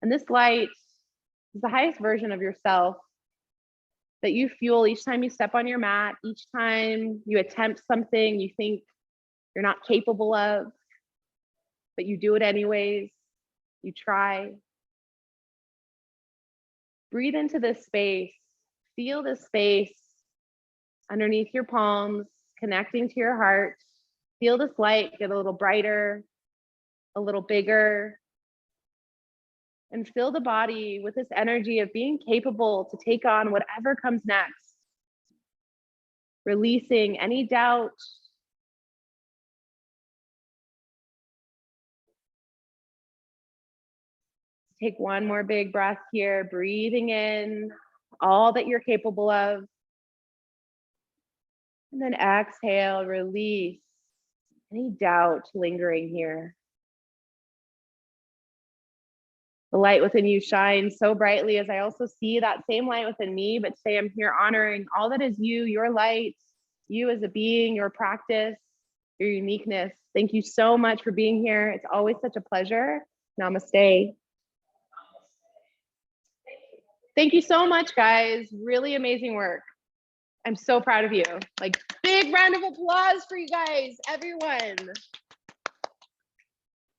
And this light is the highest version of yourself that you fuel each time you step on your mat, each time you attempt something you think you're not capable of, but you do it anyways, you try. Breathe into this space, feel this space underneath your palms, connecting to your heart. Feel this light get a little brighter, a little bigger, and fill the body with this energy of being capable to take on whatever comes next. Releasing any doubt, take one more big breath here, breathing in all that you're capable of. And then exhale, release any doubt lingering here. The light within you shines so brightly as I also see that same light within me, but today I'm here honoring all that is you, your light, you as a being, your practice, your uniqueness. Thank you so much for being here. It's always such a pleasure. Namaste. Thank you so much, guys. Really amazing work. I'm so proud of you. Like, big round of applause for you guys, everyone.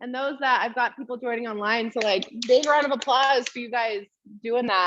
And those that I've got people joining online, so like big round of applause for you guys doing that.